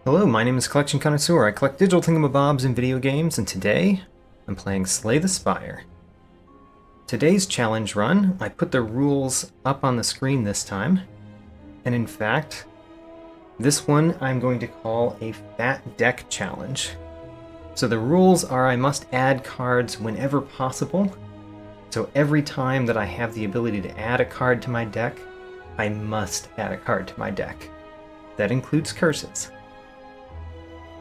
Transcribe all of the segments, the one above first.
Hello, my name is Collection Connoisseur. I collect digital thingamabobs in video games, and today I'm playing Slay the Spire. Today's challenge run, I put the rules up on the screen this time, and in fact, this one I'm going to call a Fat Deck Challenge. So the rules are I must add cards whenever possible, so every time that I have the ability to add a card to my deck, I must add a card to my deck. That includes curses.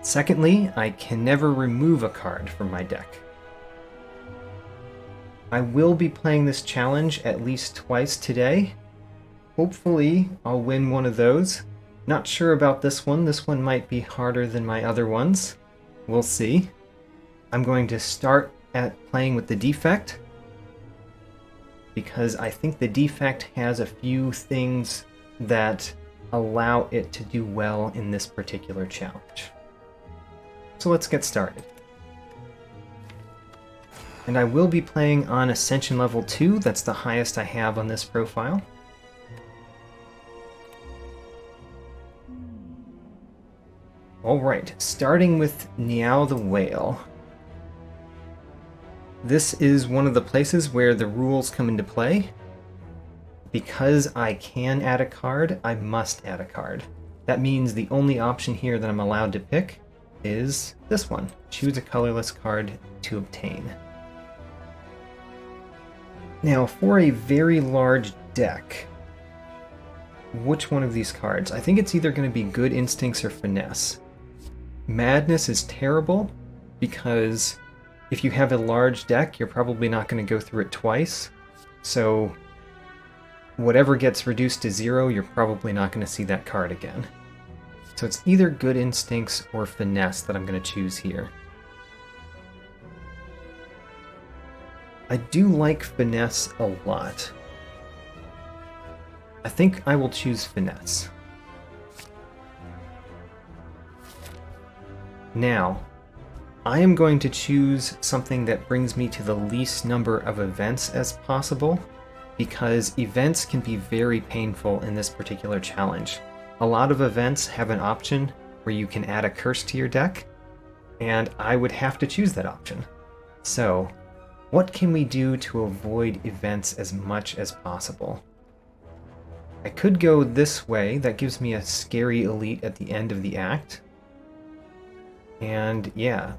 Secondly, I can never remove a card from my deck. I will be playing this challenge at least twice today. Hopefully, I'll win one of those. Not sure about this one. This one might be harder than my other ones. We'll see. I'm going to start at playing with the Defect, because I think the Defect has a few things that allow it to do well in this particular challenge. So let's get started. And I will be playing on Ascension level 2, that's the highest I have on this profile. Alright, starting with Niao the Whale. This is one of the places where the rules come into play. Because I can add a card, I must add a card. That means the only option here that I'm allowed to pick is this one. Choose a colorless card to obtain. Now, for a very large deck, which one of these cards? I think it's either going to be Good Instincts or Finesse. Madness is terrible because if you have a large deck, you're probably not going to go through it twice. So whatever gets reduced to 0, you're probably not going to see that card again. So it's either Good Instincts or Finesse that I'm going to choose here. I do like Finesse a lot. I think I will choose Finesse. Now, I am going to choose something that brings me to the least number of events as possible, because events can be very painful in this particular challenge. A lot of events have an option where you can add a curse to your deck, and I would have to choose that option. So, what can we do to avoid events as much as possible? I could go this way, that gives me a scary elite at the end of the act. And yeah,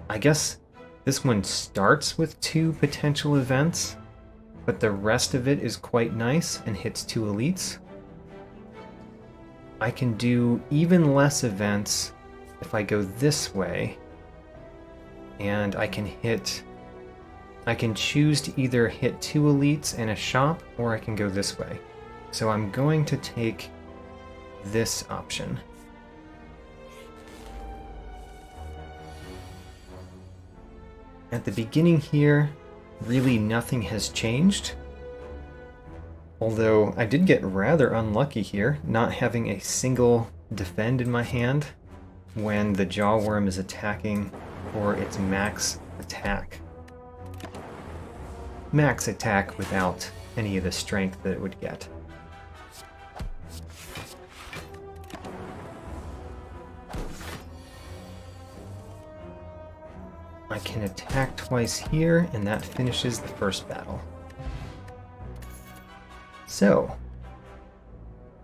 I guess this one starts with 2 potential events, but the rest of it is quite nice and hits 2 elites. I can do even less events if I go this way, and I can choose to either hit 2 elites and a shop, or I can go this way. So I'm going to take this option. At the beginning here, really nothing has changed. Although I did get rather unlucky here, not having a single defend in my hand when the Jawworm is attacking for its max attack. Max attack without any of the strength that it would get. I can attack twice here, and that finishes the first battle. So,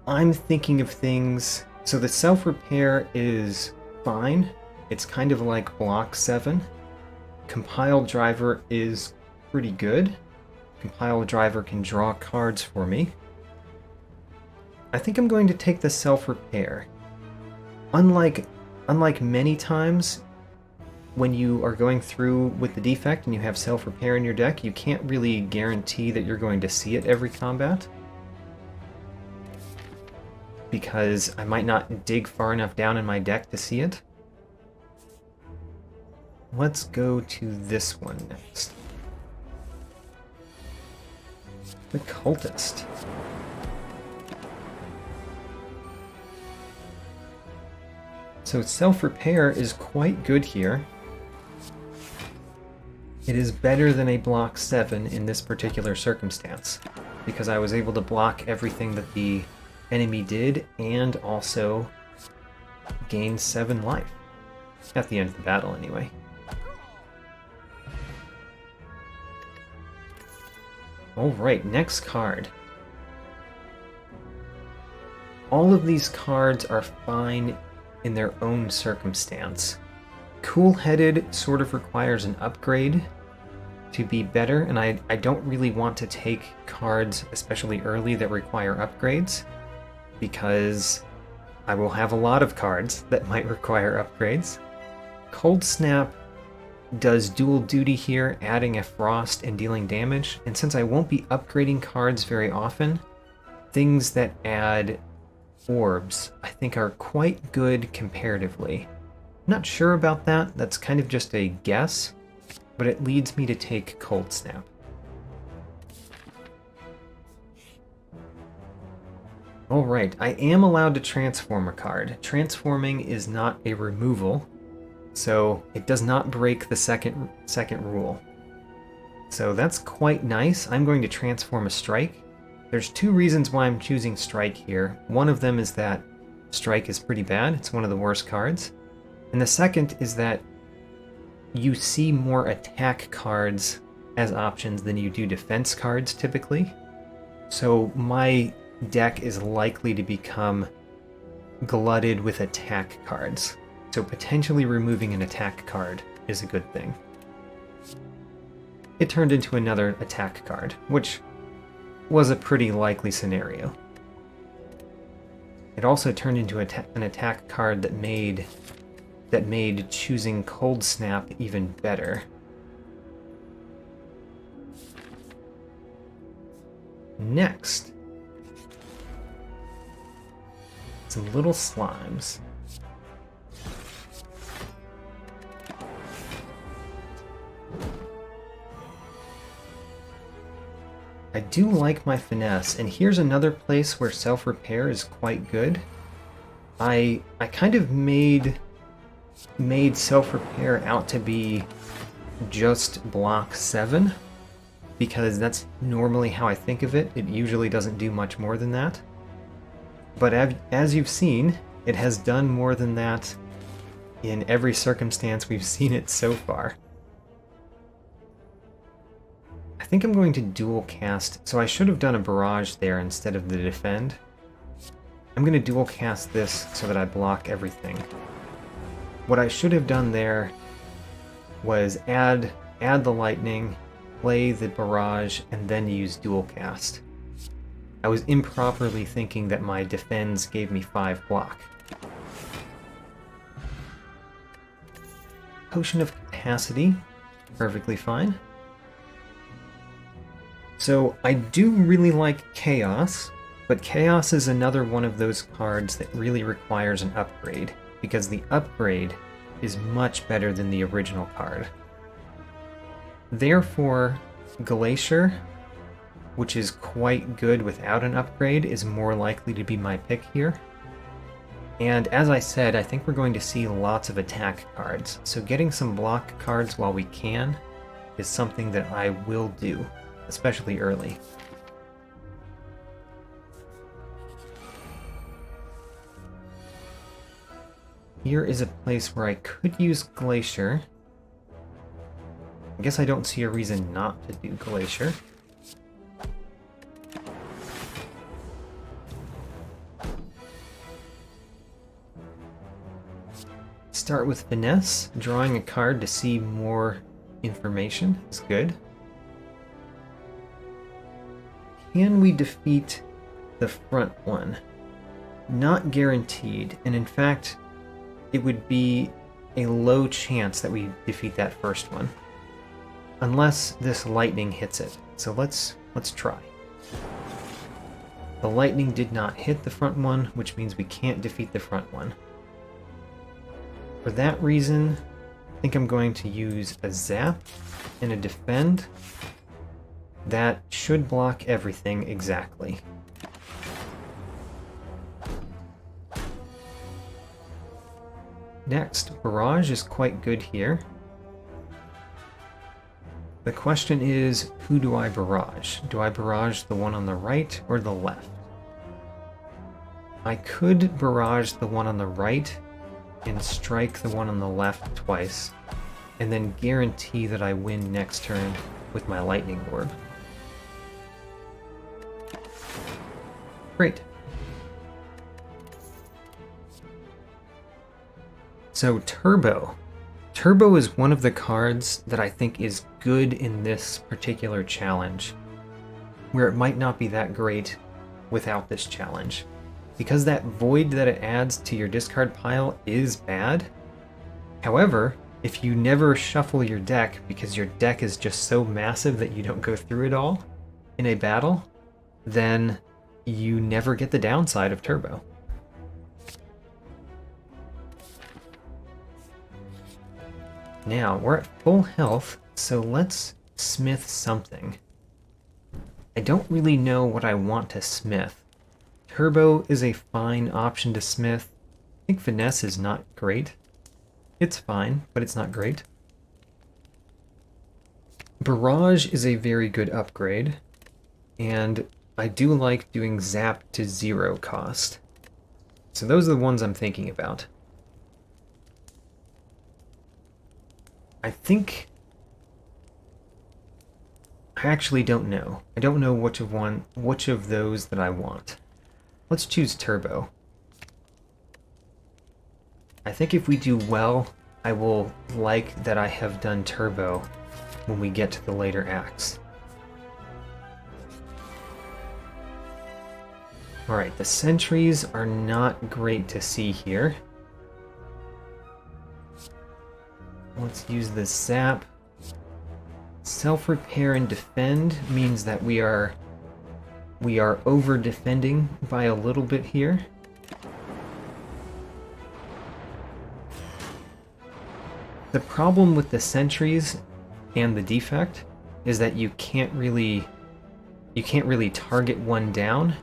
I'm thinking of things. So the self-repair is fine. It's kind of like block 7. Compile driver is pretty good. Compile driver can draw cards for me. I think I'm going to take the self-repair. Unlike many times, when you are going through with the Defect and you have self-repair in your deck, you can't really guarantee that you're going to see it every combat, because I might not dig far enough down in my deck to see it. Let's go to this one next. The Cultist. So self-repair is quite good here. It is better than a block 7 in this particular circumstance, because I was able to block everything that the enemy did, and also gains 7 life. At the end of the battle, anyway. Alright, next card. All of these cards are fine in their own circumstance. Cool-Headed sort of requires an upgrade to be better, and I don't really want to take cards, especially early, that require upgrades, because I will have a lot of cards that might require upgrades. Cold Snap does dual duty here, adding a frost and dealing damage, and since I won't be upgrading cards very often, things that add orbs I think are quite good comparatively. Not sure about that, that's kind of just a guess, but it leads me to take Cold Snap. Alright, I am allowed to transform a card. Transforming is not a removal, so it does not break the second rule. So that's quite nice. I'm going to transform a Strike. There's 2 reasons why I'm choosing Strike here. One of them is that Strike is pretty bad. It's one of the worst cards. And the second is that you see more attack cards as options than you do defense cards typically. So my deck is likely to become glutted with attack cards. So potentially removing an attack card is a good thing. It turned into another attack card, which was a pretty likely scenario. It also turned into an attack card that made choosing Cold Snap even better. Next, some little slimes. I do like my finesse, and here's another place where self-repair is quite good. I kind of made self-repair out to be just block 7, because that's normally how I think of it. It usually doesn't do much more than that. But as you've seen, it has done more than that in every circumstance we've seen it so far. I think I'm going to dual cast, so I should have done a barrage there instead of the defend. I'm going to dual cast this so that I block everything. What I should have done there was add the lightning, play the barrage, and then use dual cast. I was improperly thinking that my defends gave me 5 block. Potion of Capacity, perfectly fine. So I do really like Chaos, but Chaos is another one of those cards that really requires an upgrade, because the upgrade is much better than the original card. Therefore, Glacier, which is quite good without an upgrade, is more likely to be my pick here. And as I said, I think we're going to see lots of attack cards, so getting some block cards while we can is something that I will do, especially early. Here is a place where I could use Glacier. I guess I don't see a reason not to do Glacier. Start with Finesse. Drawing a card to see more information is good. Can we defeat the front one? Not guaranteed, and in fact, it would be a low chance that we defeat that first one. Unless this lightning hits it. So let's try. The lightning did not hit the front one, which means we can't defeat the front one. For that reason, I think I'm going to use a Zap and a Defend. That should block everything exactly. Next, Barrage is quite good here. The question is, who do I barrage? Do I barrage the one on the right or the left? I could barrage the one on the right and strike the one on the left twice, and then guarantee that I win next turn with my lightning orb. Great. So Turbo. Turbo is one of the cards that I think is good in this particular challenge, where it might not be that great without this challenge. Because that void that it adds to your discard pile is bad. However, if you never shuffle your deck because your deck is just so massive that you don't go through it all in a battle, then you never get the downside of Turbo. Now, we're at full health, so let's smith something. I don't really know what I want to smith. Turbo is a fine option to smith. I think Finesse is not great. It's fine, but it's not great. Barrage is a very good upgrade, and I do like doing Zap to 0 cost. So those are the ones I'm thinking about. I think... I actually don't know. I don't know which of those that I want. Let's choose Turbo. I think if we do well, I will like that I have done Turbo when we get to the later acts. Alright, the sentries are not great to see here. Let's use the Zap. Self-repair and defend means that we are over-defending by a little bit here. The problem with the sentries and the defect is that you can't really target one down.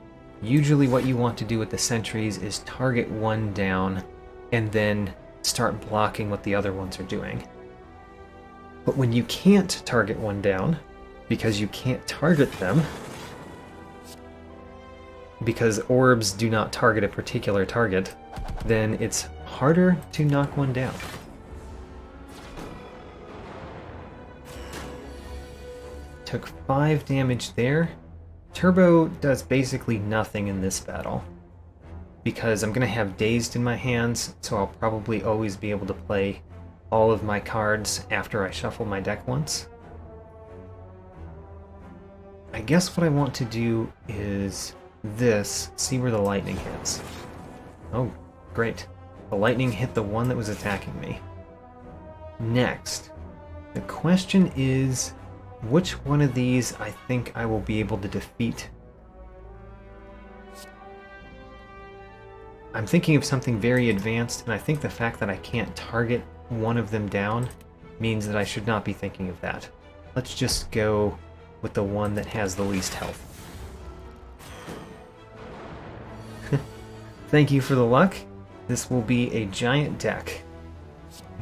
Usually what you want to do with the sentries is target one down and then start blocking what the other ones are doing. But when you can't target one down, because you can't target them, because orbs do not target a particular target, then it's harder to knock one down. Took 5 damage there. Turbo does basically nothing in this battle, because I'm going to have Dazed in my hands, so I'll probably always be able to play all of my cards after I shuffle my deck once. I guess what I want to do is this, see where the lightning hits. Oh, great. The lightning hit the one that was attacking me. Next, the question is, which one of these I think I will be able to defeat? I'm thinking of something very advanced, and I think the fact that I can't target one of them down means that I should not be thinking of that. Let's just go with the one that has the least health. Thank you for the luck. This will be a giant deck.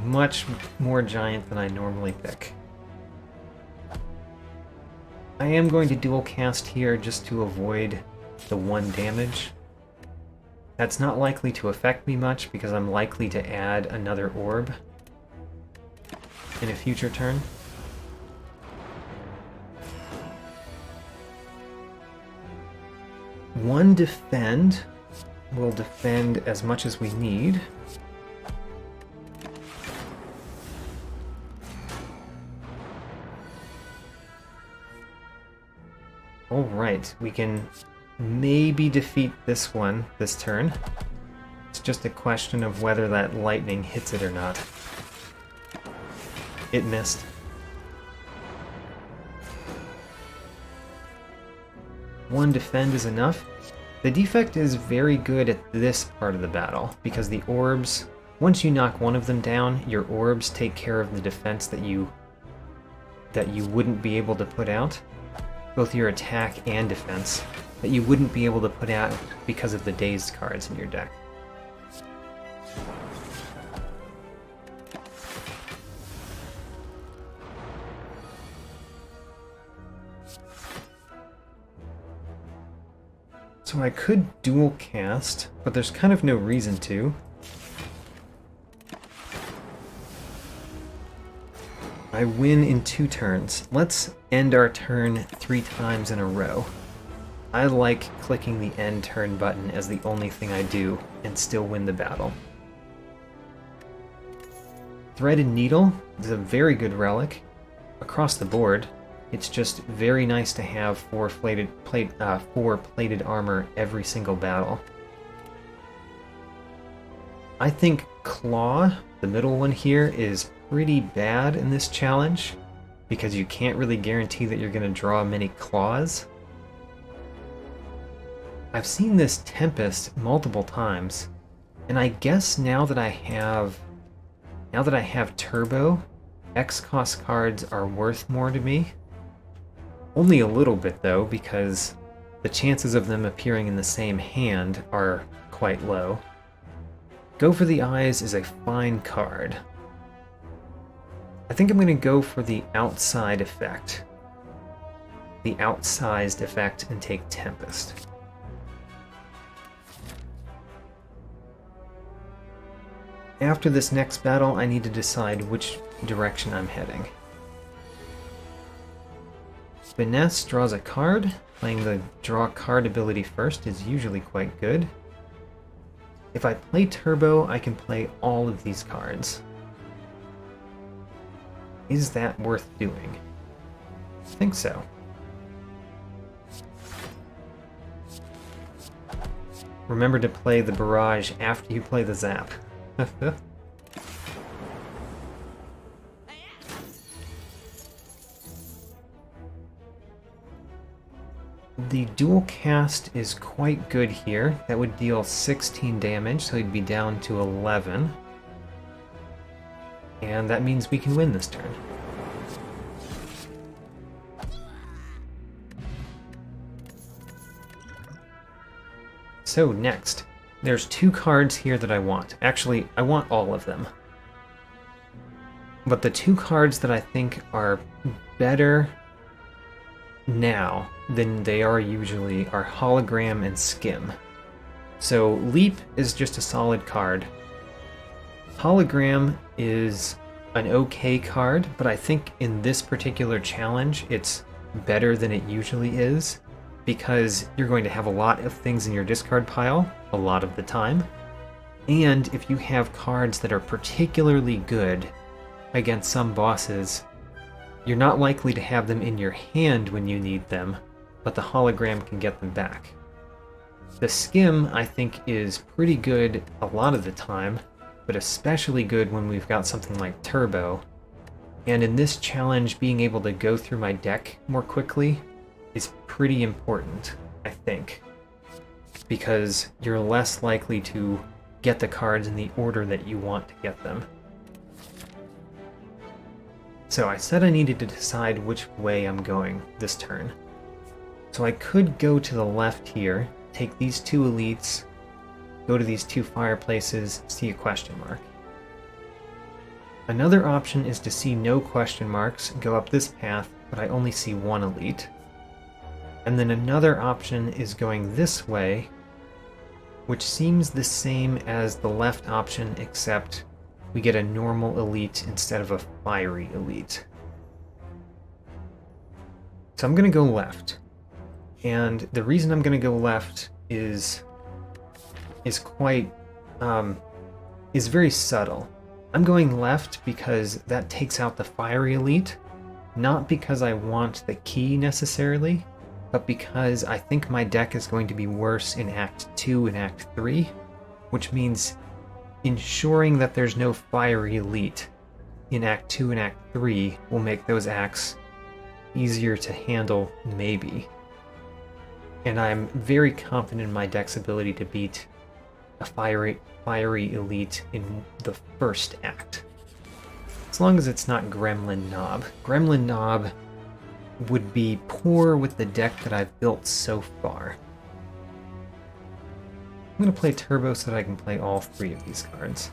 Much more giant than I normally pick. I am going to dual cast here just to avoid the 1 damage. That's not likely to affect me much because I'm likely to add another orb in a future turn. One defend. We'll defend as much as we need. Alright, we can maybe defeat this one this turn. It's just a question of whether that lightning hits it or not. It missed. One defend is enough. The defect is very good at this part of the battle, because the orbs, once you knock one of them down, your orbs take care of the defense that you wouldn't be able to put out. Both your attack and defense, that you wouldn't be able to put out because of the dazed cards in your deck. So I could dual cast, but there's kind of no reason to. I win in 2 turns. Let's end our turn 3 times in a row. I like clicking the end turn button as the only thing I do and still win the battle. Threaded Needle is a very good relic. Across the board, it's just very nice to have 4 plated armor every single battle. I think Claw, the middle one here, is pretty bad in this challenge because you can't really guarantee that you're going to draw many claws. I've seen this Tempest multiple times, and I guess now that I have Turbo, X-cost cards are worth more to me. Only a little bit though, because the chances of them appearing in the same hand are quite low. Go for the Eyes is a fine card. I think I'm going to go for the outside effect. The outsized effect and take Tempest. After this next battle, I need to decide which direction I'm heading. Finesse draws a card. Playing the draw card ability first is usually quite good. If I play Turbo, I can play all of these cards. Is that worth doing? I think so. Remember to play the Barrage after you play the Zap. The dual cast is quite good here. That would deal 16 damage, so he'd be down to 11. And that means we can win this turn. So next, there's 2 cards here that I want. Actually, I want all of them. But the 2 cards that I think are better now than they are usually are Hologram and Skim. So Leap is just a solid card. Hologram is an okay card, but I think in this particular challenge it's better than it usually is, because you're going to have a lot of things in your discard pile a lot of the time. And if you have cards that are particularly good against some bosses, you're not likely to have them in your hand when you need them, but the hologram can get them back. The Skim, I think, is pretty good a lot of the time, but especially good when we've got something like Turbo. And in this challenge, being able to go through my deck more quickly is pretty important, I think, because you're less likely to get the cards in the order that you want to get them. So I said I needed to decide which way I'm going this turn. So I could go to the left here, take these 2 elites, go to these 2 fireplaces, see a question mark. Another option is to see no question marks, go up this path, but I only see 1 elite. And then another option is going this way, which seems the same as the left option, except we get a normal elite instead of a fiery elite. So I'm going to go left. And the reason I'm going to go left is very subtle. I'm going left because that takes out the fiery elite, not because I want the key necessarily, but because I think my deck is going to be worse in Act 2 and Act 3, which means ensuring that there's no fiery elite in Act 2 and Act 3 will make those acts easier to handle, maybe. And I'm very confident in my deck's ability to beat a fiery elite in the first act. As long as it's not Gremlin Knob. Gremlin Knob would be poor with the deck that I've built so far. I'm going to play Turbo so that I can play all 3 of these cards.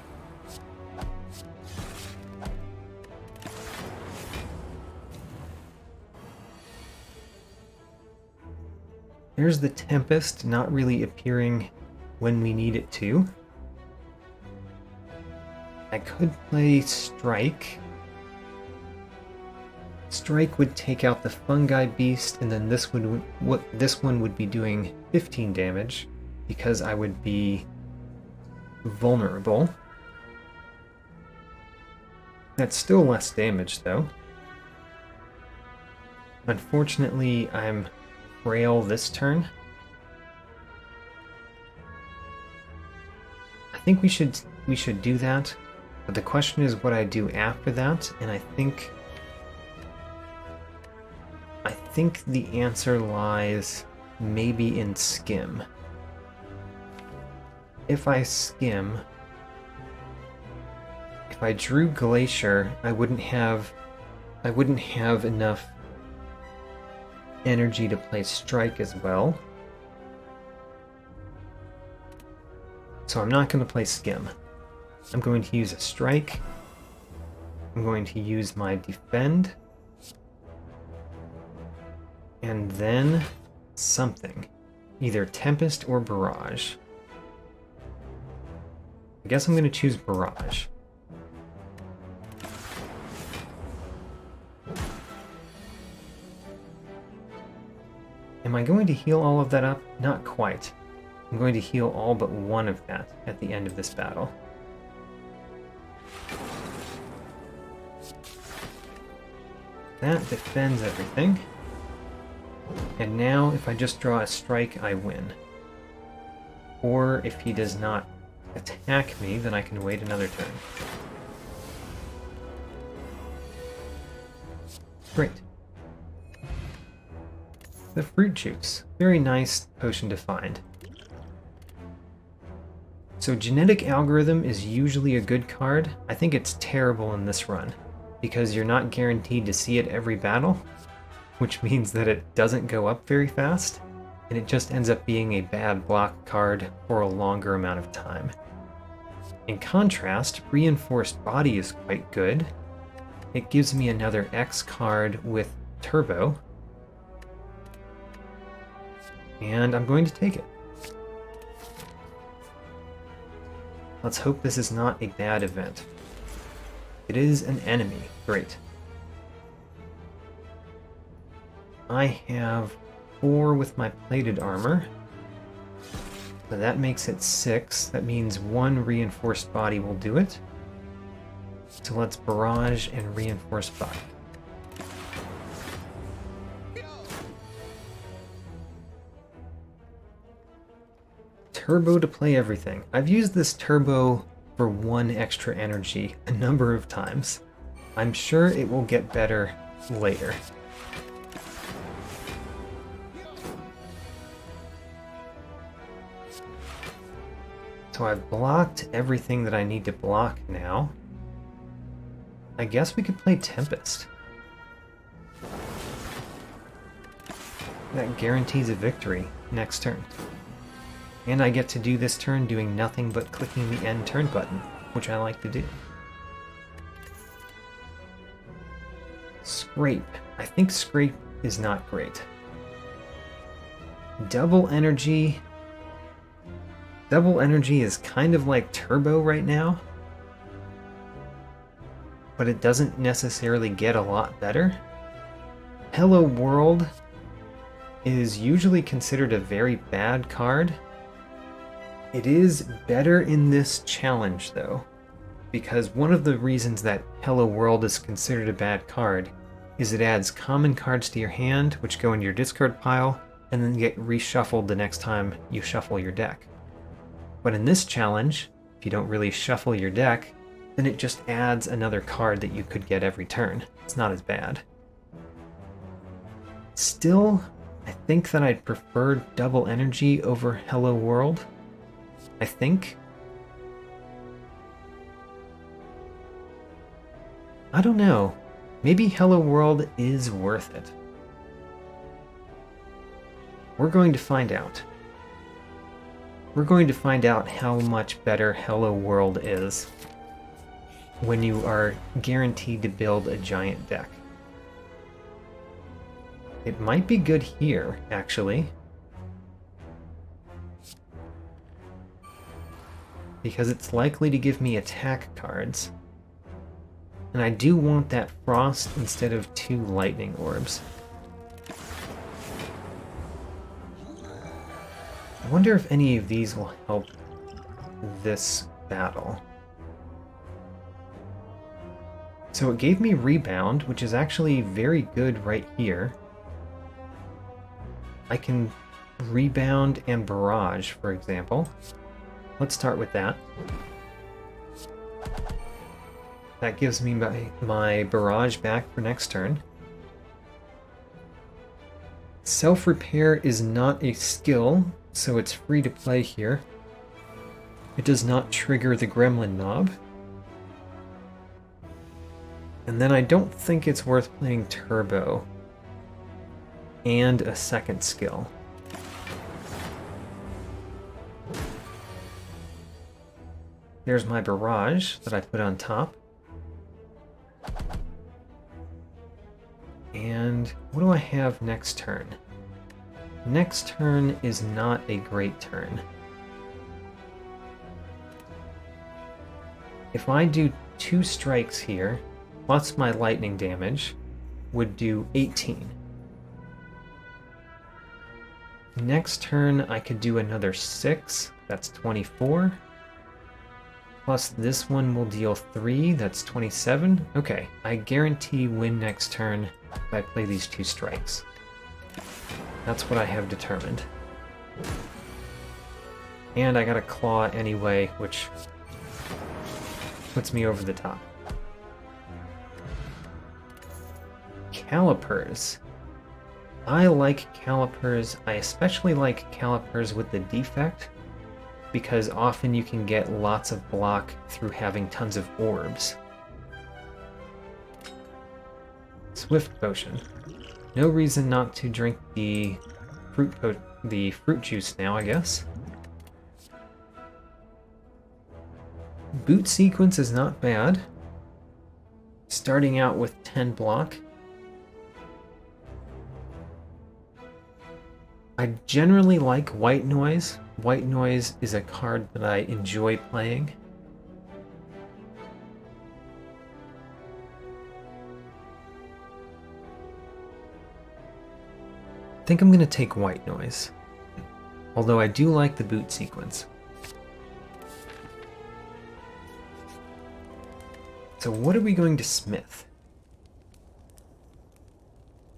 There's the Tempest, not really appearing when we need it to. I could play Strike. Strike would take out the fungi beast, and then this one would be doing 15 damage because I would be vulnerable. That's still less damage though. Unfortunately, I'm frail this turn. I think we should do that, but the question is what I do after that, and I think the answer lies maybe in skim. If I skim, if I drew Glacier, I wouldn't have enough energy to play Strike as well. So I'm not going to play Skim. I'm going to use a Strike. I'm going to use my Defend. And then something. Either Tempest or Barrage. I guess I'm going to choose Barrage. Am I going to heal all of that up? Not quite. I'm going to heal all but one of that at the end of this battle. That defends everything. And now, if I just draw a strike, I win. Or if he does not attack me, then I can wait another turn. Great. The fruit juice. Very nice potion to find. So Genetic Algorithm is usually a good card. I think it's terrible in this run, because you're not guaranteed to see it every battle, which means that it doesn't go up very fast, and it just ends up being a bad block card for a longer amount of time. In contrast, Reinforced Body is quite good. It gives me another X card with Turbo, and I'm going to take it. Let's hope this is not a bad event. It is an enemy. Great. I have 4 with my plated armor. So that makes it 6. That means 1 Reinforced Body will do it. So let's Barrage and Reinforced Body. Turbo to play everything. I've used this turbo for 1 extra energy a number of times. I'm sure it will get better later. So I've blocked everything that I need to block now. I guess we could play Tempest. That guarantees a victory next turn. And I get to do this turn doing nothing but clicking the end turn button, which I like to do. Scrape. I think Scrape is not great. Double Energy. Double Energy is kind of like Turbo right now, but it doesn't necessarily get a lot better. Hello World is usually considered a very bad card. It is better in this challenge, though, because one of the reasons that Hello World is considered a bad card is it adds common cards to your hand, which go into your discard pile, and then get reshuffled the next time you shuffle your deck. But in this challenge, if you don't really shuffle your deck, then it just adds another card that you could get every turn. It's not as bad. Still, I think that I'd prefer Double Energy over Hello World. I think. I don't know. Maybe Hello World is worth it. We're going to find out. We're going to find out how much better Hello World is when you are guaranteed to build a giant deck. It might be good here, actually. Because it's likely to give me attack cards. And I do want that frost instead of 2 lightning orbs. I wonder if any of these will help this battle. So it gave me rebound, which is actually very good right here. I can rebound and barrage, for example. Let's start with that. That gives me my barrage back for next turn. Self-repair is not a skill, so it's free to play here. It does not trigger the gremlin knob. And then I don't think it's worth playing turbo and a second skill. There's my barrage that I put on top. And what do I have next turn? Next turn is not a great turn. If I do 2 strikes here, plus my lightning damage, would do 18. Next turn I could do another 6, that's 24. Plus this one will deal 3, that's 27. Okay, I guarantee win next turn if I play these 2 strikes. That's what I have determined. And I got a claw anyway, which puts me over the top. Calipers. I like calipers. I especially like calipers with the defect, because often you can get lots of block through having tons of orbs. Swift potion. No reason not to drink the fruit juice now, I guess. Boot sequence is not bad. Starting out with 10 block. I generally like white noise. White noise is a card that I enjoy playing. I think I'm going to take white noise, although I do like the boot sequence. So what are we going to smith?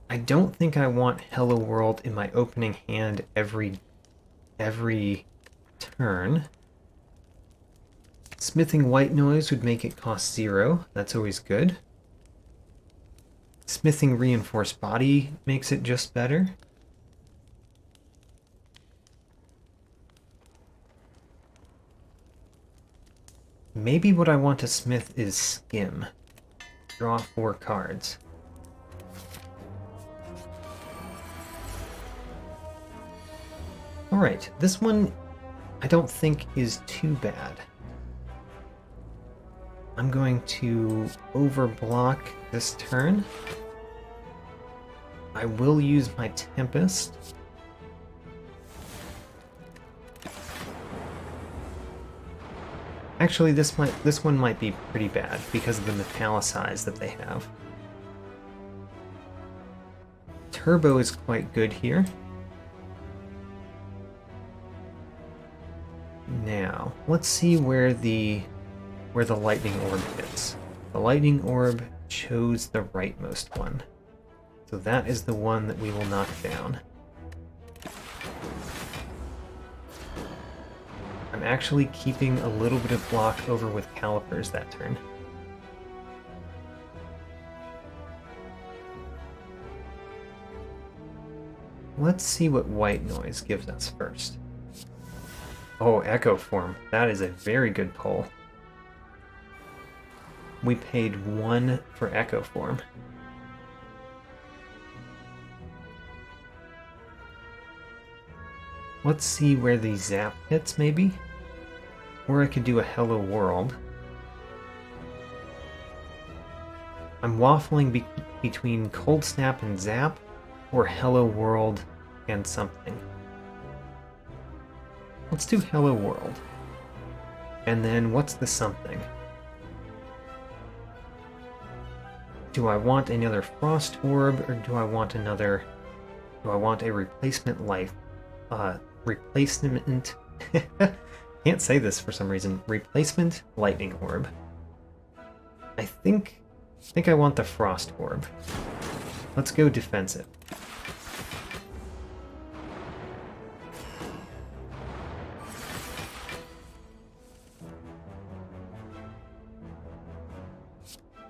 I don't think I want Hello World in my opening hand every turn. Smithing white noise would make it cost 0. That's always good. Smithing reinforced body makes it just better. Maybe what I want to smith is skim. Draw 4 cards. Alright, this one I don't think is too bad. I'm going to overblock this turn. I will use my Tempest. Actually, this one might be pretty bad because of the metallicize that they have. Turbo is quite good here. Now, let's see where the lightning orb hits. The lightning orb chose the rightmost one. So that is the one that we will knock down. I'm actually keeping a little bit of block over with calipers that turn. Let's see what white noise gives us first. Oh, Echo Form. That is a very good pull. We paid 1 for Echo Form. Let's see where the zap hits, maybe? Or I could do a Hello World. I'm waffling between Cold Snap and Zap, or Hello World and something. Let's do Hello World. And then what's the something? Do I want another frost orb, or do I want another... Do I want a replacement life? Replacement... Can't say this for some reason. Replacement lightning orb. I think I want the frost orb. Let's go defensive.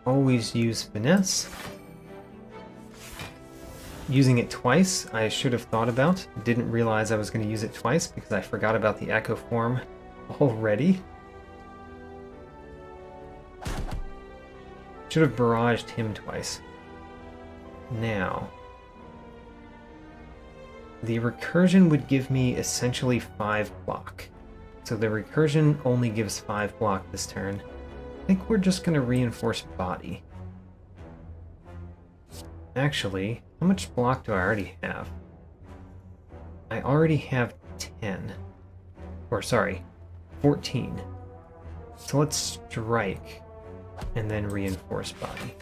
Always use finesse. Using it twice, I should have thought about. Didn't realize I was going to use it twice because I forgot about the echo form already. Should have barraged him twice. Now, the recursion would give me essentially 5 block. So the recursion only gives 5 block this turn. I think we're just going to reinforce body. Actually, how much block do I already have? I already have 10. Or sorry, 14. So let's strike and then reinforce body.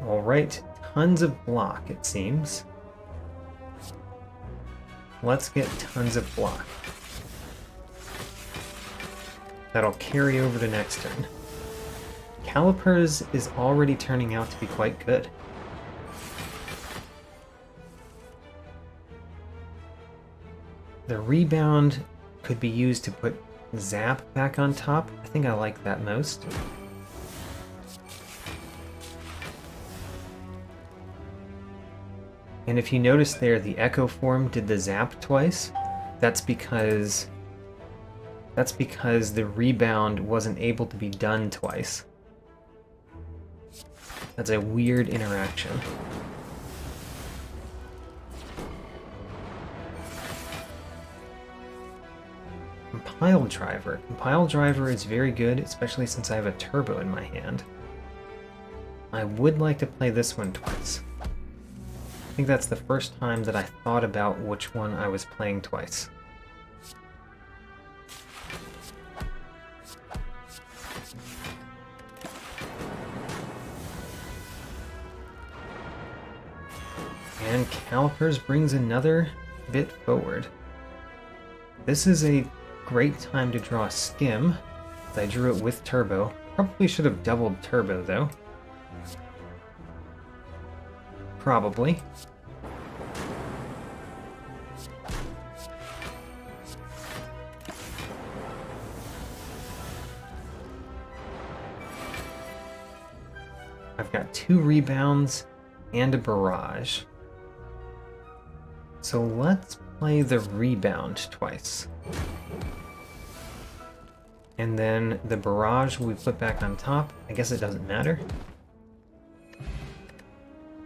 Alright, tons of block it seems. Let's get tons of block. That'll carry over to next turn. Calipers is already turning out to be quite good. The rebound could be used to put Zap back on top. I think I like that most. And if you notice there, the Echo form did the Zap twice. That's because the rebound wasn't able to be done twice. That's a weird interaction. Compile Driver. Compile Driver is very good, especially since I have a turbo in my hand. I would like to play this one twice. I think that's the first time that I thought about which one I was playing twice. And Calipers brings another bit forward. This is a great time to draw Skim. I drew it with Turbo. Probably should have doubled Turbo though. Probably. I've got 2 rebounds and a barrage. So let's play the rebound twice. And then the barrage we put back on top. I guess it doesn't matter.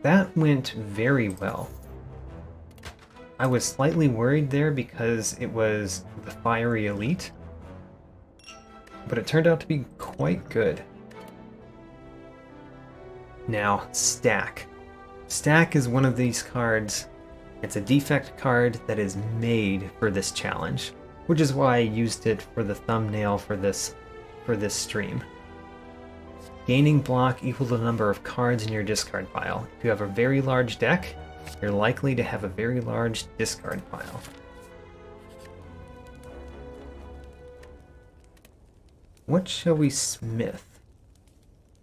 That went very well. I was slightly worried there because it was the Fiery Elite, but it turned out to be quite good. Now, Stack. Stack is one of these cards. It's a defect card that is made for this challenge, which is why I used it for the thumbnail for this stream. Gaining block equal to the number of cards in your discard pile. If you have a very large deck, you're likely to have a very large discard pile. What shall we smith?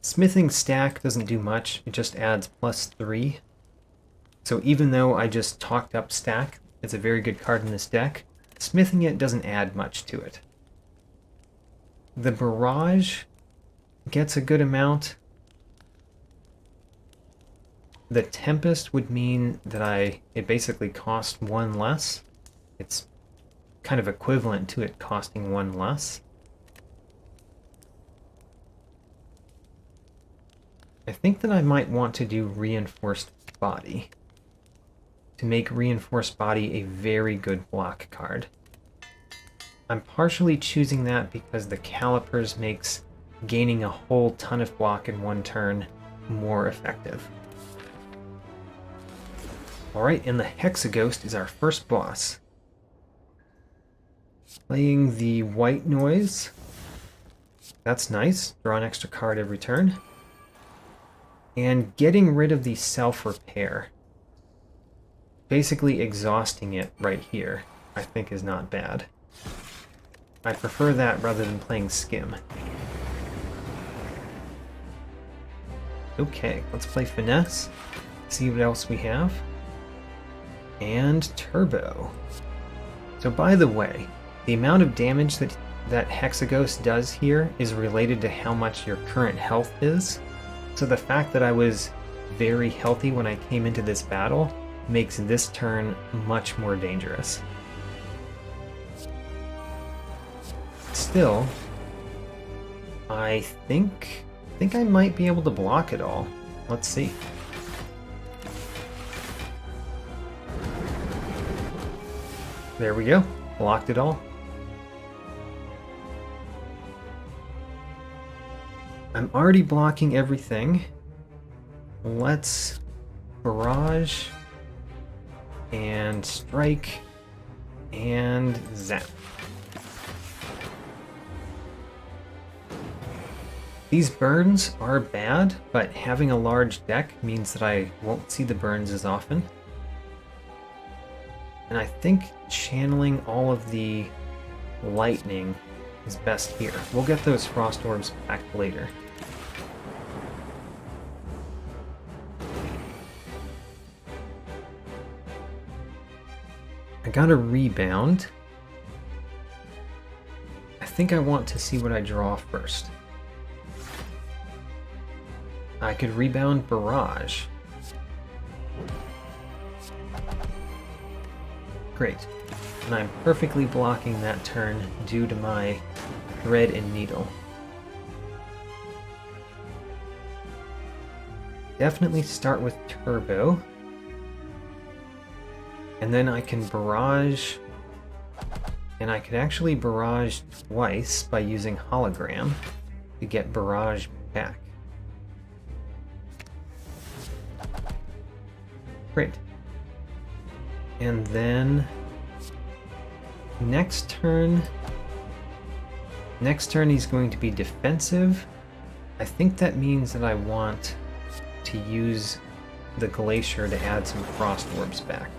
Smithing Stack doesn't do much, it just adds +3. So even though I just talked up Stack, it's a very good card in this deck, smithing it doesn't add much to it. The Barrage gets a good amount. The Tempest would mean that it basically cost 1 less. It's kind of equivalent to it costing 1 less. I think that I might want to do Reinforced Body to make Reinforced Body a very good block card. I'm partially choosing that because the Calipers makes gaining a whole ton of block in 1 turn more effective. Alright, and the Hexaghost is our first boss. Playing the white noise. That's nice. Draw an extra card every turn. And getting rid of the self-repair. Basically exhausting it right here, I think is not bad. I prefer that rather than playing Skim. Okay, let's play Finesse. See what else we have. And Turbo. So by the way, the amount of damage that Hexaghost does here is related to how much your current health is. So the fact that I was very healthy when I came into this battle makes this turn much more dangerous. Still, I think I might be able to block it all. Let's see. There we go. Blocked it all. I'm already blocking everything. Let's barrage and strike and zap. These burns are bad, but having a large deck means that I won't see the burns as often. And I think channeling all of the lightning is best here. We'll get those frost orbs back later. I got a rebound. I think I want to see what I draw first. I could rebound Barrage. Great. And I'm perfectly blocking that turn due to my Thread and Needle. Definitely start with Turbo. And then I can Barrage. And I could actually Barrage twice by using Hologram to get Barrage back. Great. And then next turn he's going to be defensive. I think that means that I want to use the Glacier to add some Frost Orbs back.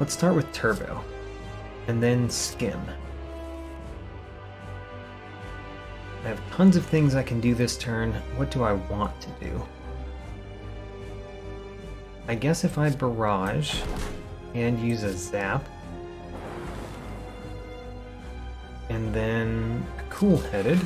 Let's start with Turbo, and then Skim. I have tons of things I can do this turn. What do I want to do? I guess if I Barrage and use a Zap, and then Cool-Headed.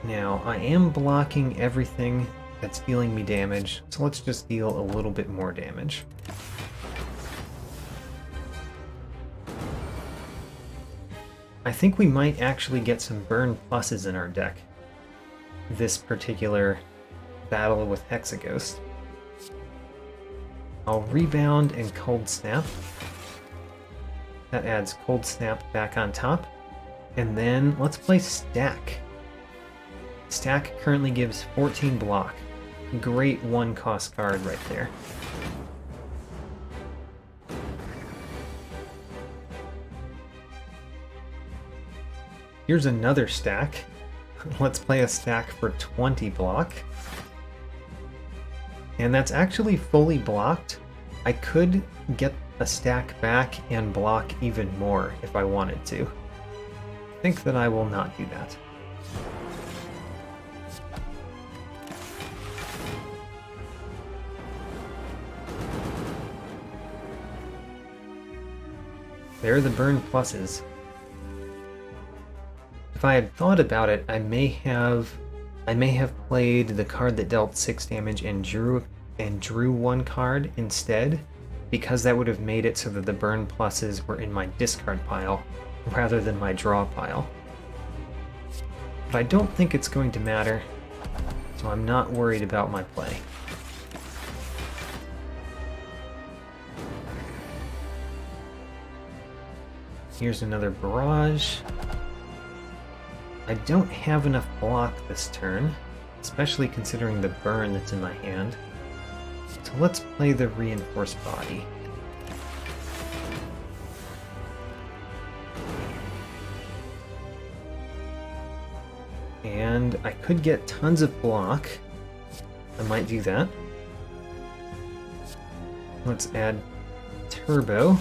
Now, I am blocking everything that's dealing me damage, so let's just deal a little bit more damage. I think we might actually get some burn pluses in our deck this particular battle with Hexaghost. I'll rebound and Cold Snap. That adds Cold Snap back on top. And then let's play Stack. Stack currently gives 14 block. Great one cost card right there. Here's another stack. Let's play a stack for 20 block. And that's actually fully blocked. I could get a stack back and block even more if I wanted to. I think that I will not do that. There are the burn pluses. If I had thought about it, I may have played the card that dealt 6 damage and drew 1 card instead, because that would have made it so that the burn pluses were in my discard pile rather than my draw pile. But I don't think it's going to matter, so I'm not worried about my play. Here's another Barrage. I don't have enough block this turn, especially considering the burn that's in my hand. So let's play the reinforced body. And I could get tons of block. I might do that. Let's add turbo.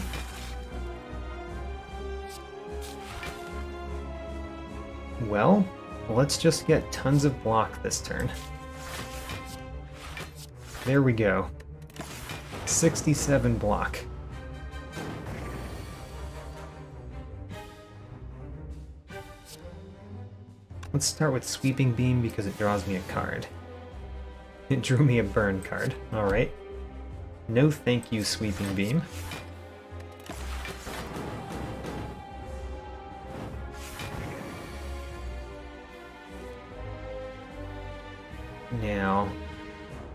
Well, let's just get tons of block this turn. There we go. 67 block. Let's start with Sweeping Beam because it draws me a card. It drew me a burn card. Alright. No thank you, Sweeping Beam. Now,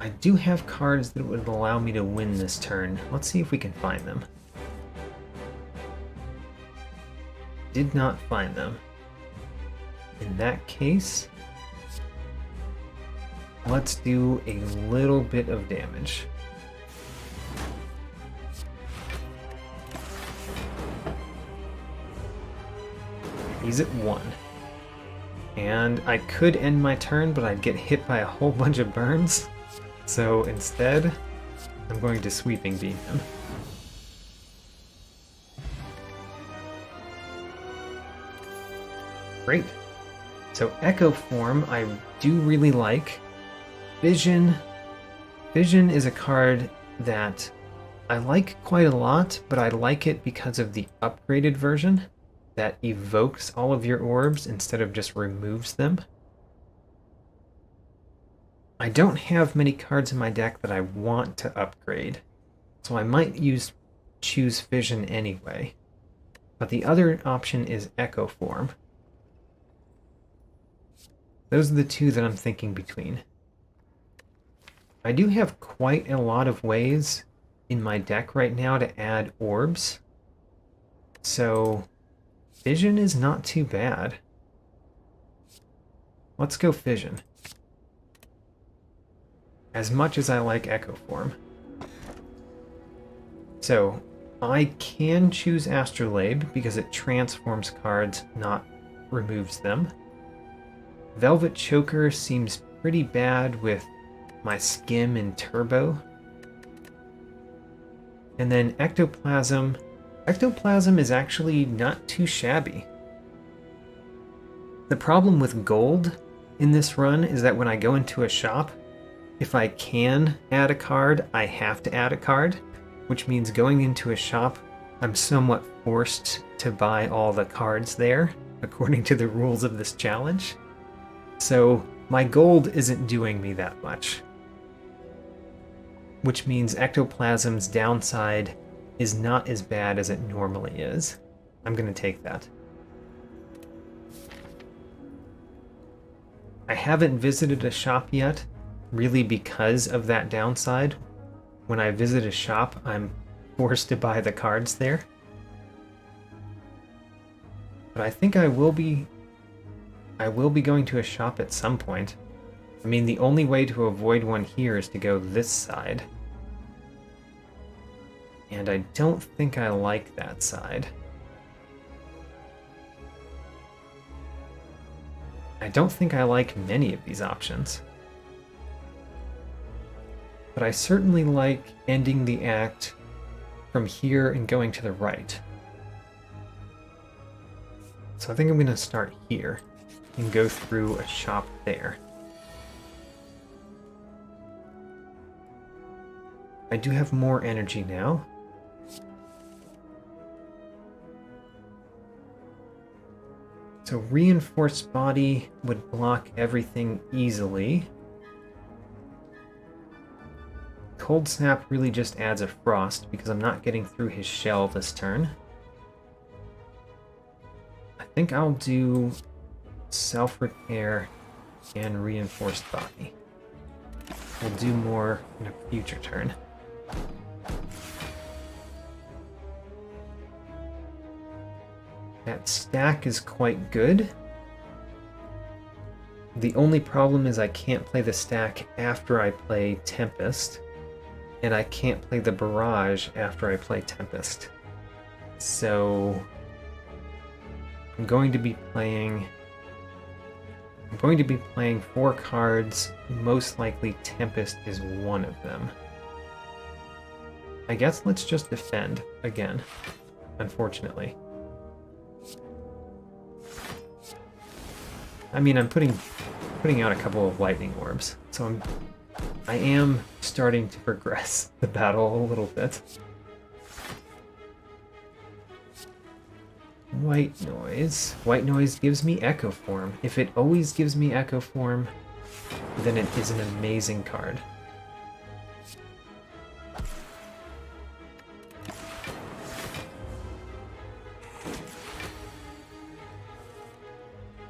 I do have cards that would allow me to win this turn. Let's see if we can find them. Did not find them. In that case, let's do a little bit of damage. He's at 1. And I could end my turn, but I'd get hit by a whole bunch of burns. So instead, I'm going to Sweeping Beam him. Great. So Echo Form I do really like. Vision. Vision is a card that I like quite a lot, but I like it because of the upgraded version that evokes all of your orbs instead of just removes them. I don't have many cards in my deck that I want to upgrade, so I might choose Vision anyway. But the other option is Echo Form. Those are the two that I'm thinking between. I do have quite a lot of ways in my deck right now to add orbs, so Vision is not too bad. Let's go Vision. As much as I like Echo Form. So, I can choose Astrolabe because it transforms cards, not removes them. Velvet Choker seems pretty bad with my Skim and Turbo. And then Ectoplasm. Ectoplasm is actually not too shabby. The problem with gold in this run is that when I go into a shop, if I can add a card, I have to add a card, which means going into a shop, I'm somewhat forced to buy all the cards there, according to the rules of this challenge. So my gold isn't doing me that much. Which means Ectoplasm's downside is not as bad as it normally is. I'm going to take that. I haven't visited a shop yet, really because of that downside. When I visit a shop, I'm forced to buy the cards there. But I think I will be going to a shop at some point. I mean, the only way to avoid one here is to go this side. And I don't think I like that side. I don't think I like many of these options. But I certainly like ending the act from here and going to the right. So I think I'm going to start here and go through a shop there. I do have more energy now. So reinforced body would block everything easily. Cold Snap really just adds a frost because I'm not getting through his shell this turn. I think I'll do self-repair and reinforced body. We'll do more in a future turn. That stack is quite good. The only problem is I can't play the stack after I play Tempest, and I can't play the Barrage after I play Tempest. So I'm going to be playing 4 cards. Most likely Tempest is one of them. I guess let's just defend again, unfortunately. I mean, I'm putting out a couple of lightning orbs, so I am starting to progress the battle a little bit. White noise. White noise gives me echo form. If it always gives me echo form, then it is an amazing card.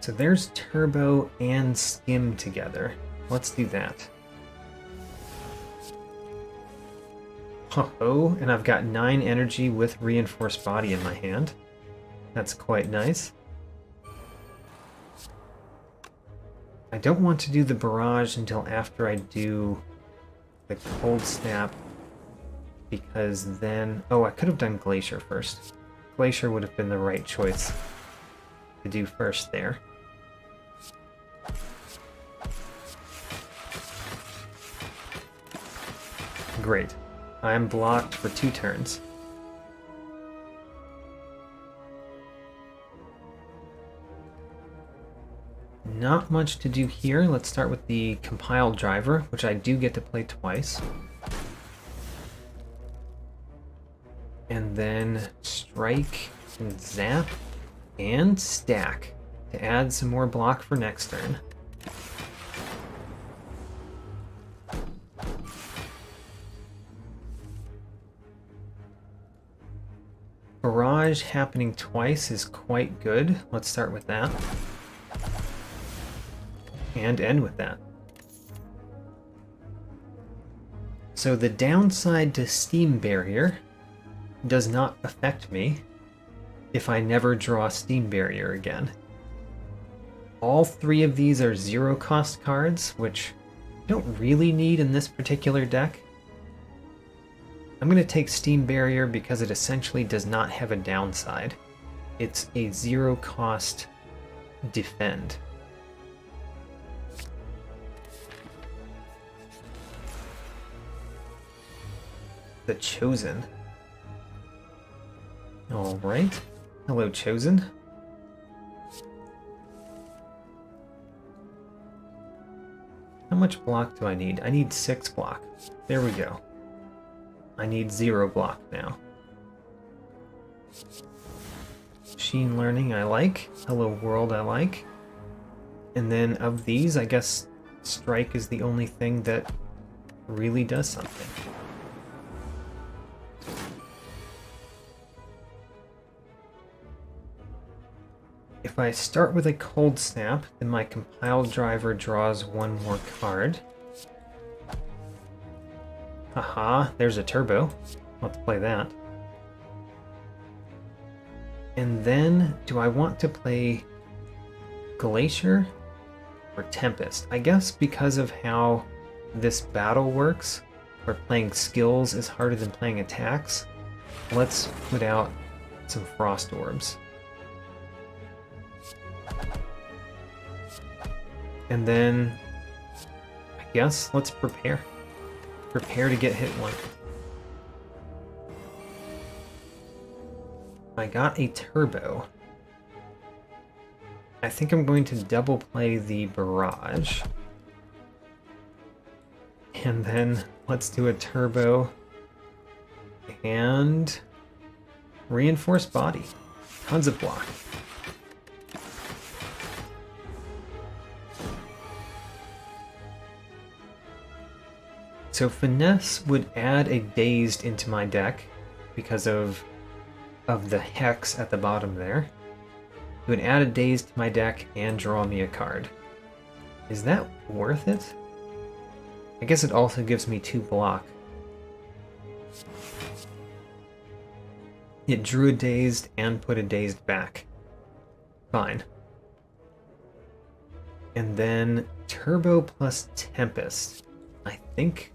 So there's Turbo and Skim together. Let's do that. Oh, and I've got 9 energy with Reinforced Body in my hand. That's quite nice. I don't want to do the Barrage until after I do the Cold Snap, because then... Oh, I could have done Glacier first. Glacier would have been the right choice to do first there. Great. I'm blocked for 2 turns. Not much to do here. Let's start with the Compiled Driver, which I do get to play twice. And then Strike and Zap and Stack to add some more block for next turn. Barrage happening twice is quite good. Let's start with that. And end with that. So the downside to Steam Barrier does not affect me if I never draw Steam Barrier again. All 3 of these are 0-cost cards, which I don't really need in this particular deck. I'm going to take Steam Barrier because it essentially does not have a downside. It's a 0-cost defend. The Chosen. Alright. Hello, Chosen. How much block do I need? I need 6 block. There we go. I need 0 block now. Machine Learning I like. Hello World I like. And then of these, I guess Strike is the only thing that really does something. If I start with a Cold Snap, then my Compiled Driver draws 1 more card. Haha, there's a Turbo. Let's play that. And then, do I want to play Glacier or Tempest? I guess because of how this battle works, where playing skills is harder than playing attacks, let's put out some Frost Orbs. And then, I guess, let's prepare. Prepare to get hit 1. I got a Turbo. I think I'm going to double play the Barrage. And then let's do a Turbo and Reinforced Body. Tons of block. So Finesse would add a Dazed into my deck because of the Hex at the bottom there. It would add a Dazed to my deck and draw me a card. Is that worth it? I guess it also gives me 2 block. It drew a Dazed and put a Dazed back. Fine. And then Turbo plus Tempest, I think,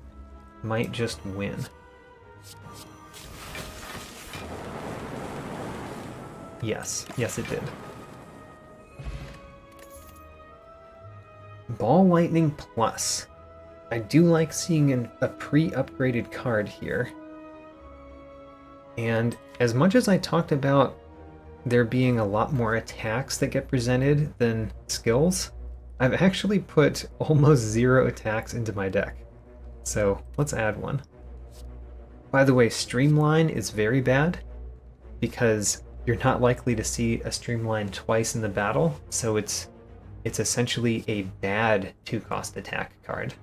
might just win. Yes, it did. Ball Lightning Plus. I do like seeing a pre-upgraded card here. And as much as I talked about there being a lot more attacks that get presented than skills, I've actually put almost 0 attacks into my deck. So let's add one. By the way, Streamline is very bad because you're not likely to see a Streamline twice in the battle, so it's essentially a bad 2-cost attack card.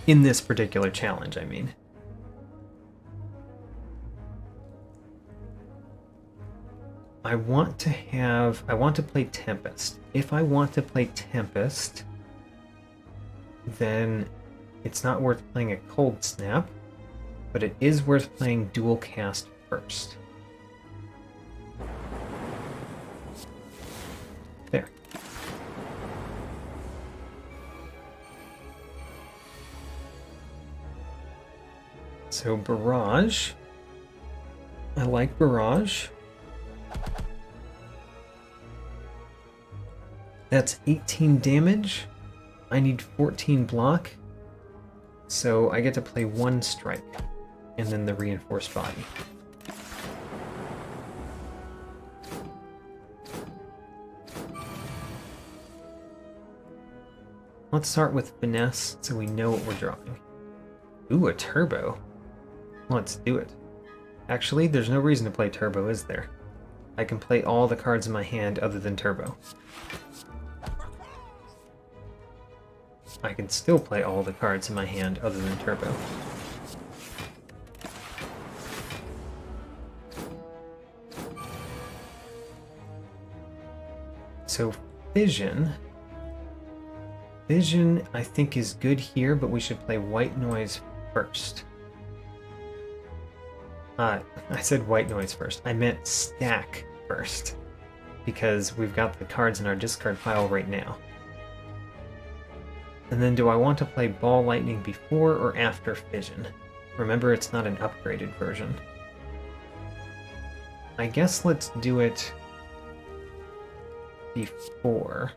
In this particular challenge, I mean. I want to play Tempest. If I want to play Tempest, then it's not worth playing a Cold Snap, but it is worth playing Dual Cast first. There. So Barrage. I like Barrage. That's 18 damage. I need 14 block. So I get to play 1 strike. And then the reinforced body. Let's start with Finesse so we know what we're drawing. Ooh, a Turbo. Let's do it. Actually, there's no reason to play Turbo, is there? I can play all the cards in my hand other than Turbo. I can still play all the cards in my hand other than Turbo. So Fission, I think is good here, but we should play White Noise first. I said White Noise first. I meant Stack first, because we've got the cards in our discard pile right now. And then do I want to play Ball Lightning before or after Fission? Remember, it's not an upgraded version. I guess let's do it before.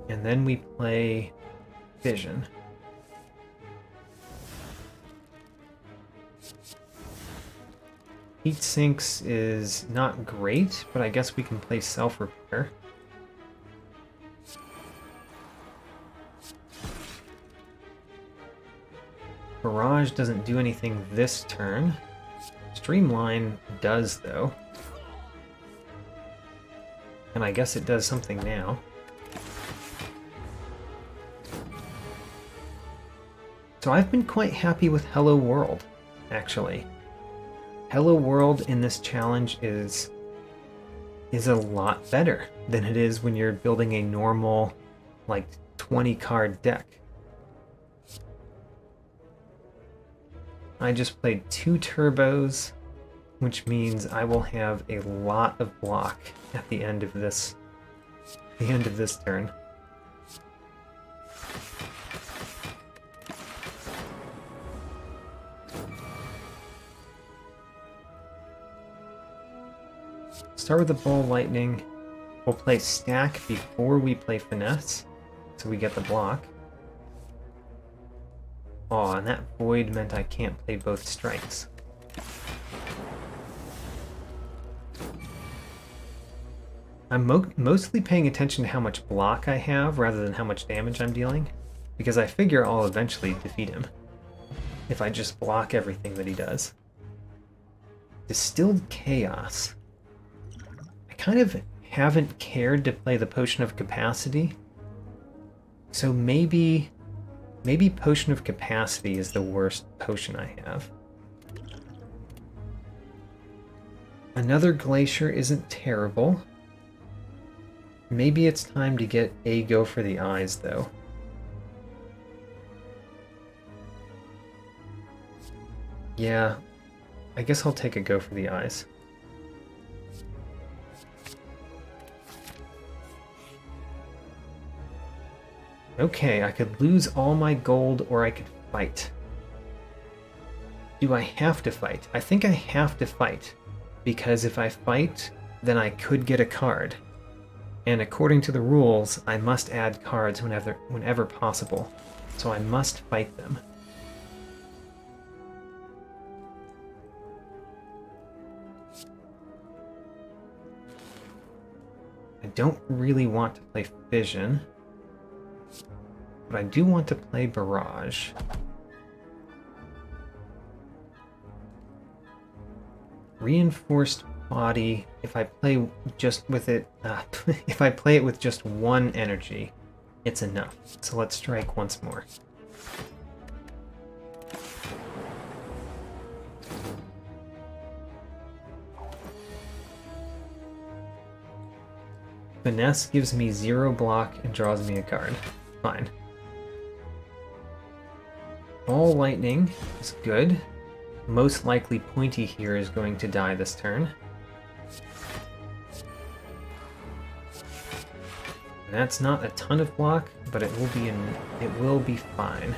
And then we play Fission. Heat Sinks is not great, but I guess we can play Self-Repair. Barrage doesn't do anything this turn. Streamline does, though. And I guess it does something now. So I've been quite happy with Hello World, actually. Hello World in this challenge is a lot better than it is when you're building a normal, like, 20-card deck. I just played 2 turbos, which means I will have a lot of block at the end of this turn. Start with the Ball Lightning. We'll play Stack before we play Finesse, so we get the block. Oh, and that Void meant I can't play both strikes. I'm mostly paying attention to how much block I have rather than how much damage I'm dealing, because I figure I'll eventually defeat him if I just block everything that he does. Distilled Chaos. I kind of haven't cared to play the Potion of Capacity, so maybe Potion of Capacity is the worst potion I have. Another Glacier isn't terrible. Maybe it's time to get a Go for the Eyes, though. Yeah, I guess I'll take a go for the eyes. Okay, I could lose all my gold or I could fight. Do I have to fight? I think I have to fight, because if I fight, then I could get a card. And according to the rules, I must add cards whenever possible. So I must fight them. I don't really want to play Fission, but I do want to play Barrage. Reinforced body, if I play just with it, if I play it with just one energy, it's enough. So let's strike once more. Finesse gives me 0 block and draws me a card. Fine. All lightning is good. Most likely Pointy here is going to die this turn. And that's not a ton of block, but it will be fine.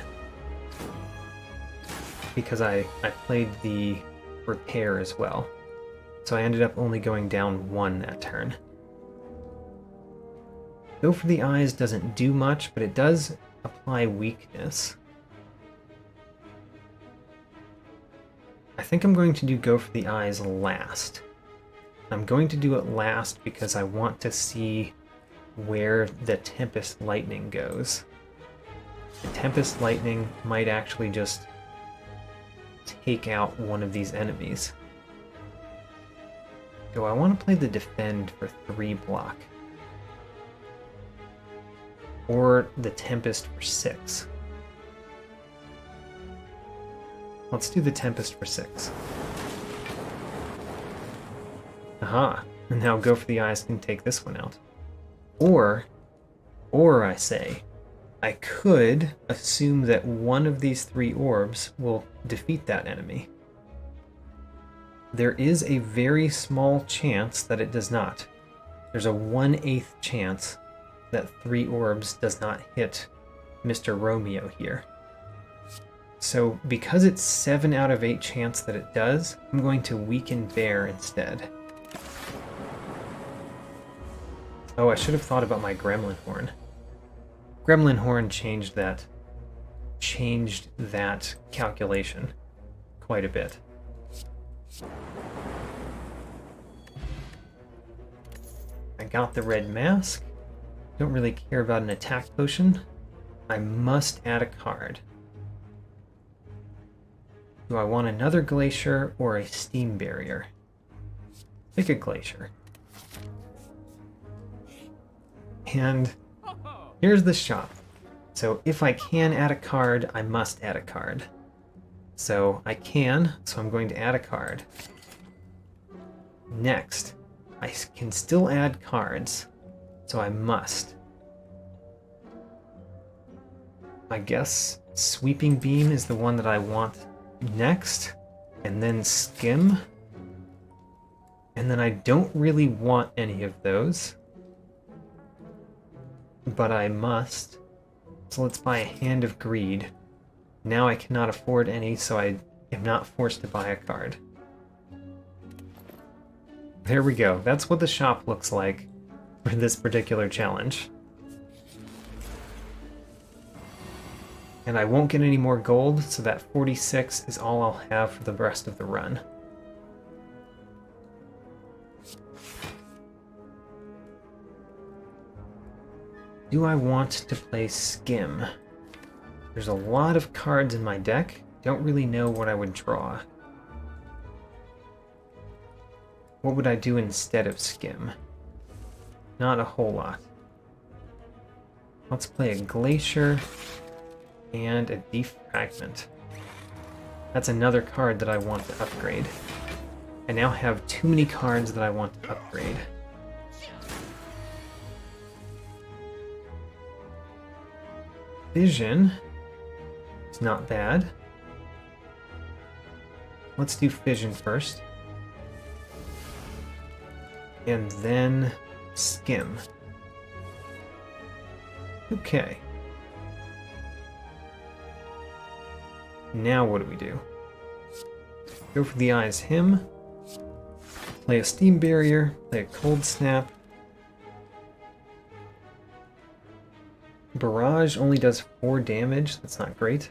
Because I played the repair as well. So I ended up only going down 1 that turn. Go for the eyes doesn't do much, but it does apply weakness. I think I'm going to do go for the eyes last. I'm going to do it last because I want to see where the Tempest Lightning goes. The Tempest Lightning might actually just take out one of these enemies. So I want to play the Defend for 3 block. Or the Tempest for 6. Let's do the Tempest for 6. Aha! And now go for the eyes can take this one out. Or I say, I could assume that one of these 3 orbs will defeat that enemy. There is a very small chance that it does not. There's a 1/8 chance that 3 orbs does not hit Mr. Romeo here. So because it's 7 out of 8 chance that it does, I'm going to weaken Bear instead. Oh, I should have thought about my Gremlin Horn. Gremlin Horn changed that calculation quite a bit. I got the red mask. Don't really care about an attack potion. I must add a card. Do I want another Glacier or a Steam Barrier? Pick a Glacier. And here's the shop. So if I can add a card, I must add a card. So I can, so I'm going to add a card. Next, I can still add cards, so I must. I guess Sweeping Beam is the one that I want next, and then Skim. And then I don't really want any of those, but I must. So let's buy a Hand of Greed. Now I cannot afford any, so I am not forced to buy a card. There we go. That's what the shop looks like for this particular challenge. And I won't get any more gold, so that 46 is all I'll have for the rest of the run. Do I want to play Skim? There's a lot of cards in my deck. Don't really know what I would draw. What would I do instead of Skim? Not a whole lot. Let's play a Glacier and a Defragment. That's another card that I want to upgrade. I now have too many cards that I want to upgrade. Vision is not bad. let's do fission first. And then skim. Okay. Now what do we do? Go for the eyes him. Play a steam barrier. Play a cold snap. Barrage only does 4 damage. That's not great.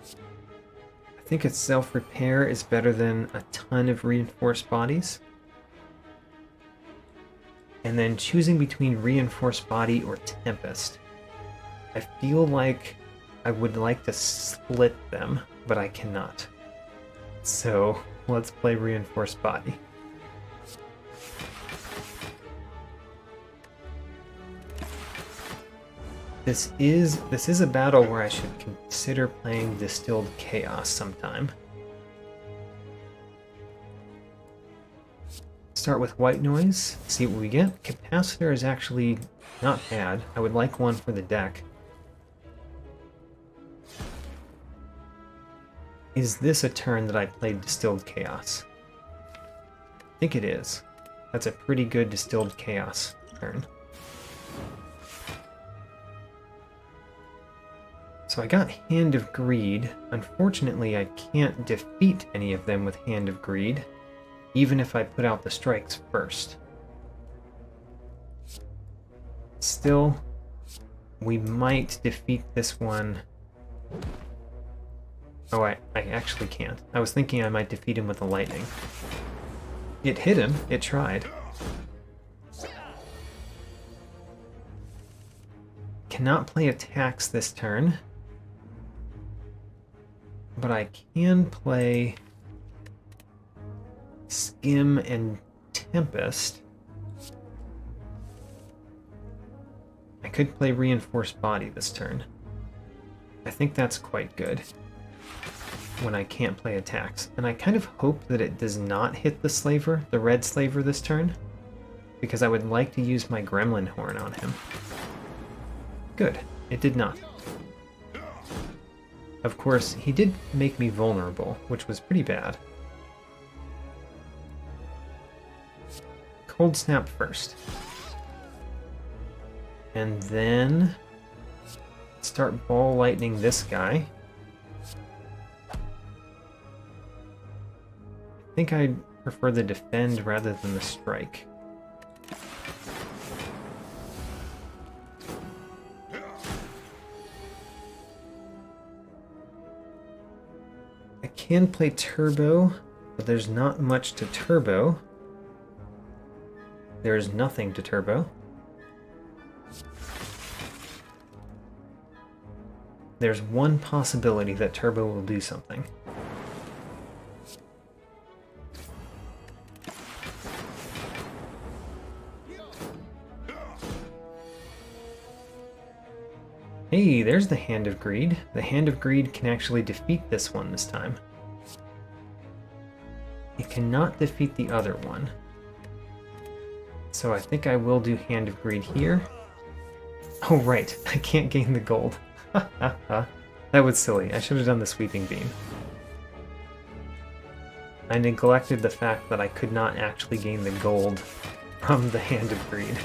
I think its self-repair is better than a ton of reinforced bodies. And then choosing between reinforced body or tempest. I feel like I would like to split them, but I cannot. So let's play reinforced body. This is a battle where I should consider playing Distilled Chaos sometime. Start with white noise, see what we get. Capacitor is actually not bad. I would like one for the deck. Is this a turn that I played Distilled Chaos? I think it is. That's a pretty good Distilled Chaos turn. So I got Hand of Greed. Unfortunately, I can't defeat any of them with Hand of Greed, even if I put out the strikes first. Still, we might defeat this one. Oh, I actually can't. I was thinking I might defeat him with the lightning. It hit him. It tried. Cannot play attacks this turn. But I can play Skim and Tempest. I could play Reinforced Body this turn. I think that's quite good when I can't play attacks. And I kind of hope that it does not hit the Slaver, the red Slaver this turn, because I would like to use my Gremlin Horn on him. Good, it did not. Of course, he did make me vulnerable, which was pretty bad. Cold Snap first. And then start Ball Lightning this guy. I think I'd prefer the defend rather than the strike. I can play Turbo, but there's not much to Turbo. There's nothing to Turbo. There's one possibility that Turbo will do something. Hey, there's the Hand of Greed. The Hand of Greed can actually defeat this one this time. It cannot defeat the other one. So I think I will do Hand of Greed here. Oh right, I can't gain the gold. That was silly. I should have done the Sweeping Beam. I neglected the fact that I could not actually gain the gold from the Hand of Greed.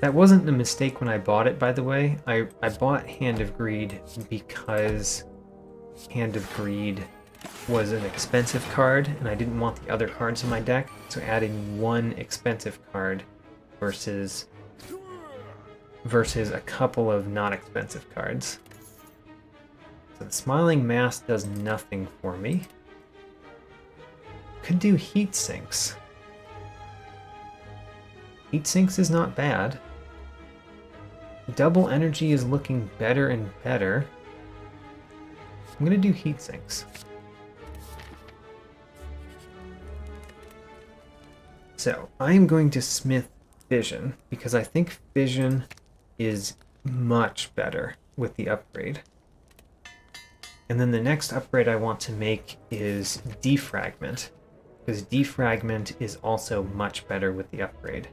That wasn't a mistake when I bought it, by the way. I bought Hand of Greed because Hand of Greed was an expensive card, and I didn't want the other cards in my deck, so adding one expensive card versus a couple of not expensive cards. So the Smiling Mask does nothing for me. Could do Heat Sinks. Heat Sinks is not bad. Double Energy is looking better and better. I'm going to do Heat Sinks. So, I am going to Smith Fission, because I think Fission is much better with the upgrade. And then the next upgrade I want to make is Defragment, because Defragment is also much better with the upgrade.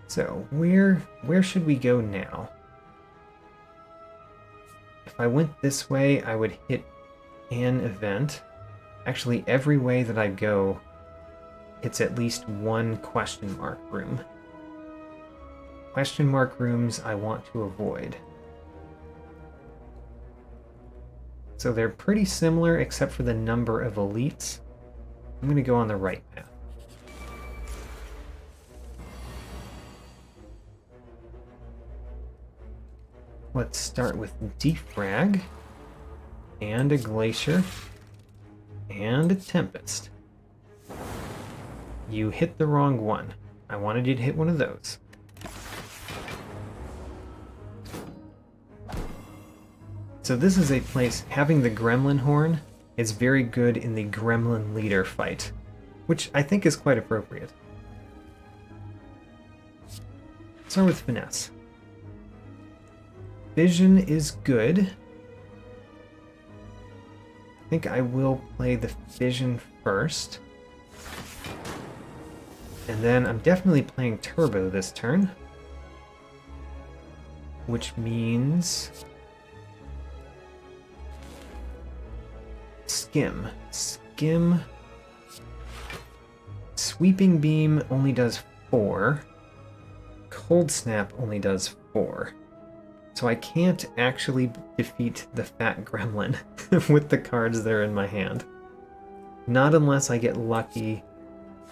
So, where should we go now? If I went this way, I would hit an event. Actually, every way that I go, it's at least one question mark room. Question mark rooms I want to avoid. So they're pretty similar except for the number of elites. I'm going to go on the right path. Let's start with Defrag, and a Glacier, and a Tempest. You hit the wrong one. I wanted you to hit one of those. So this is a place, having the Gremlin Horn is very good in the Gremlin Leader fight, which I think is quite appropriate. Start with Finesse. Vision is good. I think I will play the Vision first. And then I'm definitely playing Turbo this turn. Which means... Skim. Skim. Sweeping Beam only does 4. Cold Snap only does 4. So I can't actually defeat the Fat Gremlin with the cards that are in my hand. Not unless I get lucky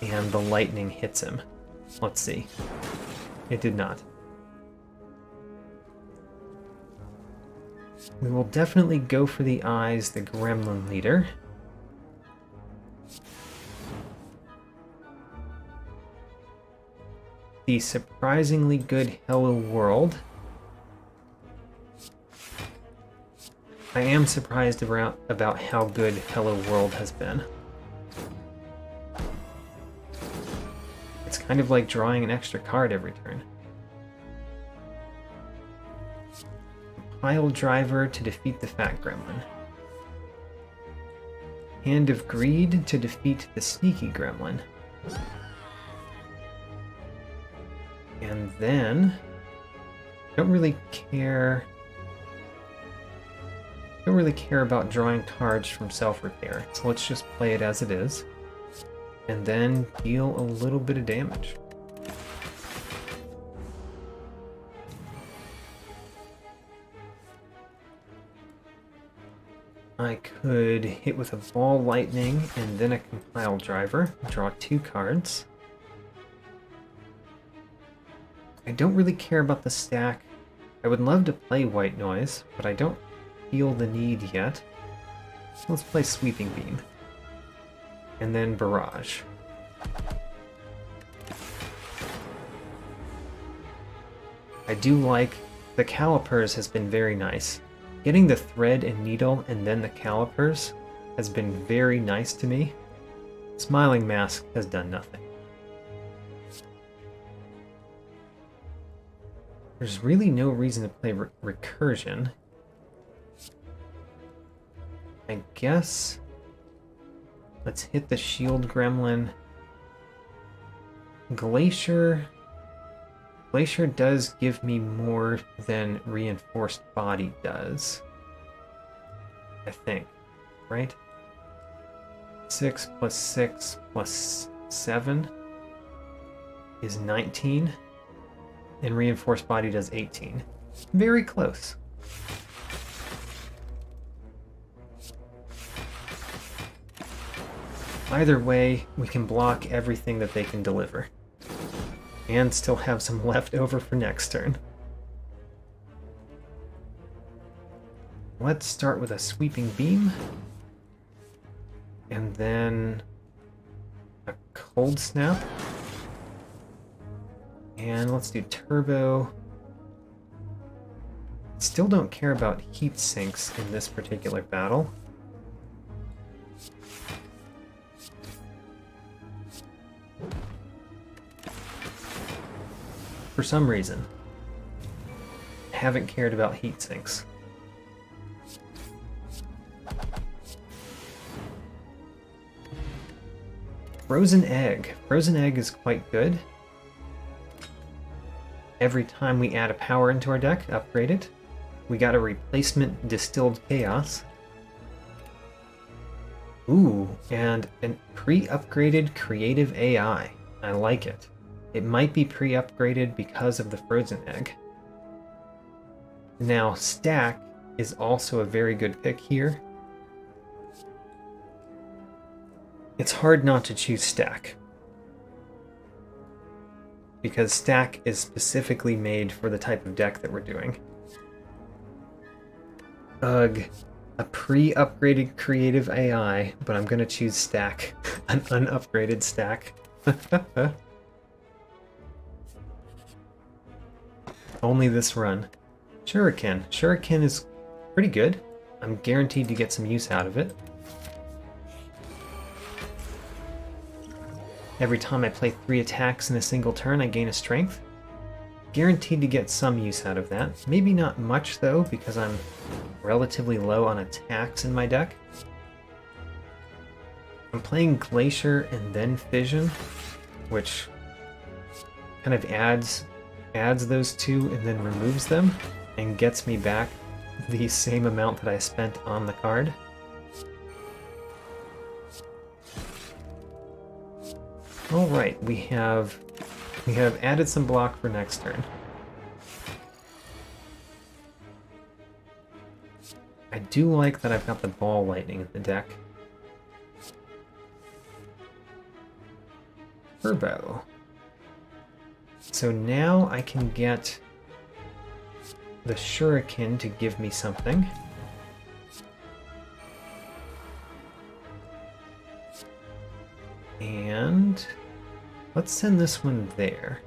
and the lightning hits him. Let's see. It did not. We will definitely go for the eyes, the Gremlin Leader. The surprisingly good Hello World. I am surprised about how good Hello World has been. It's kind of like drawing an extra card every turn. Pile Driver to defeat the Fat Gremlin. Hand of Greed to defeat the Sneaky Gremlin. And then... Don't really care about drawing cards from self-repair, so let's just play it as it is. And then deal a little bit of damage. I could hit with a Ball Lightning and then a Compile Driver, draw 2 cards. I don't really care about the stack. I would love to play White Noise, but I don't feel the need yet. So let's play Sweeping Beam. And then Barrage. I do like... The Calipers has been very nice. Getting the Thread and Needle and then the Calipers has been very nice to me. Smiling Mask has done nothing. There's really no reason to play Recursion. I guess... Let's hit the Shield Gremlin. Glacier... Glacier does give me more than Reinforced Body does. I think. Right? 6 plus 6 plus 7 is 19. And Reinforced Body does 18. Very close. Either way, we can block everything that they can deliver. And still have some left over for next turn. Let's start with a Sweeping Beam. And then a Cold Snap. And let's do Turbo. Still don't care about heat sinks in this particular battle. For some reason, haven't cared about heat sinks. Frozen Egg. Frozen Egg is quite good. every time we add a power into our deck, upgrade it. We got a replacement Distilled Chaos. Ooh, and a pre-upgraded Creative AI. I like it. It might be pre-upgraded because of the Frozen Egg. Now, Stack is also a very good pick here. It's hard not to choose Stack, because Stack is specifically made for the type of deck that we're doing. Ugh, a pre-upgraded Creative AI, but I'm gonna choose Stack, an unupgraded Stack. Only this run. Shuriken. Shuriken is pretty good. I'm guaranteed to get some use out of it. Every time I play 3 attacks in a single turn, I gain a strength. Guaranteed to get some use out of that. Maybe not much, though, because I'm relatively low on attacks in my deck. I'm playing Glacier and then Fission, which kind of adds those two and then removes them, and gets me back the same amount that I spent on the card. Alright, we have added some block for next turn. I do like that I've got the Ball Lightning in the deck. Turbo. So now I can get the Shuriken to give me something. And let's send this one there.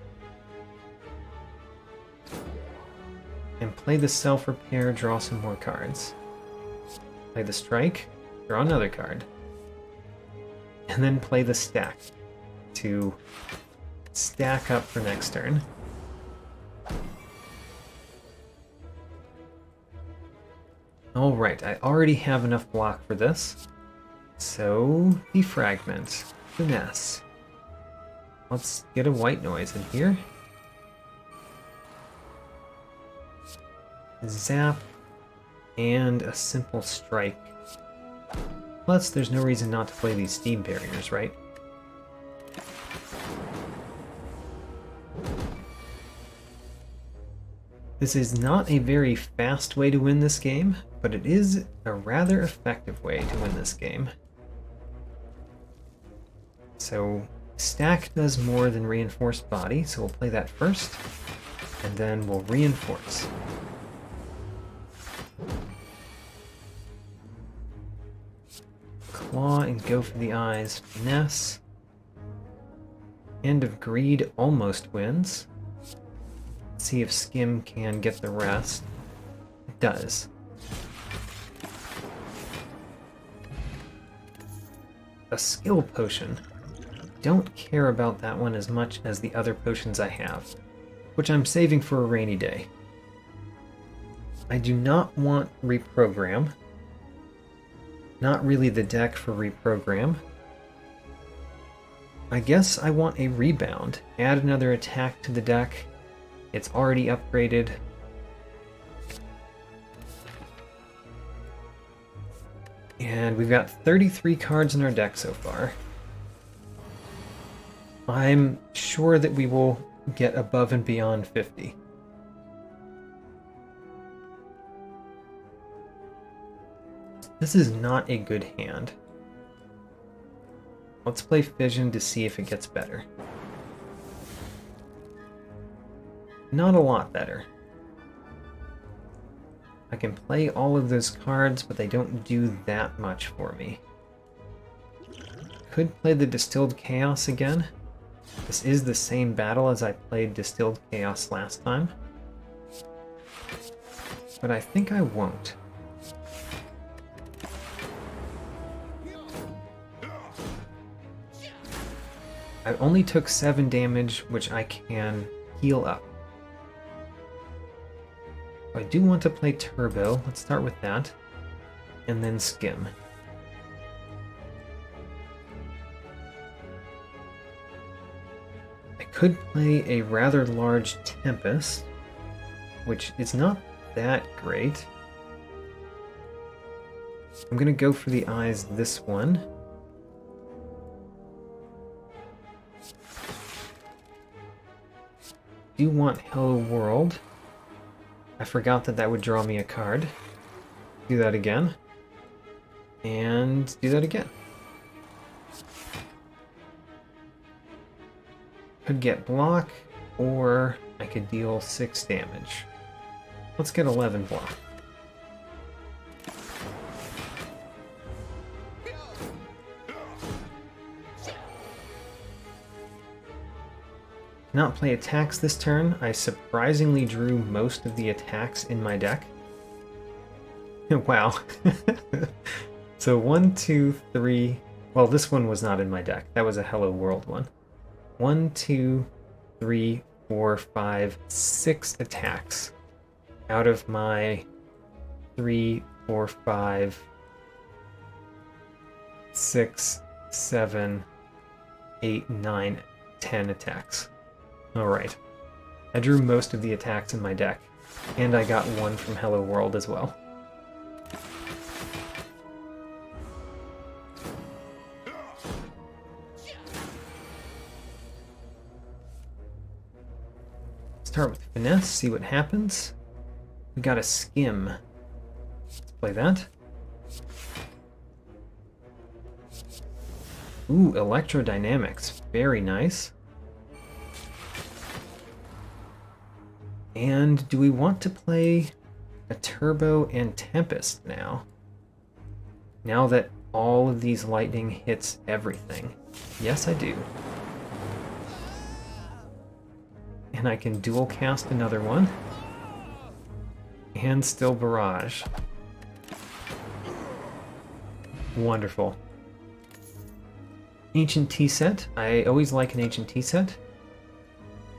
And play the Self-Repair, draw some more cards. Play the Strike, draw another card. And then play the Stack to stack up for next turn. Alright, I already have enough block for this. So, Defragment. Finesse. Let's get a white noise in here. Zap. And a simple strike. Plus, there's no reason not to play these steam barriers, right? This is not a very fast way to win this game, but it is a rather effective way to win this game. So, Stack does more than Reinforced Body, so we'll play that first, and then we'll Reinforce. Claw and go for the eyes. Finesse. End of Greed almost wins. Let's see if Skim can get the rest. It does. A skill potion. Don't care about that one as much as the other potions I have, which I'm saving for a rainy day. I do not want Reprogram. Not really the deck for Reprogram. I guess I want a Rebound. Add another attack to the deck. It's already upgraded. And we've got 33 cards in our deck so far. I'm sure that we will get above and beyond 50. This is not a good hand. Let's play Fission to see if it gets better. Not a lot better. I can play all of those cards, but they don't do that much for me. Could play the Distilled Chaos again. This is the same battle as I played Distilled Chaos last time. But I think I won't. I only took 7 damage, which I can heal up. I do want to play Turbo. Let's start with that. And then Skim. I could play a rather large Tempest, which is not that great. I'm gonna go for the eyes this one. Do want Hello World. I forgot that that would draw me a card. Do that again. And do that again. Could get block, or I could deal 6 damage. Let's get 11 block. Not play attacks this turn. I surprisingly drew most of the attacks in my deck. Wow. So 1, 2, 3. Well, this one was not in my deck. That was a Hello World one. 1, 2, 3, 4, 5, 6 attacks out of my 3, 4, 5, 6, 7, 8, 9, 10 attacks. Alright. I drew most of the attacks in my deck, and I got one from Hello World as well. Start with Finesse, see what happens. We got a Skim. Let's play that. Ooh, Electrodynamics. Very nice. And do we want to play a Turbo and Tempest now? Now that all of these lightning hits everything. Yes, I do. And I can dual cast another one. And still barrage. Wonderful. Ancient Tea Set. I always like an Ancient Tea Set.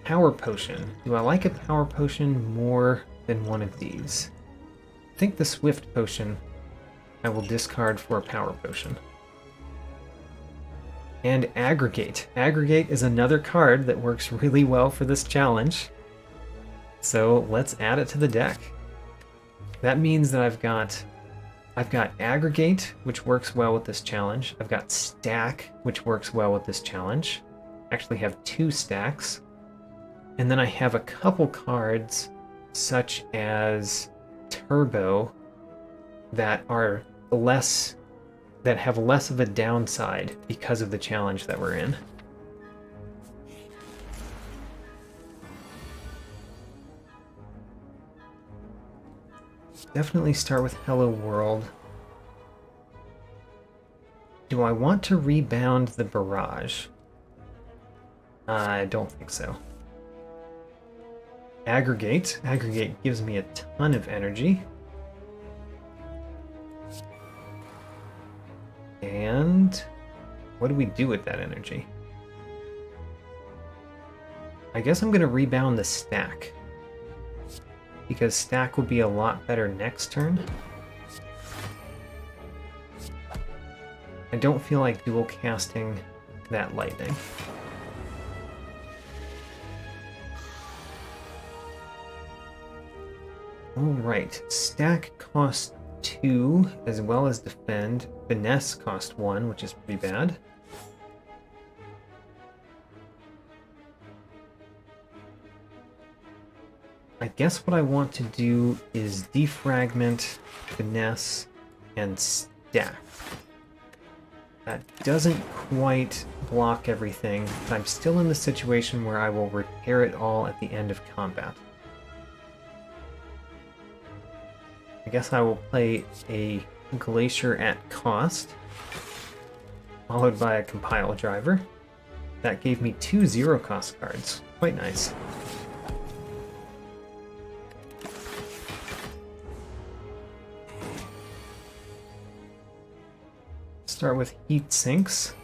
Power Potion. Do I like a Power Potion more than one of these? I think the Swift Potion I will discard for a Power Potion. And Aggregate. Aggregate is another card that works really well for this challenge. So let's add it to the deck. That means that I've got Aggregate, which works well with this challenge. I've got Stack, which works well with this challenge. I actually have 2 stacks. And then I have a couple cards, such as Turbo, that have less of a downside because of the challenge that we're in. Definitely start with Hello World. Do I want to rebound the barrage? I don't think so. Aggregate. Aggregate gives me a ton of energy. And what do we do with that energy? I guess I'm going to rebound the Stack, because Stack would be a lot better next turn. I don't feel like dual casting that lightning. Alright, Stack costs 2 as well as Defend. Finesse cost 1, which is pretty bad. I guess what I want to do is Defragment, Finesse, and Stack. That doesn't quite block everything, but I'm still in the situation where I will repair it all at the end of combat. I guess I will play a Glacier at cost, followed by a Compile Driver. That gave me 2 zero-cost cards. Quite nice. Start with Heat Sinks.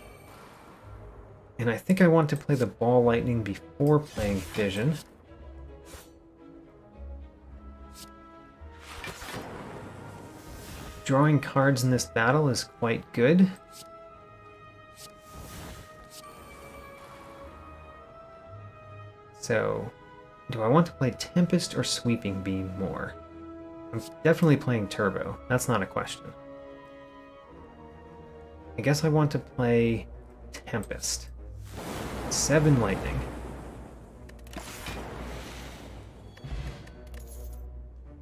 And I think I want to play the Ball Lightning before playing Fission. Drawing cards in this battle is quite good. So, do I want to play Tempest or Sweeping Beam more? I'm definitely playing Turbo. That's not a question. I guess I want to play Tempest. 7 lightning.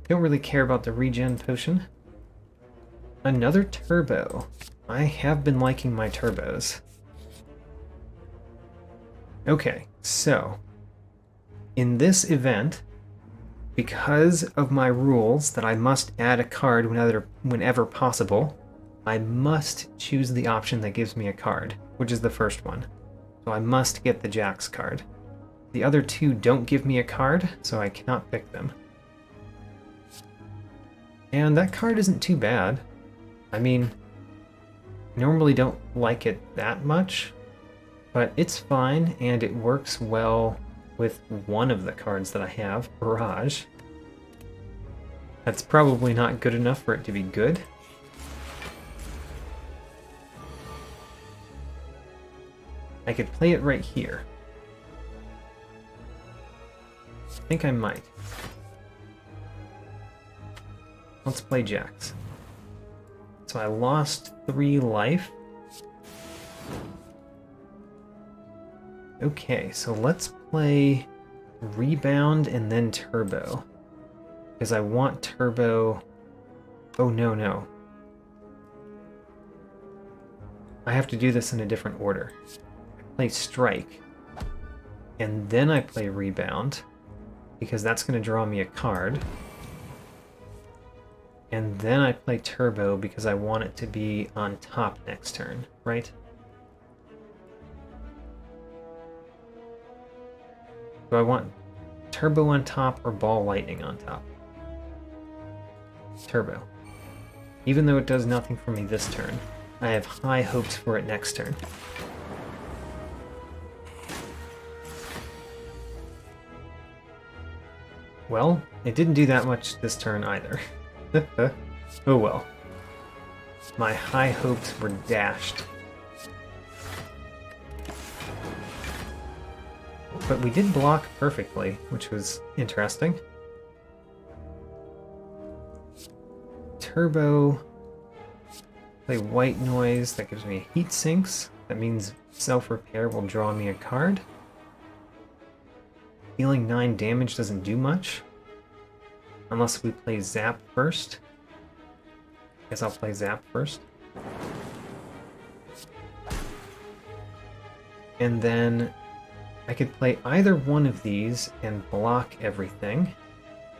Don't really care about the regen potion. Another turbo. I have been liking my turbos. Okay, so in this event, because of my rules that I must add a card whenever possible, I must choose the option that gives me a card, which is the first one. So I must get the Jax card. The other two don't give me a card, so I cannot pick them. And that card isn't too bad. I mean, normally don't like it that much, but it's fine and it works well with one of the cards that I have, Barrage. That's probably not good enough for it to be good. I could play it right here. I think I might. Let's play Jax. So I lost 3 life. Okay, so let's play Rebound and then Turbo. Because I want Turbo... Oh, no. I have to do this in a different order. I play Strike. And then I play Rebound. Because that's going to draw me a card. And then I play Turbo because I want it to be on top next turn, right? Do I want Turbo on top or Ball Lightning on top? Turbo. Even though it does nothing for me this turn, I have high hopes for it next turn. Well, it didn't do that much this turn either. Oh well. My high hopes were dashed. But we did block perfectly, which was interesting. Turbo. Play White Noise, that gives me Heat Sinks. That means Self-Repair will draw me a card. Dealing 9 damage doesn't do much. Unless we play Zap first. Guess I'll play Zap first. And then I could play either one of these and block everything,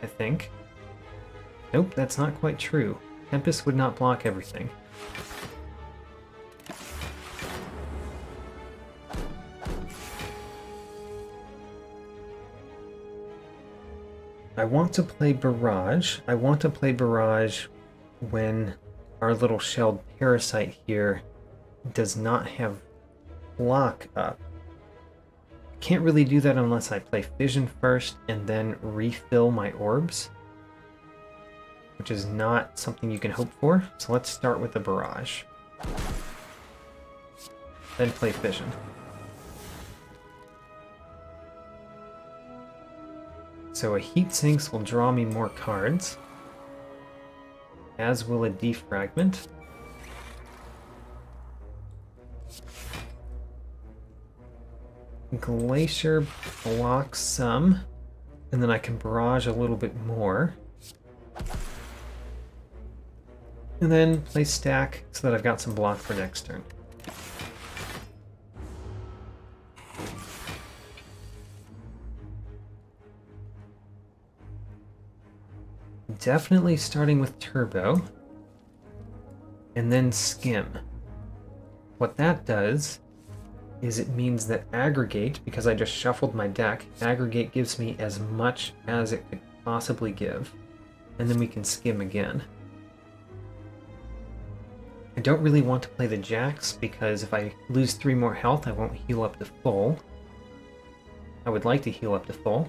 I think. Nope, that's not quite true. Tempest would not block everything. I want to play Barrage. I want to play Barrage when our little shelled parasite here does not have block up. Can't really do that unless I play Fission first and then refill my orbs, which is not something you can hope for. So let's start with the Barrage. Then play Fission. So a Heat Sinks will draw me more cards, as will a Defragment. Glacier blocks some, and then I can Barrage a little bit more. And then play Stack so that I've got some block for next turn. Definitely starting with Turbo, and then Skim. What that does is it means that Aggregate, because I just shuffled my deck, Aggregate gives me as much as it could possibly give, and then we can Skim again. I don't really want to play the Jax, because if I lose 3 more health, I won't heal up to full. I would like to heal up to full.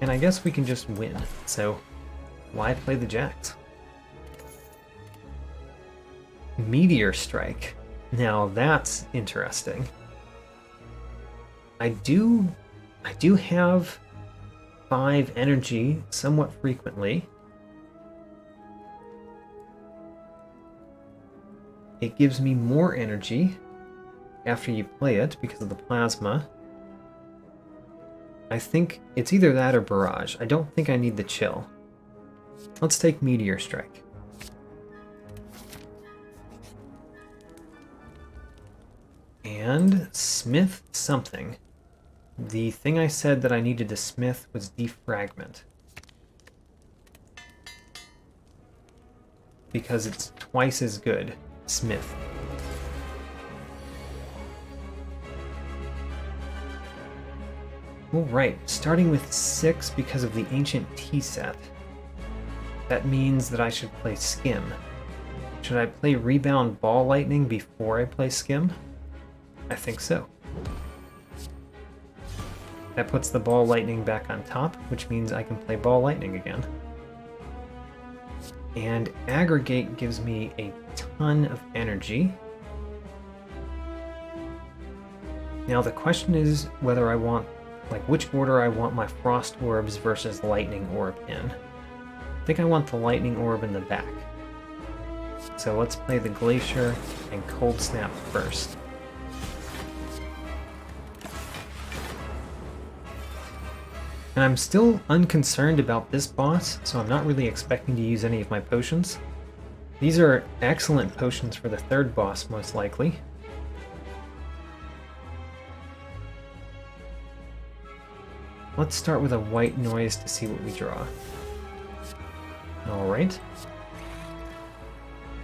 And I guess we can just win, so why play the Jax? Meteor Strike. Now that's interesting. I do I do have 5 energy somewhat frequently. It gives me more energy after you play it because of the plasma. I think it's either that or barrage. I don't think I need the chill. Let's take Meteor Strike. And smith something. The thing I said that I needed to smith was defragment. Because it's twice as good. Smith. Alright, starting with 6 because of the ancient tea set. That means that I should play Skim. Should I play Rebound Ball Lightning before I play Skim? I think so. That puts the Ball Lightning back on top, which means I can play Ball Lightning again. And Aggregate gives me a ton of energy. Now the question is whether I want, which order I want my Frost Orbs versus Lightning Orb in. I think I want the Lightning Orb in the back. So let's play the Glacier and Cold Snap first. And I'm still unconcerned about this boss, so I'm not really expecting to use any of my potions. These are excellent potions for the third boss, most likely. Let's start with a white noise to see what we draw. Alright.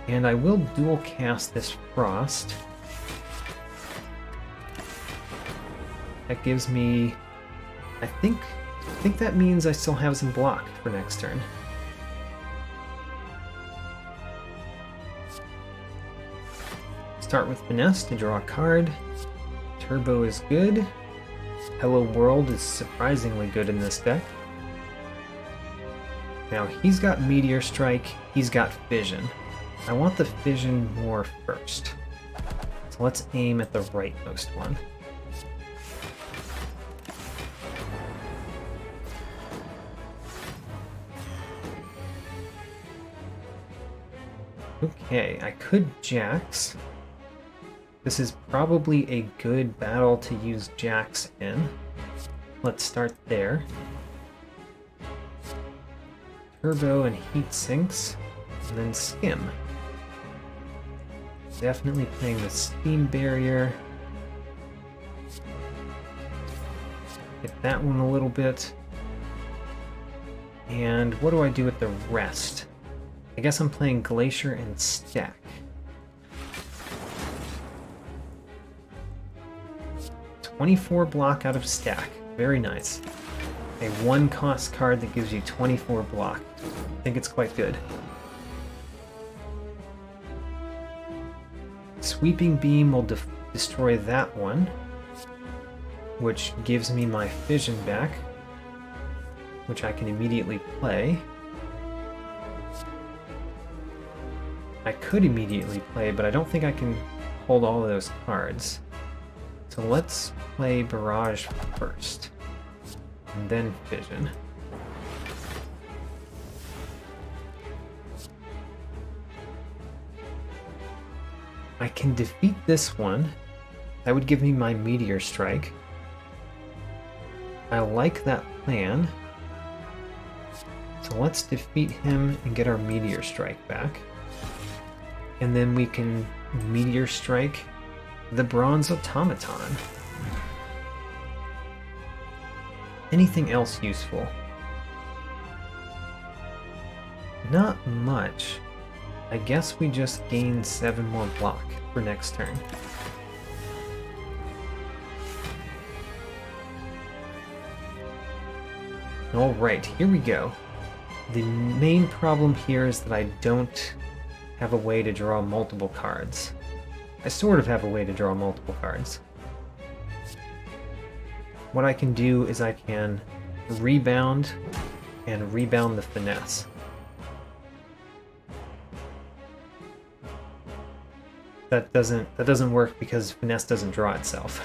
And I will dual cast this Frost. That gives me... I think that means I still have some block for next turn. Start with Finesse to draw a card. Turbo is good. Hello World is surprisingly good in this deck. Now he's got Meteor Strike, he's got Fission. I want the Fission more first. So let's aim at the rightmost one. Okay, I could Jax. This is probably a good battle to use Jax in. Let's start there. Turbo and Heat Sinks, and then Skim. Definitely playing the Steam Barrier. Hit that one a little bit. And what do I do with the rest? I guess I'm playing Glacier and Stack. $24 block out of Stack. Very nice. A 1-cost card that gives you 24 block. I think it's quite good. Sweeping Beam will destroy that one, which gives me my Fission back, which I can immediately play. I could immediately play, but I don't think I can hold all of those cards. So let's play Barrage first, and then Fission. I can defeat this one. That would give me my Meteor Strike. I like that plan. So let's defeat him and get our Meteor Strike back. And then we can Meteor Strike the Bronze Automaton. Anything else useful? Not much. I guess we just gain 7 more block for next turn. Alright, here we go. The main problem here is that I don't have a way to draw multiple cards. I sort of have a way to draw multiple cards. What I can do is I can rebound and rebound the Finesse. That doesn't work because Finesse doesn't draw itself.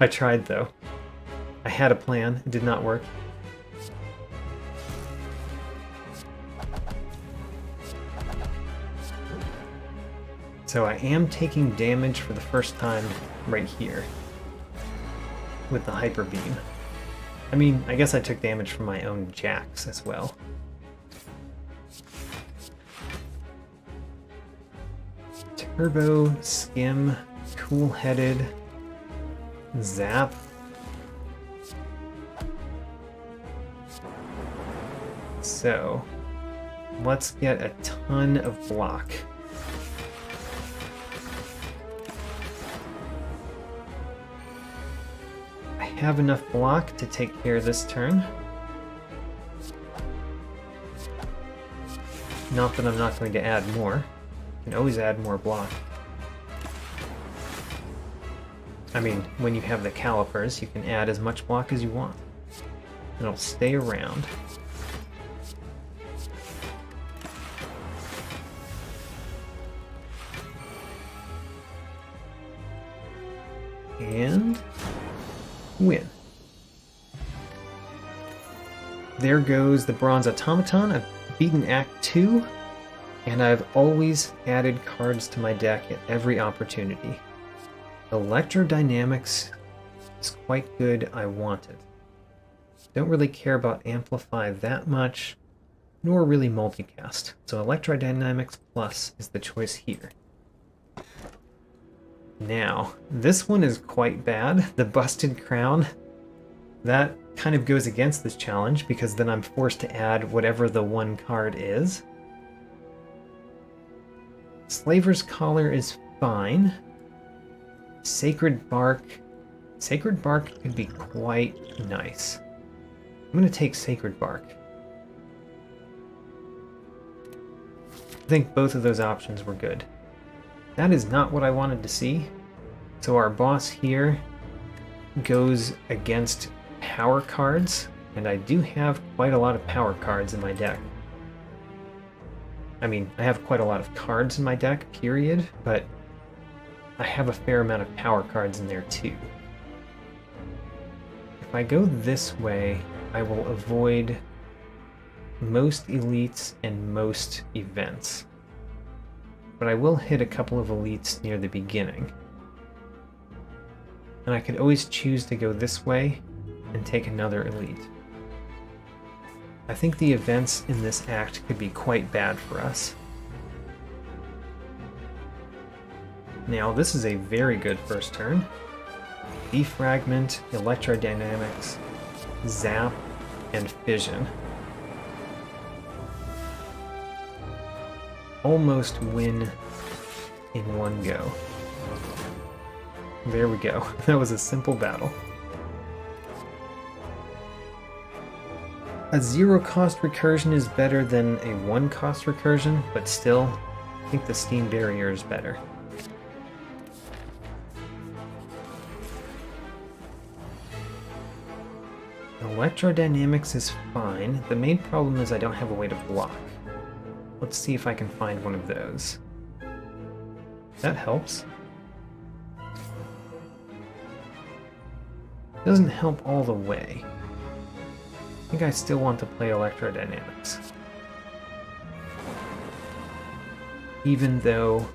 I tried though. I had a plan, it did not work. So I am taking damage for the first time right here with the Hyper Beam. I mean, I guess I took damage from my own jacks as well. Turbo, Skim, Cool-Headed, Zap. So, let's get a ton of block. I have enough block to take care of this turn. Not that I'm not going to add more. You can always add more block. I mean, when you have the calipers, you can add as much block as you want. It'll stay around. And win. There goes the Bronze Automaton. I've beaten Act 2, and I've always added cards to my deck at every opportunity. Electrodynamics is quite good. I want it. Don't really care about Amplify that much, nor really Multicast. So Electrodynamics Plus is the choice here. Now, this one is quite bad. The Busted Crown. That kind of goes against this challenge because then I'm forced to add whatever the one card is. Slaver's Collar is fine. Sacred Bark. Sacred Bark could be quite nice. I'm going to take Sacred Bark. I think both of those options were good. That is not what I wanted to see. So our boss here goes against power cards, and I do have quite a lot of power cards in my deck. I mean, I have quite a lot of cards in my deck, period, but I have a fair amount of power cards in there too. If I go this way, I will avoid most elites and most events. But I will hit a couple of elites near the beginning. And I could always choose to go this way and take another elite. I think the events in this act could be quite bad for us. Now, this is a very good first turn. Defragment, Electrodynamics, Zap, and Fission. Almost win in one go. There we go. That was a simple battle. A 0-cost recursion is better than a 1-cost recursion, but still, I think the Steam Barrier is better. Electrodynamics is fine. The main problem is I don't have a way to block. Let's see if I can find one of those. That helps. Doesn't help all the way. I think I still want to play Electrodynamics. Even though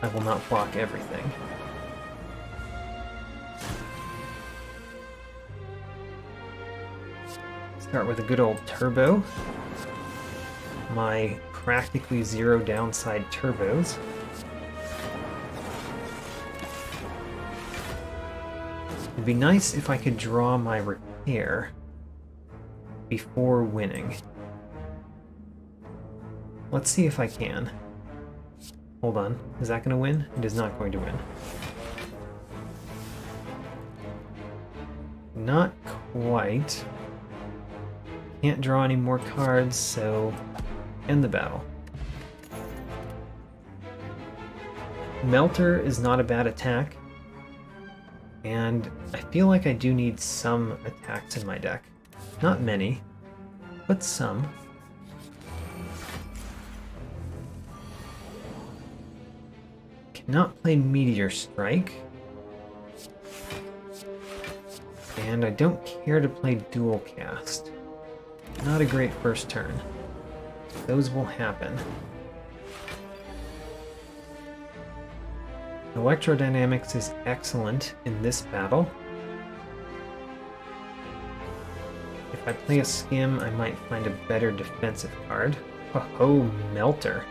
I will not block everything. Start with a good old turbo. My practically zero downside turbos. It'd be nice if I could draw my repair before winning. Let's see if I can. Hold on, is that going to win? It is not going to win. Not quite. Can't draw any more cards, so end the battle. Melter is not a bad attack, and I feel like I do need some attacks in my deck. Not many, but some. Cannot play Meteor Strike. And I don't care to play dual cast. Not a great first turn. Those will happen. Electrodynamics is excellent in this battle. If I play a skim, I might find a better defensive card. Oh, Melter.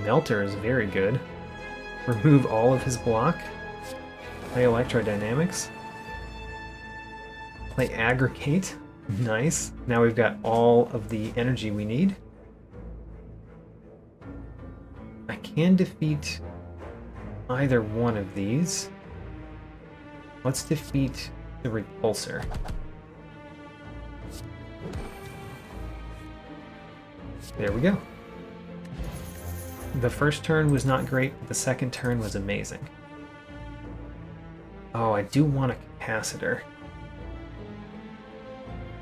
Melter is very good. Remove all of his block. Play Electrodynamics. Play Aggregate. Nice. Now we've got all of the energy we need. I can defeat either one of these. Let's defeat the Repulsor. There we go. The first turn was not great, but the second turn was amazing. Oh, I do want a capacitor.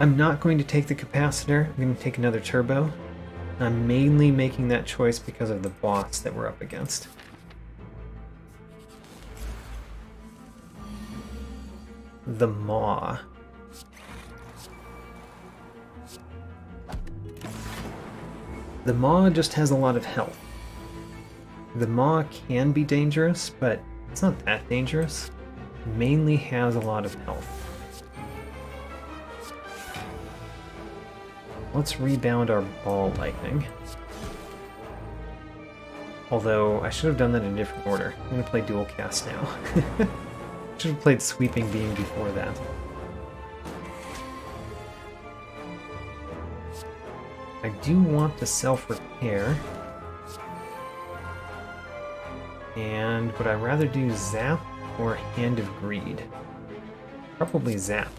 I'm not going to take the capacitor. I'm going to take another turbo. I'm mainly making that choice because of the boss that we're up against. The Maw. The Maw just has a lot of health. The Maw can be dangerous, but it's not that dangerous. It mainly has a lot of health. Let's rebound our Ball Lightning. Although, I should have done that in a different order. I'm going to play Dual Cast now. Should have played Sweeping Beam before that. I do want to self-repair. And would I rather do Zap or Hand of Greed? Probably Zap.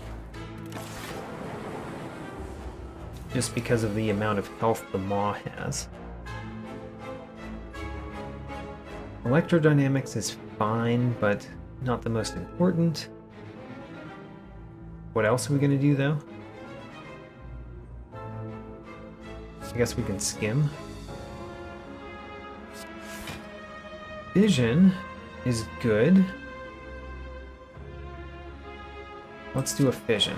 Just because of the amount of health the Maw has. Electrodynamics is fine, but not the most important. What else are we going to do, though? I guess we can skim. Vision is good. Let's do a fission.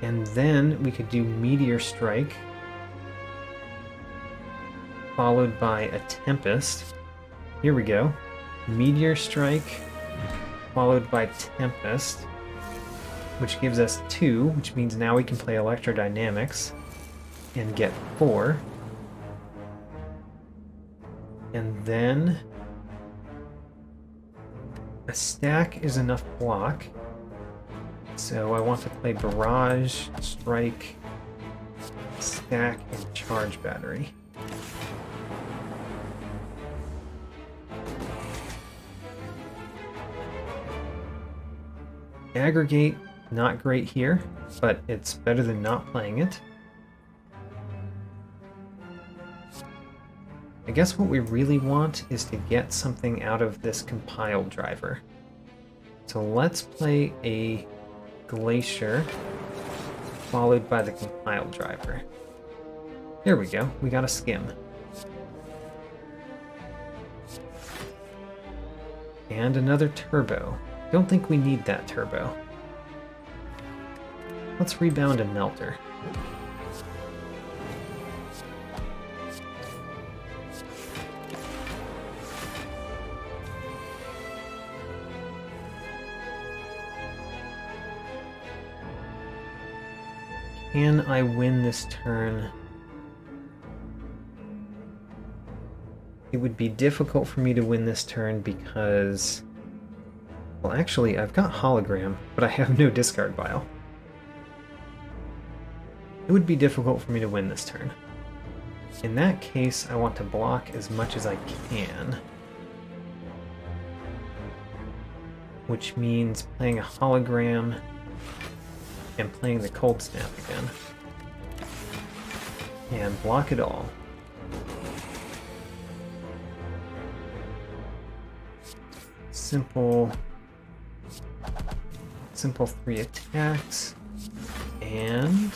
And then we could do Meteor Strike, followed by a Tempest. Here we go. Meteor Strike, followed by Tempest, which gives us 2, which means now we can play Electrodynamics and get 4. And then a stack is enough block. So I want to play Barrage, Strike, Stack, and Charge Battery. Aggregate, not great here, but it's better than not playing it. I guess what we really want is to get something out of this compile driver. So let's play a Glacier, followed by the compile driver. There we go, we got a skim. And another turbo. Don't think we need that turbo. Let's rebound a Melter. Can I win this turn? It would be difficult for me to win this turn because... Well, actually, I've got Hologram, but I have no discard pile. It would be difficult for me to win this turn. In that case, I want to block as much as I can. Which means playing a Hologram and playing the Cold Snap again. And block it all. Simple 3 attacks, and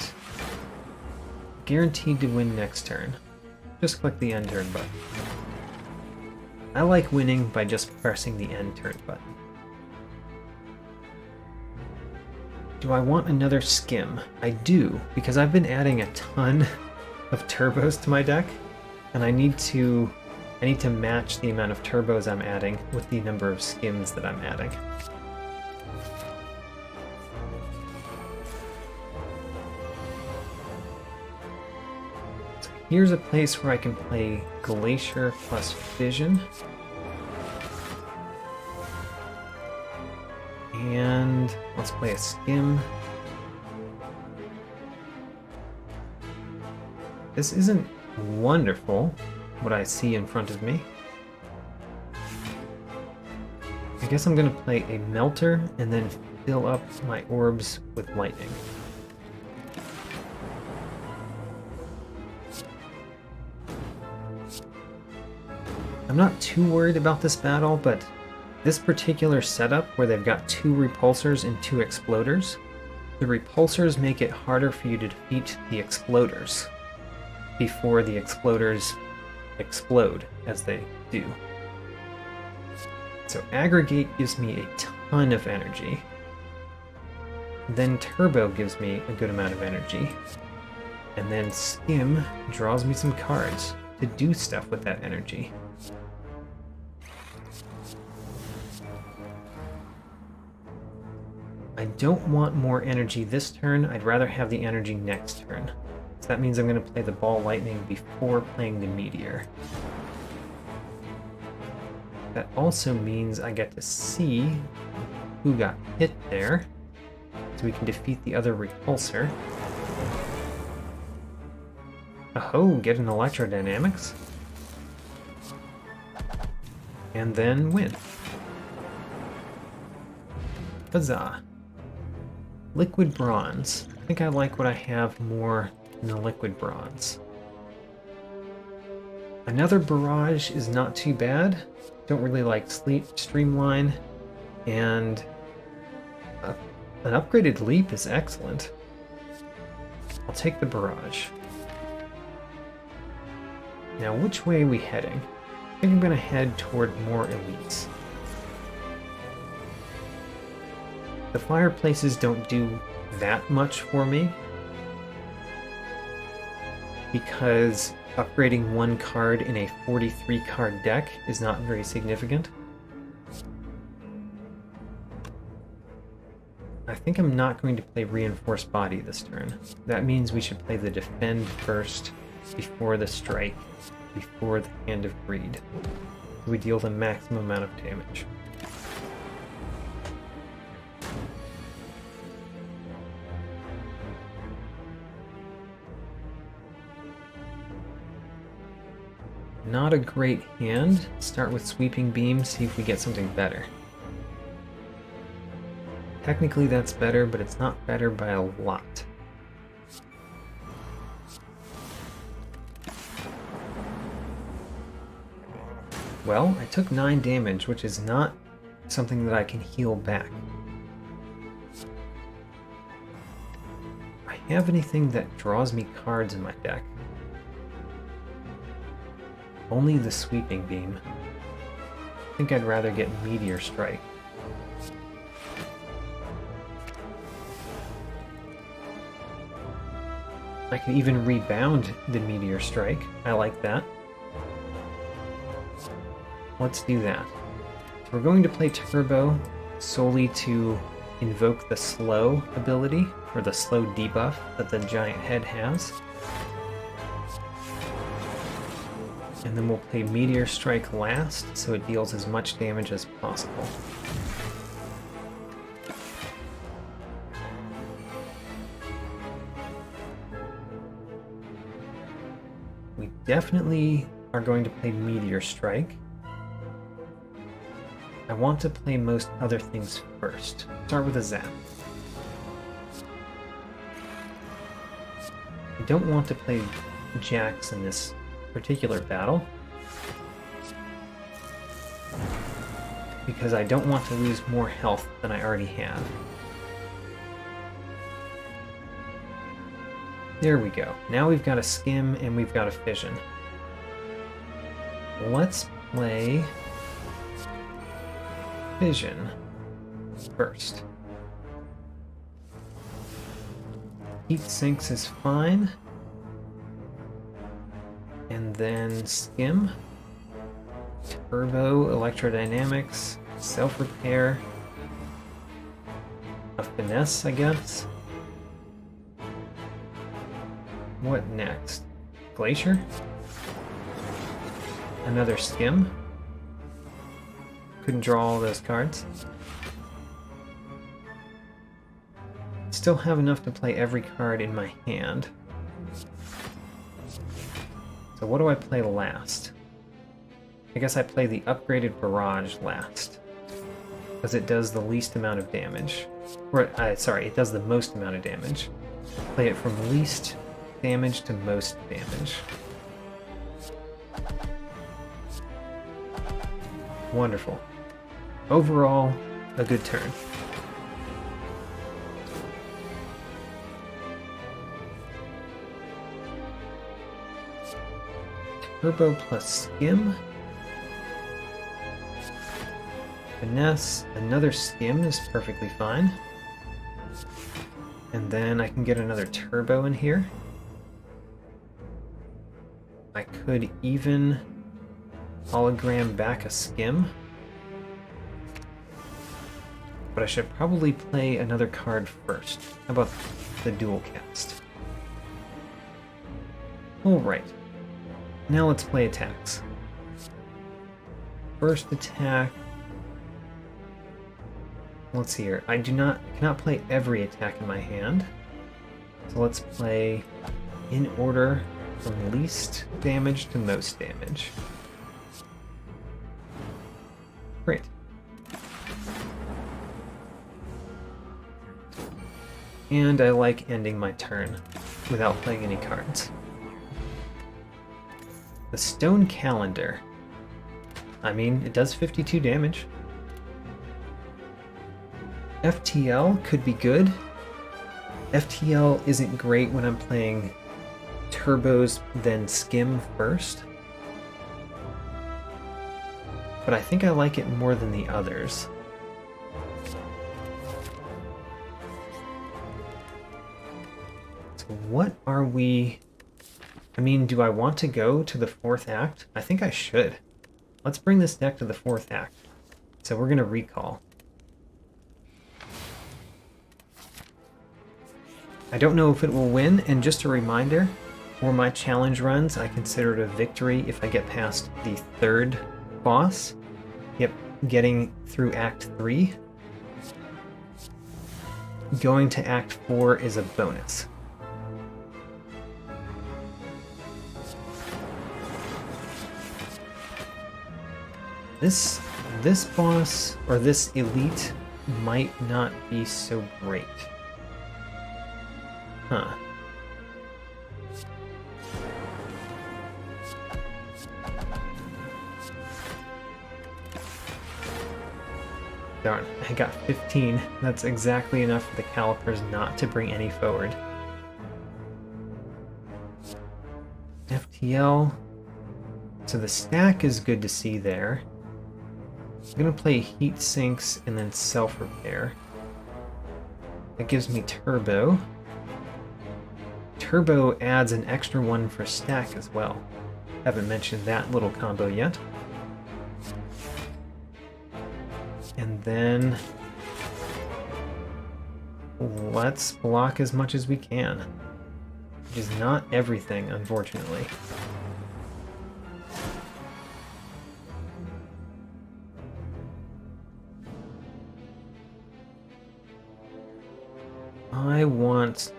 guaranteed to win next turn. Just click the end turn button. I like winning by just pressing the end turn button. Do I want another skim? I do, because I've been adding a ton of turbos to my deck, and I need to match the amount of turbos I'm adding with the number of skims that I'm adding. So here's a place where I can play Glacier plus Fission. And let's play a skim. This isn't wonderful, what I see in front of me. I guess I'm going to play a Melter and then fill up my orbs with lightning. I'm not too worried about this battle, but this particular setup where they've got 2 repulsors and 2 exploders, the repulsors make it harder for you to defeat the exploders before the exploders explode as they do. So aggregate gives me a ton of energy. Then turbo gives me a good amount of energy. And then skim draws me some cards to do stuff with that energy. I don't want more energy this turn, I'd rather have the energy next turn. So that means I'm going to play the ball lightning before playing the meteor. That also means I get to see who got hit there, so we can defeat the other repulsor. Oh, get an electrodynamics. And then win. Huzzah. Liquid bronze. I think I like what I have more than the liquid bronze. Another barrage is not too bad. Don't really like streamline, and an upgraded leap is excellent. I'll take the barrage. Now, which way are we heading? I think I'm going to head toward more elites. The fireplaces don't do that much for me, because upgrading 1 card in a 43 card deck is not very significant. I think I'm not going to play Reinforced Body this turn. That means we should play the Defend first, before the Strike, before the Hand of Greed. We deal the maximum amount of damage. Not a great hand. Start with Sweeping Beam, see if we get something better. Technically that's better, but it's not better by a lot. Well, I took 9 damage, which is not something that I can heal back. I have anything that draws me cards in my deck? Only the Sweeping Beam. I think I'd rather get Meteor Strike. I can even rebound the Meteor Strike. I like that. Let's do that. So we're going to play Turbo solely to invoke the slow ability, or the slow debuff that the giant head has. And then we'll play Meteor Strike last, so it deals as much damage as possible. We definitely are going to play Meteor Strike. I want to play most other things first. Start with a Zap. I don't want to play Jax in this particular battle, because I don't want to lose more health than I already have. There we go. Now we've got a Skim and we've got a Fission. Let's play Fission first. Heat sinks is fine. And then skim. Turbo, electrodynamics, self-repair. A finesse, I guess. What next? Glacier? Another skim. Couldn't draw all those cards. Still have enough to play every card in my hand. So what do I play last? I guess I play the upgraded barrage last. Because it does the least amount of damage. Or, sorry, it does the most amount of damage. Play it from least damage to most damage. Wonderful. Overall, a good turn. Turbo plus skim. Finesse, another skim is perfectly fine. And then I can get another turbo in here. I could even hologram back a skim. But I should probably play another card first. How about the dual cast? Alright. Now let's play attacks. First attack. Let's see here. I cannot play every attack in my hand. So let's play in order from least damage to most damage. Great. And I like ending my turn without playing any cards. The Stone Calendar. I mean, it does 52 damage. FTL could be good. FTL isn't great when I'm playing turbos, then skim first. But I think I like it more than the others. So what are we... I mean, do I want to go to the 4th act? I think I should. Let's bring this deck to the 4th act. So we're going to recall. I don't know if it will win, and just a reminder, for my challenge runs, I consider it a victory if I get past the 3rd boss. Yep, getting through Act 3. Going to Act 4 is a bonus. This boss, or this elite, might not be so great. Huh. Darn, I got 15. That's exactly enough for the calipers not to bring any forward. FTL. So the stack is good to see there. I'm gonna play heat sinks and then self-repair. That gives me turbo. Turbo adds an extra one for stack as well. Haven't mentioned that little combo yet. And then let's block as much as we can. Which is not everything, unfortunately. I want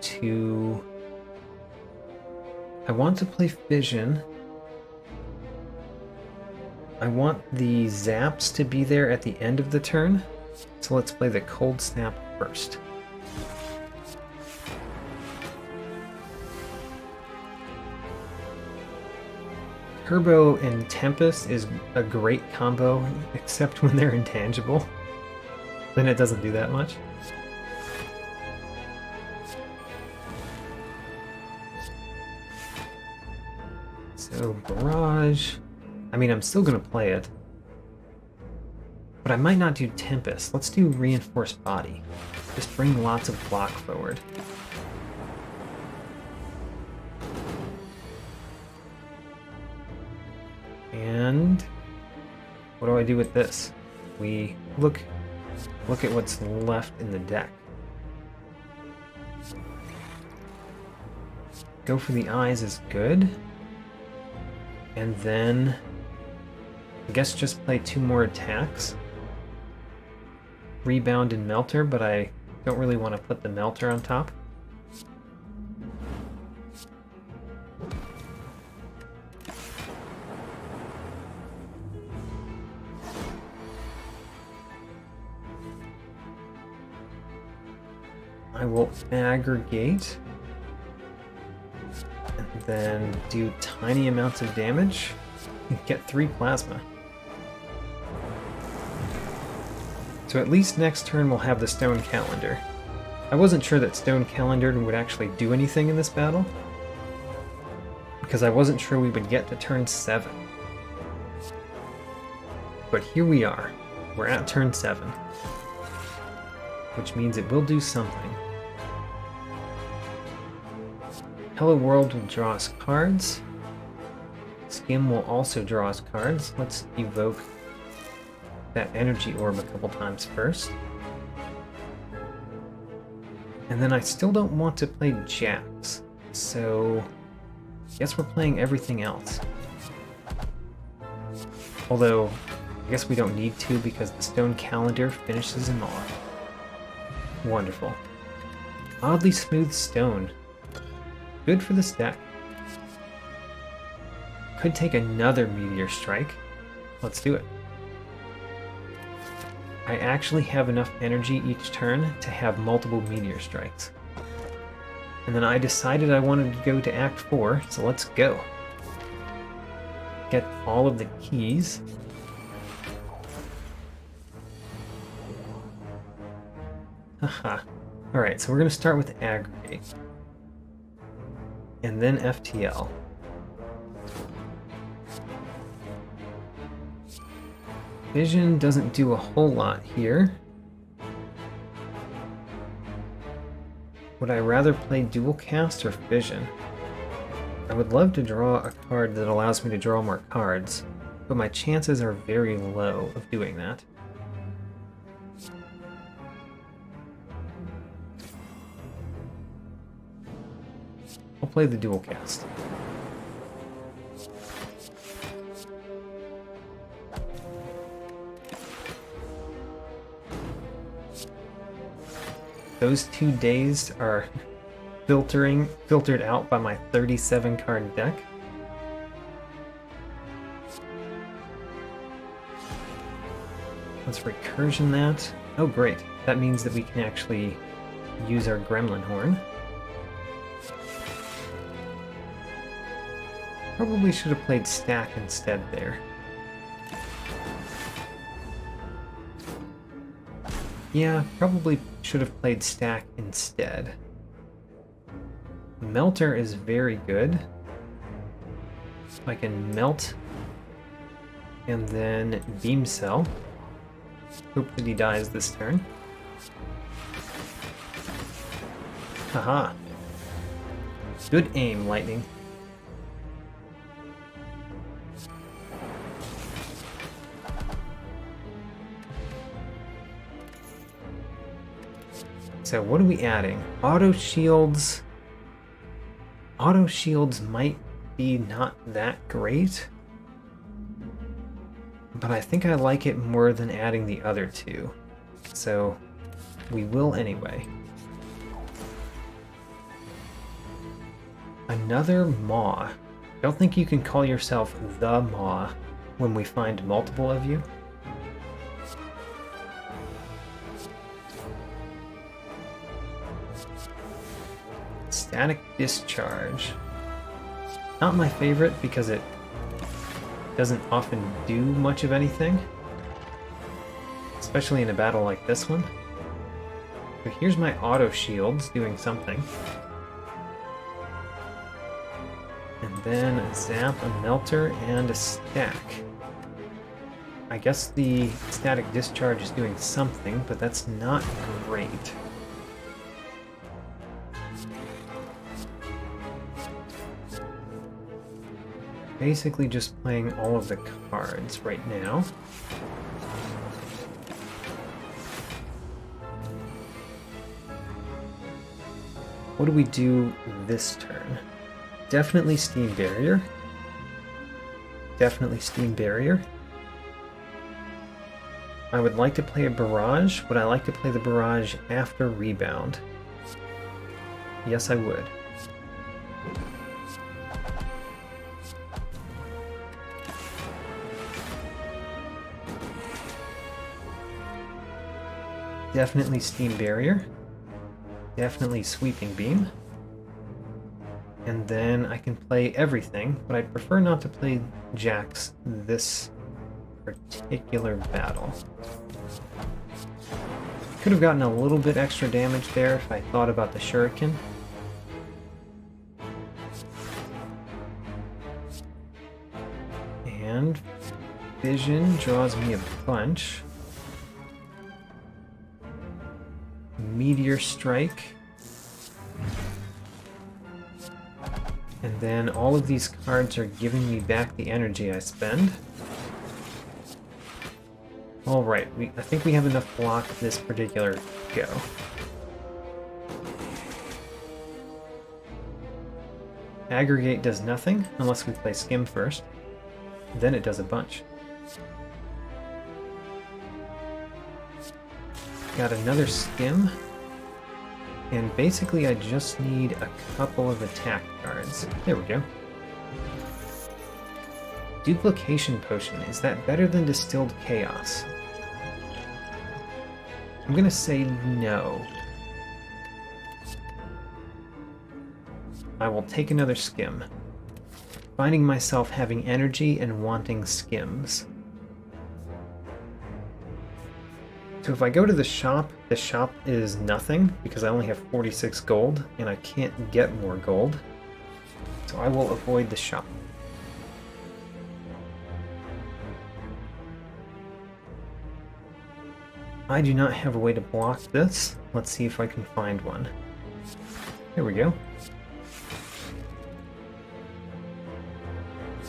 to play Fission. I want the zaps to be there at the end of the turn, so let's play the Cold Snap first. Turbo and Tempest is a great combo, except when they're intangible. Then it doesn't do that much. So, Barrage. I mean, I'm still going to play it. But I might not do Tempest. Let's do Reinforced Body. Just bring lots of block forward. And what do I do with this? We look at what's left in the deck. Go for the eyes is good. And then I guess just play 2 more attacks. Rebound and Melter, but I don't really want to put the Melter on top. I will aggregate and then do tiny amounts of damage and get 3 plasma. So at least next turn we'll have the Stone Calendar. I wasn't sure that Stone Calendar would actually do anything in this battle, because I wasn't sure we would get to turn 7. But here we are. We're at turn 7, which means it will do something. Hello World will draw us cards. Skim will also draw us cards. Let's evoke that energy orb a couple times first. And then I still don't want to play Jax, so I guess we're playing everything else. Although, I guess we don't need to because the Stone Calendar finishes him off. Wonderful. Oddly smooth stone. Good for the stack. Could take another Meteor Strike. Let's do it. I actually have enough energy each turn to have multiple Meteor Strikes. And then I decided I wanted to go to Act 4, so let's go. Get all of the keys. Haha. Alright, so we're going to start with Aggregate. And then FTL. Vision doesn't do a whole lot here. Would I rather play Dual Cast or Vision? I would love to draw a card that allows me to draw more cards, but my chances are very low of doing that. I'll play the Dual Cast. Those 2 days are filtered out by my 37 card deck. Let's recursion that. Oh great, that means that we can actually use our Gremlin Horn. Probably should have played Stack instead there. Yeah, probably should have played Stack instead. Melter is very good. I can melt and then Beam Cell. Hope that he dies this turn. Haha. Good aim, Lightning. So what are we adding? Auto shields. Auto shields might be not that great, but I think I like it more than adding the other 2. So we will anyway. Another Maw. Don't think you can call yourself the Maw when we find multiple of you. Static Discharge. Not my favorite because it doesn't often do much of anything, especially in a battle like this one. But here's my auto shields doing something. And then a zap, a melter, and a stack. I guess the static discharge is doing something, but that's not great. basically just playing all of the cards right now. What do we do this turn? Definitely Steam Barrier. Definitely Steam Barrier. I would like to play a Barrage. Would I like to play the Barrage after Rebound? Yes, I would. Definitely Steam Barrier. Definitely Sweeping Beam. And then I can play everything, but I'd prefer not to play Jax this particular battle. Could have gotten a little bit extra damage there if I thought about the Shuriken. And Vision draws me a bunch. Meteor Strike. And then all of these cards are giving me back the energy I spend. Alright, I think we have enough block this particular go. Aggregate does nothing unless we play Skim first. Then it does a bunch. Got another Skim. And basically I just need a couple of attack cards. There we go. Duplication Potion, is that better than Distilled Chaos? I'm gonna say no. I will take another Skim. Finding myself having energy and wanting Skims. So if I go to the shop is nothing because I only have 46 gold and I can't get more gold. So I will avoid the shop. I do not have a way to block this. Let's see if I can find one. There we go.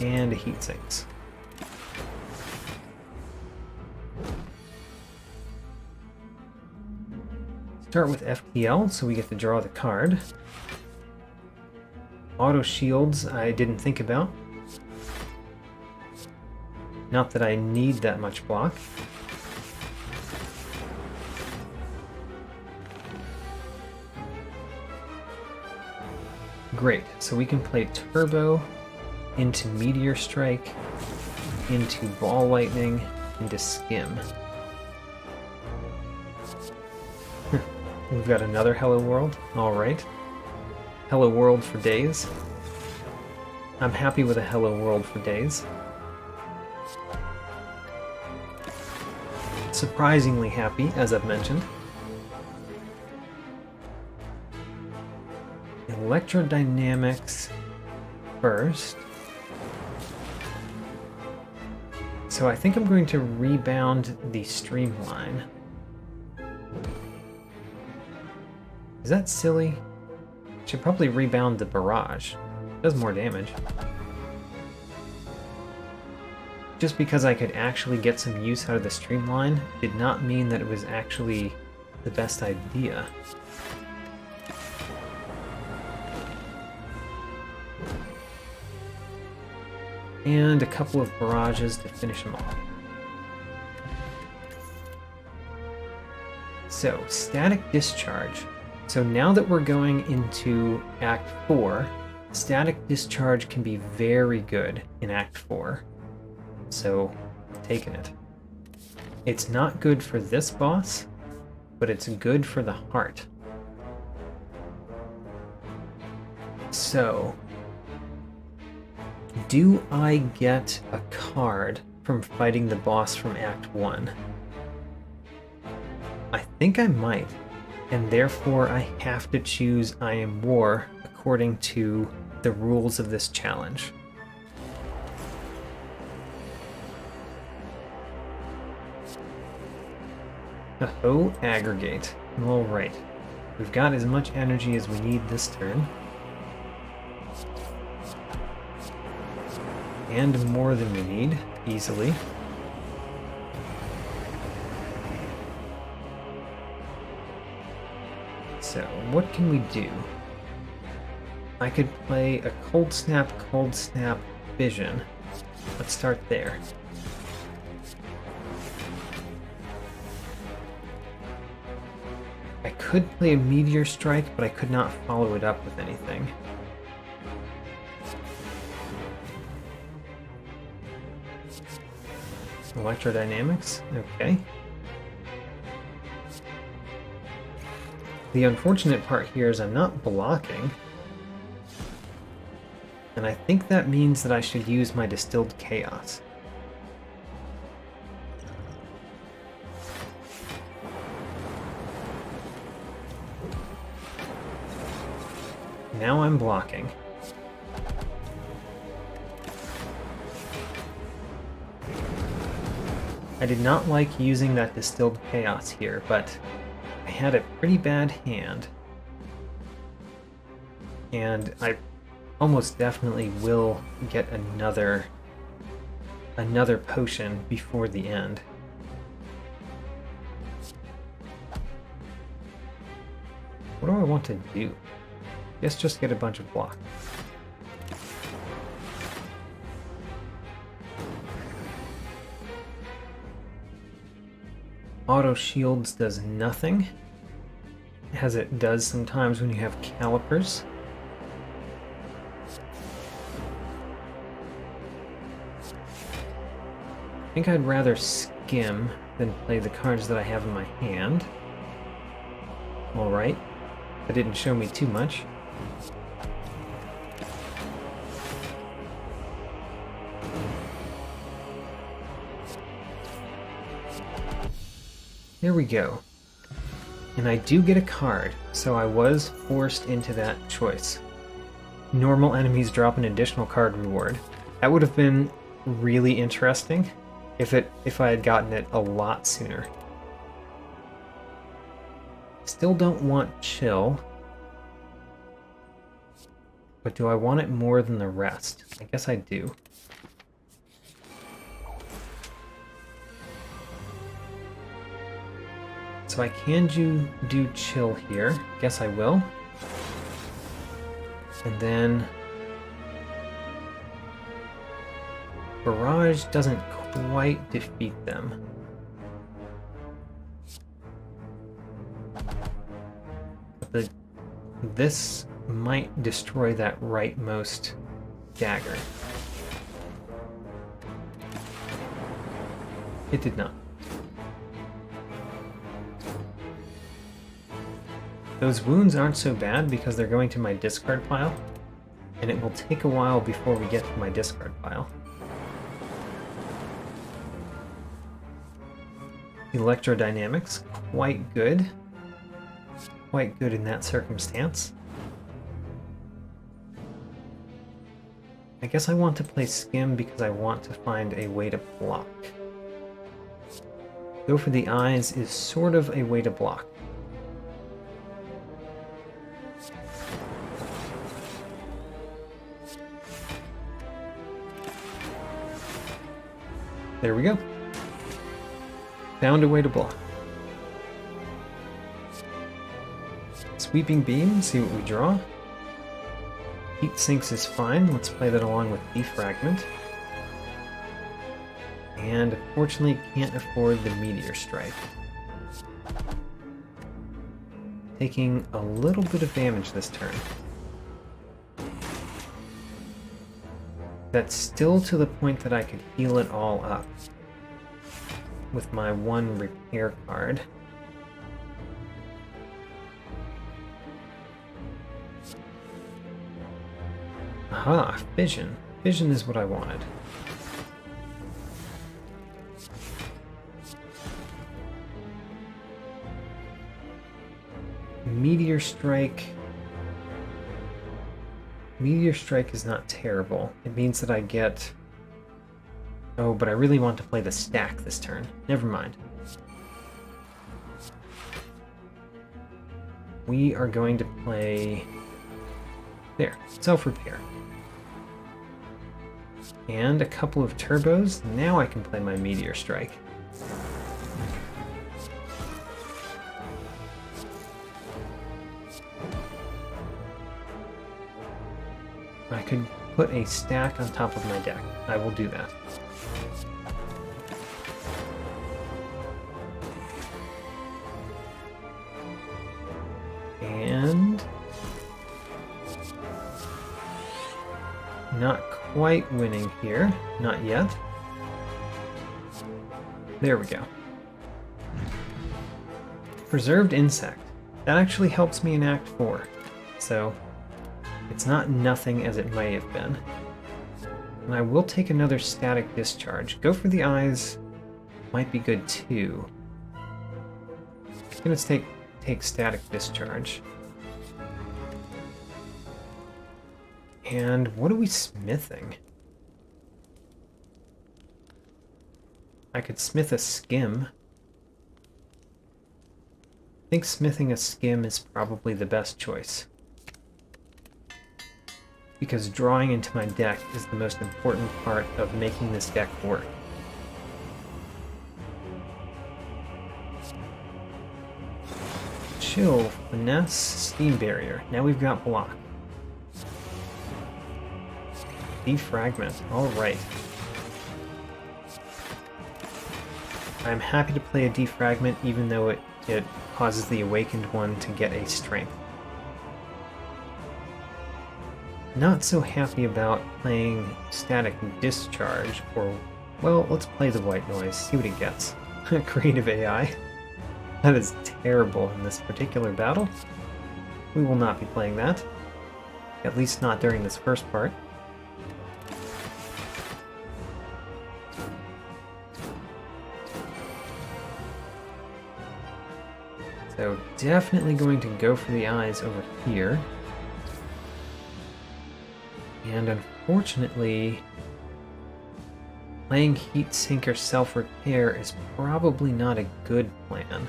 And a Heat Sinks. Start with FTL, so we get to draw the card. Auto shields, I didn't think about. Not that I need that much block. Great, so we can play Turbo into Meteor Strike, into Ball Lightning, into Skim. We've got another Hello World. Alright. Hello World for days. I'm happy with a Hello World for days. Surprisingly happy, as I've mentioned. Electrodynamics first. So I think I'm going to rebound the Streamline. Is that silly? Should probably rebound the Barrage. Does more damage. Just because I could actually get some use out of the Streamline did not mean that it was actually the best idea. And a couple of barrages to finish them off. So, Static Discharge. So now that we're going into Act 4, Static Discharge can be very good in Act 4. So, I'm taking it. It's not good for this boss, but it's good for the heart. So, do I get a card from fighting the boss from Act 1? I think I might. And therefore I have to choose I Am War according to the rules of this challenge. Oh, aggregate. Alright. We've got as much energy as we need this turn. And more than we need, easily. So, what can we do? I could play a cold snap, vision. Let's start there. I could play a meteor strike, but I could not follow it up with anything. Electrodynamics? Okay. The unfortunate part here is I'm not blocking. And I think that means that I should use my Distilled Chaos. Now I'm blocking. I did not like using that Distilled Chaos here, but I had a pretty bad hand. And I almost definitely will get another potion before the end. What do I want to do? Guess just get a bunch of block. Auto shields does nothing, as it does sometimes when you have calipers. I think I'd rather skim than play the cards that I have in my hand. Alright, that didn't show me too much. There we go. And I do get a card, so I was forced into that choice. Normal enemies drop an additional card reward. That would have been really interesting if I had gotten it a lot sooner. Still don't want chill. But do I want it more than the rest? I guess I do. So I can do chill here. Guess I will. And then barrage doesn't quite defeat them. But this might destroy that rightmost dagger. It did not. Those wounds aren't so bad because they're going to my discard pile, and it will take a while before we get to my discard pile. Electrodynamics, quite good. Quite good in that circumstance. I guess I want to play Skim because I want to find a way to block. Go for the eyes is sort of a way to block. There we go. Found a way to block. Sweeping Beam, see what we draw. Heat Sinks is fine. Let's play that along with Defragment. And unfortunately can't afford the Meteor Strike. Taking a little bit of damage this turn. That's still to the point that I could heal it all up with my one repair card. Aha, Vision. Vision is what I wanted. Meteor Strike. Meteor Strike is not terrible. It means that I get... Oh, but I really want to play the stack this turn. Never mind. We are going to play... There, Self-Repair. And a couple of turbos. Now I can play my Meteor Strike. I could put a stack on top of my deck. I will do that. And not quite winning here. Not yet. There we go. Preserved Insect. That actually helps me in Act 4. So it's not nothing as it may have been. And I will take another Static Discharge. Go for the eyes might be good too. I'm going to take Static Discharge. And what are we smithing? I could smith a skim. I think smithing a skim is probably the best choice. Because drawing into my deck is the most important part of making this deck work. Chill, Finesse, Steam Barrier. Now we've got block. Defragment. Alright. I'm happy to play a Defragment even though it causes the Awakened one to get a Strength. Not so happy about playing Static Discharge, or, well, let's play the White Noise, see what it gets. Creative AI. That is terrible in this particular battle. We will not be playing that. At least not during this first part. So definitely going to go for the eyes over here. And unfortunately, playing Heat Sink or Self-Repair is probably not a good plan.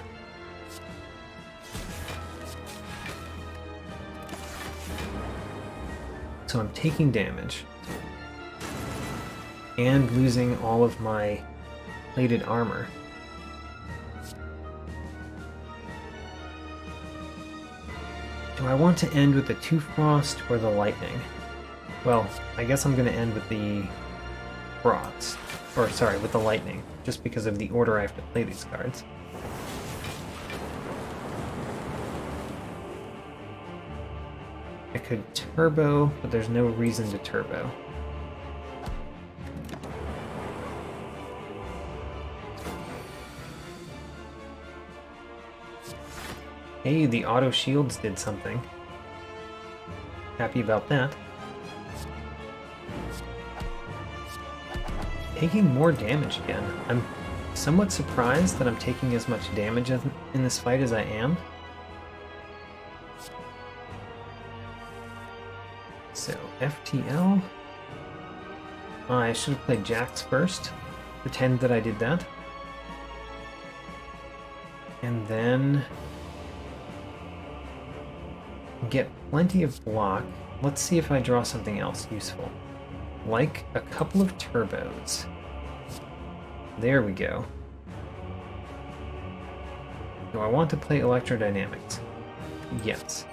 So I'm taking damage. And losing all of my plated armor. Do I want to end with the Two Frost or the Lightning? Well, I guess I'm going to end with the Frost. Or, sorry, with the Lightning. Just because of the order I have to play these cards. I could turbo, but there's no reason to turbo. Hey, the auto shields did something. Happy about that. Taking more damage again. I'm somewhat surprised that I'm taking as much damage in this fight as I am. So, FTL. I should have played Jax first. Pretend that I did that. And then get plenty of block. Let's see if I draw something else useful. Like a couple of turbos. There we go. Do I want to play Electrodynamics? Yes.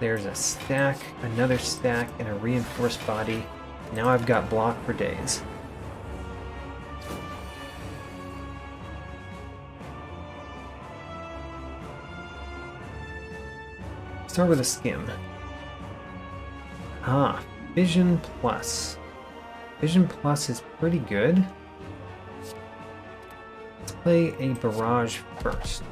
There's a stack, another stack, and a reinforced body. Now I've got block for days. Start with a skim. Ah, Vision Plus. Vision Plus is pretty good. Let's play a Barrage first.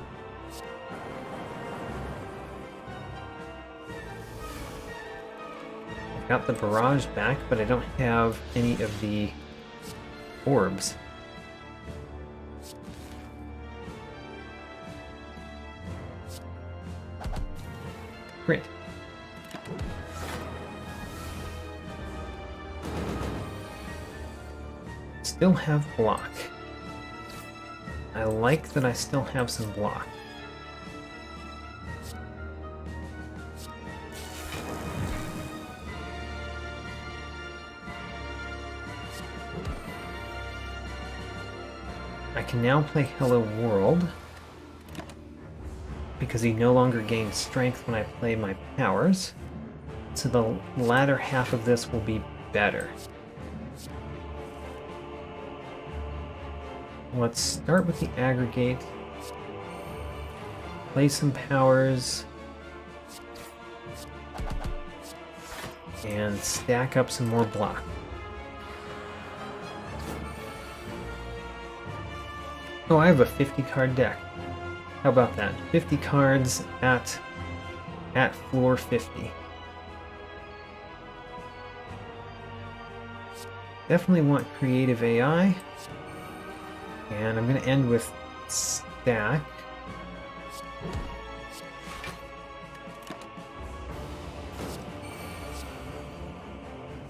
I've got the Barrage back, but I don't have any of the orbs. Great. Still have block. I like that I still have some block. I can now play Hello World, because he no longer gains strength when I play my powers. So the latter half of this will be better. Let's start with the aggregate. Play some powers. And stack up some more block. Oh, I have a 50 card deck. How about that? 50 cards at floor 50. Definitely want creative AI. And I'm going to end with stack.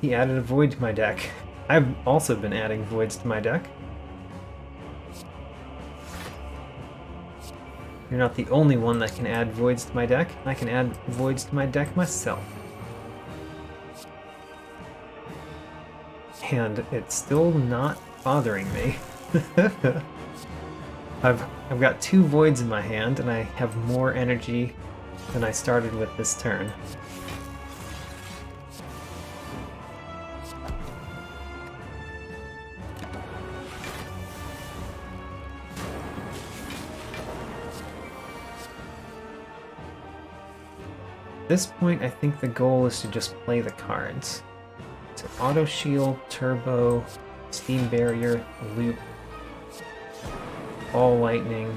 He added a void to my deck. I've also been adding voids to my deck. You're not the only one that can add voids to my deck. I can add voids to my deck myself. And it's still not bothering me. I've got 2 voids in my hand, and I have more energy than I started with this turn. At this point, I think the goal is to just play the cards. So auto shield, turbo, steam barrier, loop, all lightning,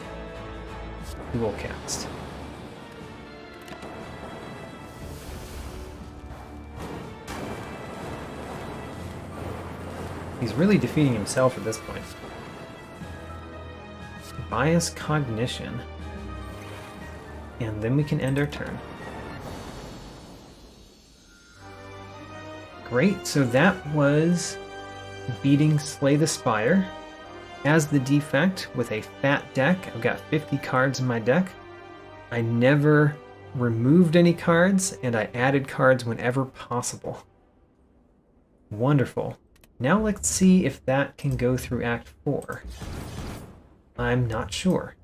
dual cast. He's really defeating himself at this point. Bias cognition. And then we can end our turn. Great, so that was beating Slay the Spire. As the Defect with a fat deck, I've got 50 cards in my deck. I never removed any cards, and I added cards whenever possible. Wonderful. Now let's see if that can go through Act 4. I'm not sure.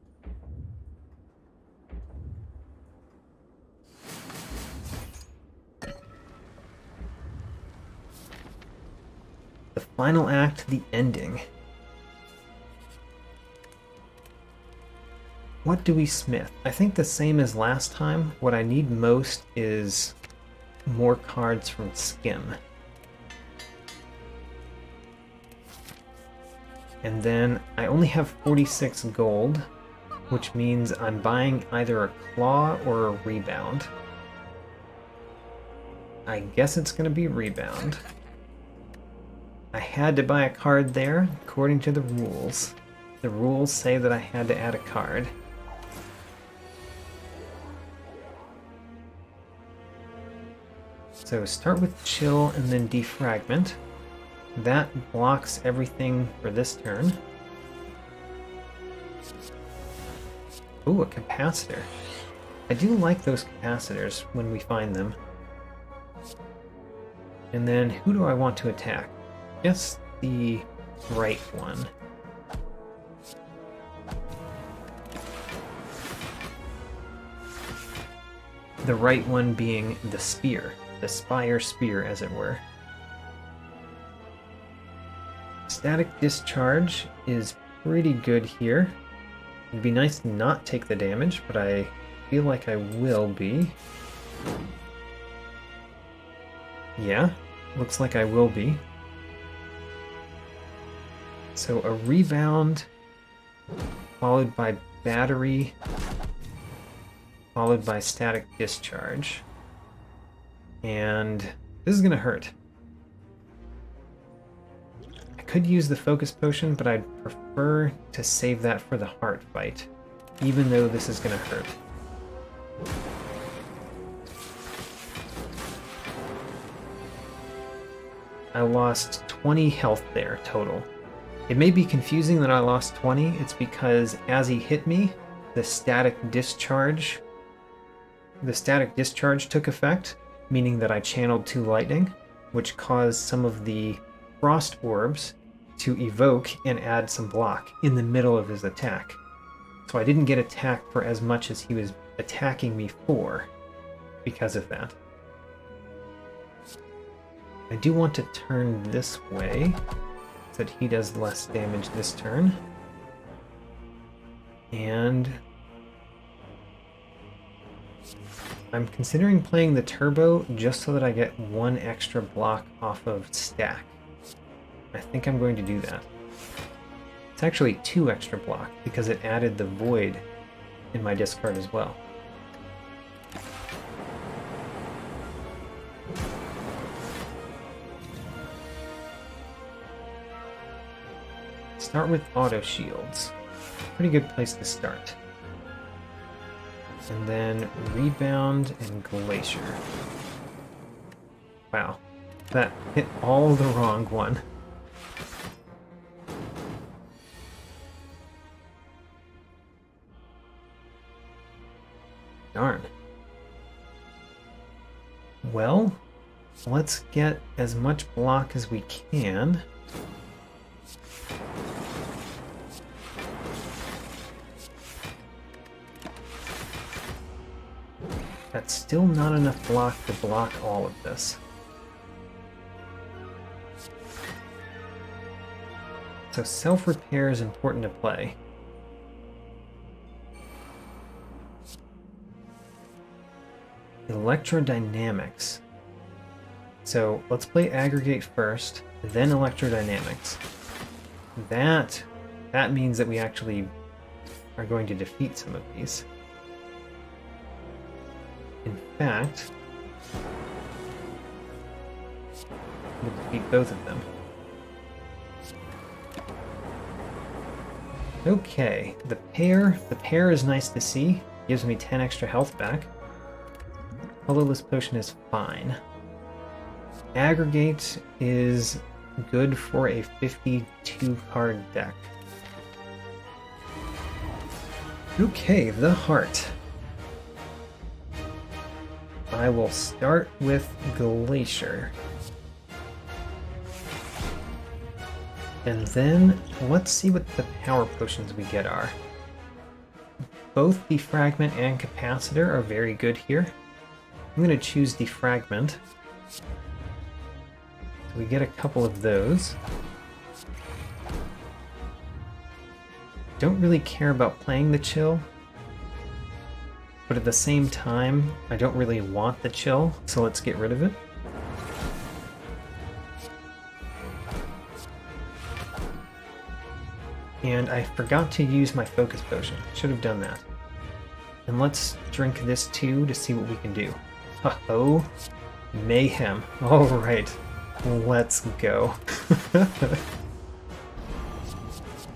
The final act, the ending. What do we smith? I think the same as last time. What I need most is more cards from Skim. And then I only have 46 gold, which means I'm buying either a claw or a rebound. I guess it's going to be rebound. I had to buy a card there, according to the rules. The rules say that I had to add a card. So start with chill and then defragment. That blocks everything for this turn. Ooh, a capacitor. I do like those capacitors when we find them. And then who do I want to attack? Guess the right one. The right one being the spear. The Spire spear, as it were. Static discharge is pretty good here. It'd be nice to not take the damage, but I feel like I will be. Yeah, looks like I will be. So a rebound, followed by battery, followed by static discharge. And this is going to hurt. I could use the focus potion, but I'd prefer to save that for the heart fight, even though this is going to hurt. I lost 20 health there total. It may be confusing that I lost 20. It's because as he hit me, the static discharge took effect, meaning that I channeled 2 lightning, which caused some of the frost orbs to evoke and add some block in the middle of his attack. So I didn't get attacked for as much as he was attacking me for because of that. I do want to turn this way so that he does less damage this turn. And I'm considering playing the turbo just so that I get one extra block off of stack. I think I'm going to do that. It's actually 2 extra block because it added the void in my discard as well. Start with auto shields. Pretty good place to start. And then rebound and glacier. Wow, that hit all the wrong one. Darn. Well, let's get as much block as we can. That's still not enough block to block all of this. So self-repair is important to play. Electrodynamics. So let's play aggregate first, then electrodynamics. That means that we actually are going to defeat some of these. In fact, we'll defeat both of them. Okay, the pair is nice to see. Gives me 10 extra health back. Colorless potion is fine. Aggregate is good for a 52 card deck. Okay, the heart. I will start with Glacier. And then let's see what the power potions we get are. Both Defragment and Capacitor are very good here. I'm going to choose Defragment. So we get a couple of those. Don't really care about playing the chill. But at the same time, I don't really want the chill, so let's get rid of it. And I forgot to use my focus potion. Should have done that. And let's drink this too to see what we can do. Uh-oh. Mayhem. Alright. Let's go.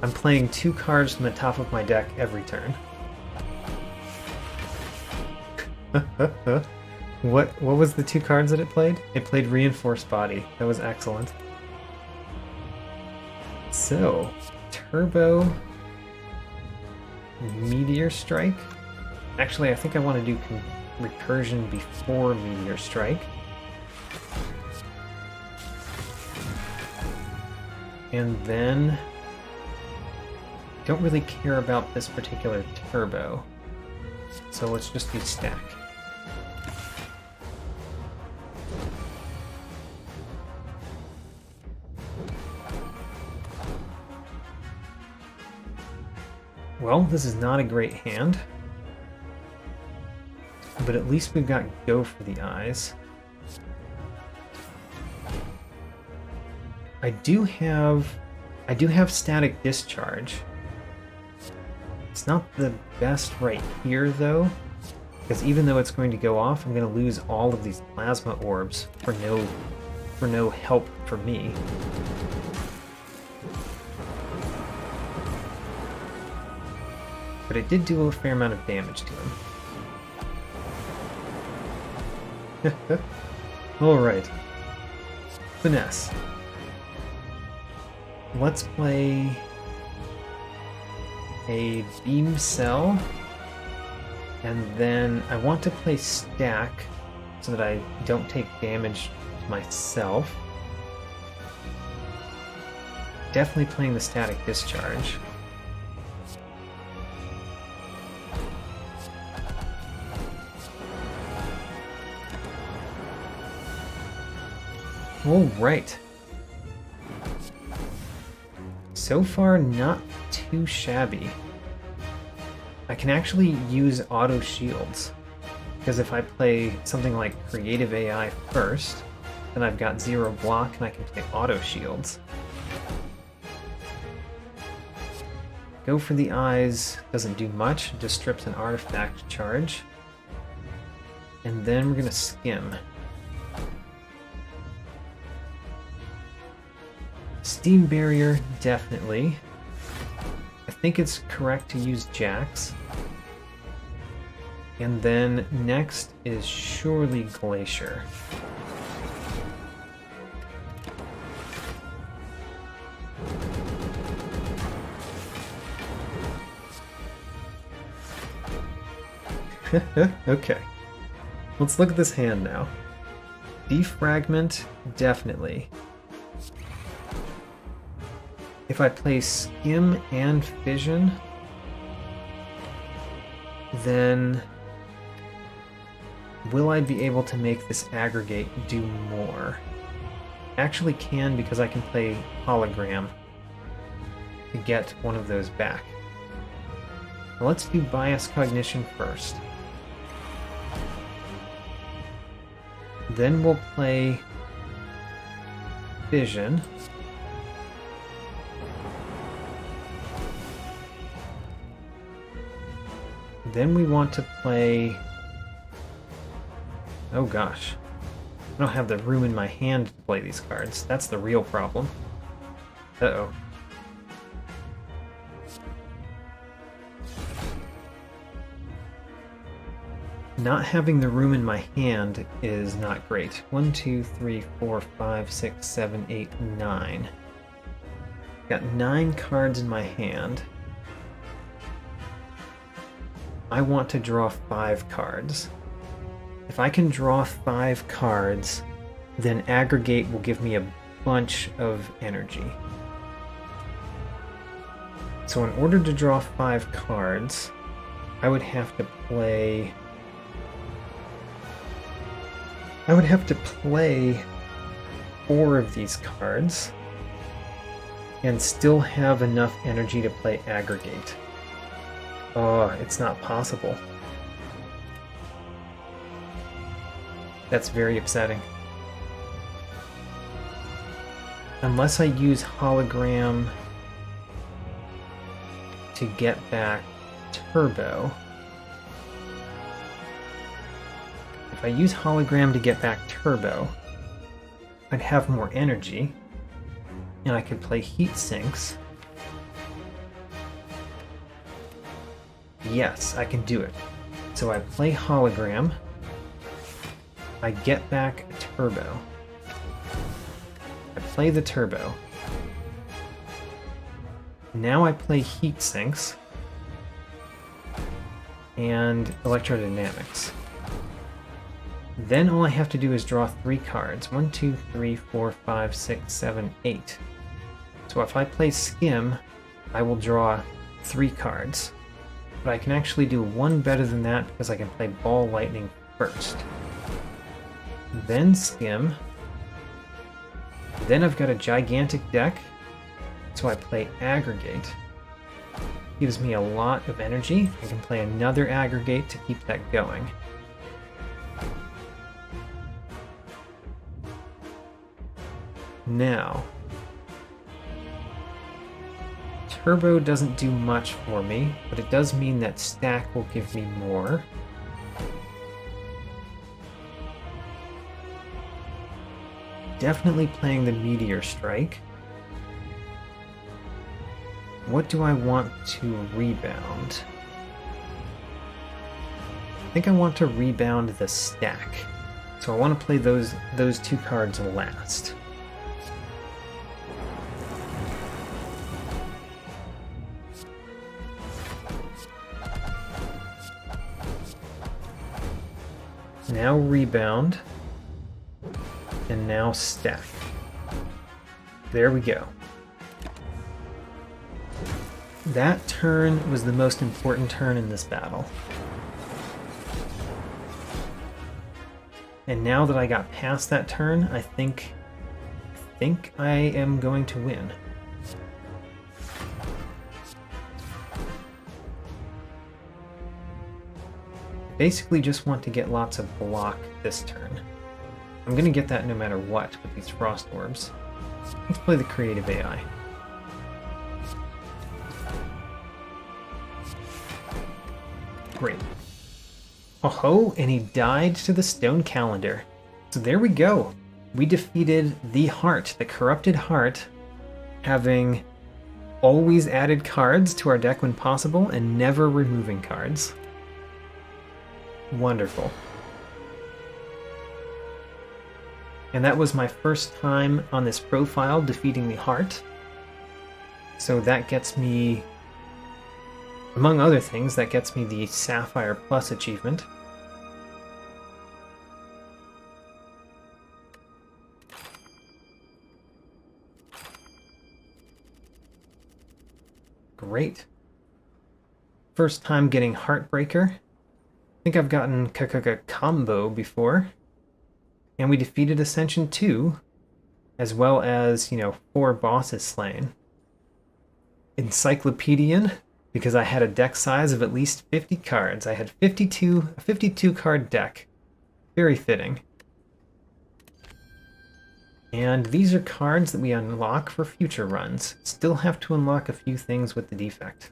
I'm playing 2 cards from the top of my deck every turn. What was the 2 cards that it played? It played Reinforced Body. That was excellent. So, Turbo, Meteor Strike. Actually, I think I want to do Recursion before Meteor Strike. And then, don't really care about this particular Turbo. So let's just do Stack. Well, this is not a great hand, but at least we've got Go for the Eyes. I do have Static Discharge. It's not the best right here though, because even though it's going to go off, I'm going to lose all of these plasma orbs for no help for me. But it did do a fair amount of damage to him. Alright. Finesse. Let's play a Beam Cell. And then I want to play Stack so that I don't take damage myself. definitely playing the static discharge. All right. So far, not too shabby. I can actually use auto shields, because if I play something like Creative AI first, then I've got 0 block and I can play auto shields. Go for the eyes doesn't do much, just strips an artifact charge. And then we're gonna skim. Steam barrier, definitely. I think it's correct to use jacks. And then next is surely glacier. Okay. Let's look at this hand now. Defragment, definitely. If I play Skim and Fission, then will I be able to make this aggregate do more? Actually can, because I can play Hologram to get one of those back. Now let's do Bias Cognition first. Then we'll play Fission. Then we want to play... Oh gosh. I don't have the room in my hand to play these cards. That's the real problem. Uh-oh. Not having the room in my hand is not great. 1, 2, 3, 4, 5, 6, 7, 8, 9. Got 9 cards in my hand. I want to draw 5 cards. If I can draw 5 cards, then aggregate will give me a bunch of energy. So in order to draw 5 cards, I would have to play... 4 of these cards and still have enough energy to play aggregate. Oh, it's not possible. That's very upsetting. Unless I use Hologram to get back Turbo. If I use Hologram to get back Turbo, I'd have more energy, and I could play Heat Sinks. Yes, I can do it. So I play Hologram, I get back a Turbo. I play the Turbo. Now I play Heat Sinks and Electrodynamics. Then all I have to do is draw 3 cards. 1, 2, 3, 4, 5, 6, 7, 8. So if I play Skim, I will draw 3 cards. But I can actually do one better than that because I can play Ball Lightning first. Then Skim. Then I've got a gigantic deck, so I play Aggregate. Gives me a lot of energy. I can play another Aggregate to keep that going. Now, Turbo doesn't do much for me, but it does mean that Stack will give me more. Definitely playing the Meteor Strike. What do I want to rebound? I think I want to rebound the Stack. So I want to play those 2 cards last. Now rebound, and now stack. There we go. That turn was the most important turn in this battle. And now that I got past that turn, I think I am going to win. I basically just want to get lots of block this turn. I'm going to get that no matter what with these frost orbs. Let's play the creative AI. Great. Oh, and he died to the stone calendar. So there we go. We defeated the heart, the corrupted heart, having always added cards to our deck when possible and never removing cards. Wonderful. And that was my first time on this profile defeating the heart. So that gets me, among other things, that gets me the Sapphire Plus achievement. Great. First time getting Heartbreaker. I think I've gotten combo before. And we defeated Ascension 2, as well as, 4 bosses slain. Encyclopedian, because I had a deck size of at least 50 cards. I had a 52 card deck. Very fitting. And these are cards that we unlock for future runs. Still have to unlock a few things with the Defect.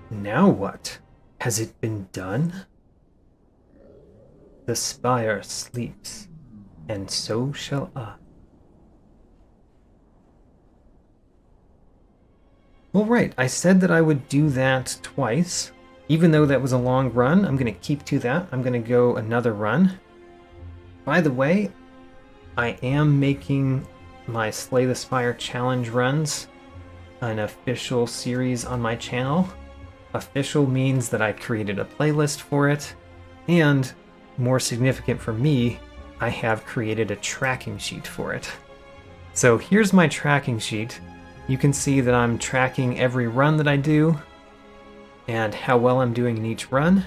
Now what? Has it been done? The Spire sleeps, and so shall I. Well, right, I said that I would do that twice. Even though that was a long run, I'm going to keep to that. I'm going to go another run. By the way, I am making my Slay the Spire challenge runs an official series on my channel. Official means that I created a playlist for it, and more significant for me, I have created a tracking sheet for it. So here's my tracking sheet. You can see that I'm tracking every run that I do and how well I'm doing in each run.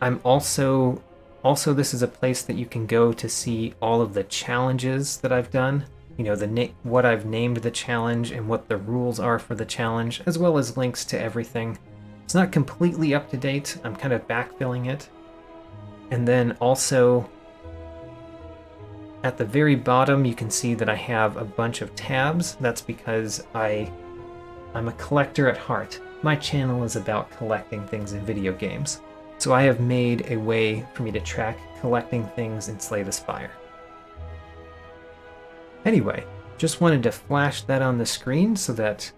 I'm also this is a place that you can go to see all of the challenges that I've done. What I've named the challenge and what the rules are for the challenge, as well as links to everything. It's not completely up to date. I'm kind of backfilling it. And then also at the very bottom, you can see that I have a bunch of tabs. That's because I'm a collector at heart. My channel is about collecting things in video games. So I have made a way for me to track collecting things in Slay the Spire. Anyway, just wanted to flash that on the screen so that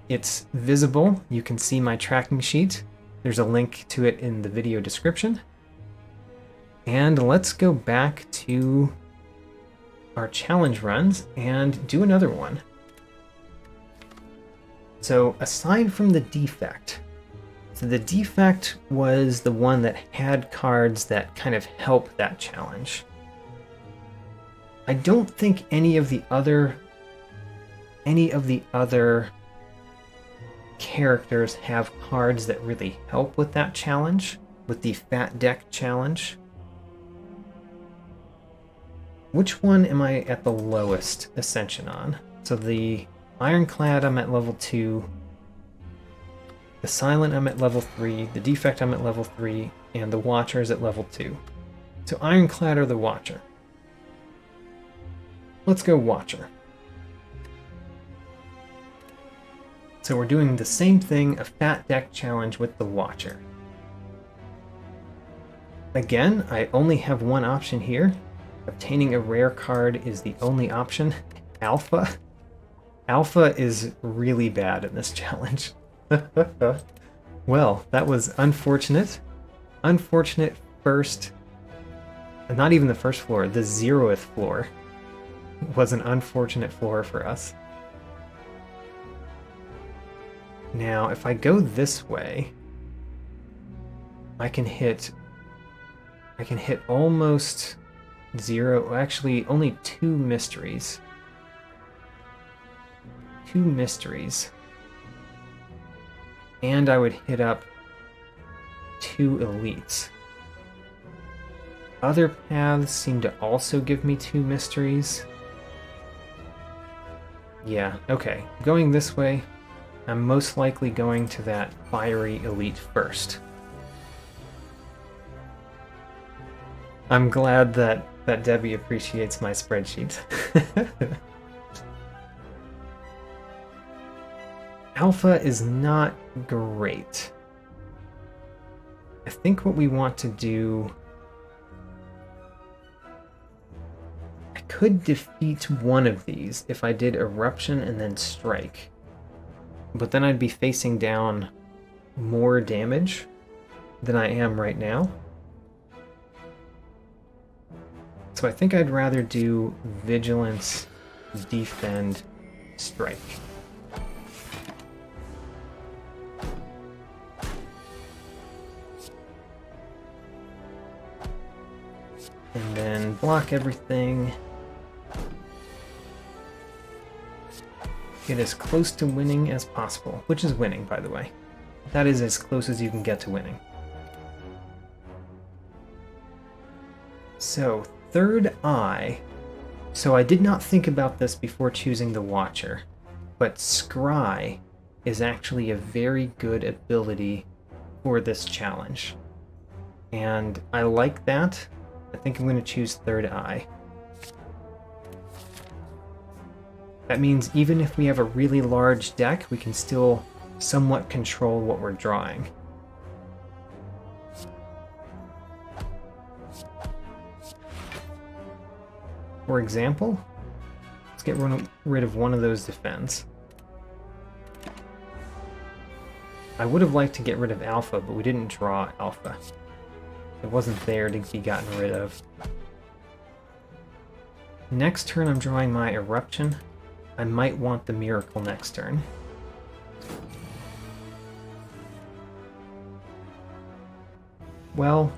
it's visible. You can see my tracking sheet. There's a link to it in the video description. And let's go back to our challenge runs and do another one. So aside from the Defect, the Defect was the one that had cards that kind of help that challenge. I don't think any of the other characters have cards that really help with that challenge, with the Fat Deck challenge. Which one am I at the lowest ascension on? So the Ironclad I'm at level 2, the Silent I'm at level 3, the Defect I'm at level 3, and the Watcher is at level 2. So Ironclad or the Watcher? Let's go Watcher. So we're doing the same thing, a Fat Deck challenge with the Watcher. Again, I only have one option here. Obtaining a rare card is the only option. Alpha? Alpha is really bad in this challenge. Well, that was unfortunate. Unfortunate first... Not even the first floor, the 0th floor was an unfortunate floor for us. Now, if I go this way, I can hit almost 0, actually only 2 mysteries. 2 mysteries. And I would hit up 2 elites. Other paths seem to also give me 2 mysteries. Yeah, okay. Going this way, I'm most likely going to that fiery elite first. I'm glad that Debbie appreciates my spreadsheet. Alpha is not great. I think what we want to do... I could defeat one of these if I did Eruption and then Strike. But then I'd be facing down more damage than I am right now. So I think I'd rather do Vigilance, Defend, Strike. And then block everything. Get as close to winning as possible, which is winning, by the way. That is as close as you can get to winning. So, third eye. So I did not think about this before choosing the Watcher, but Scry is actually a very good ability for this challenge. And I like that. I think I'm going to choose third eye. That means even if we have a really large deck, we can still somewhat control what we're drawing. For example, let's get rid of one of those defense. I would have liked to get rid of Alpha, but we didn't draw Alpha. It wasn't there to be gotten rid of. Next turn I'm drawing my Eruption. I might want the Miracle next turn. Well,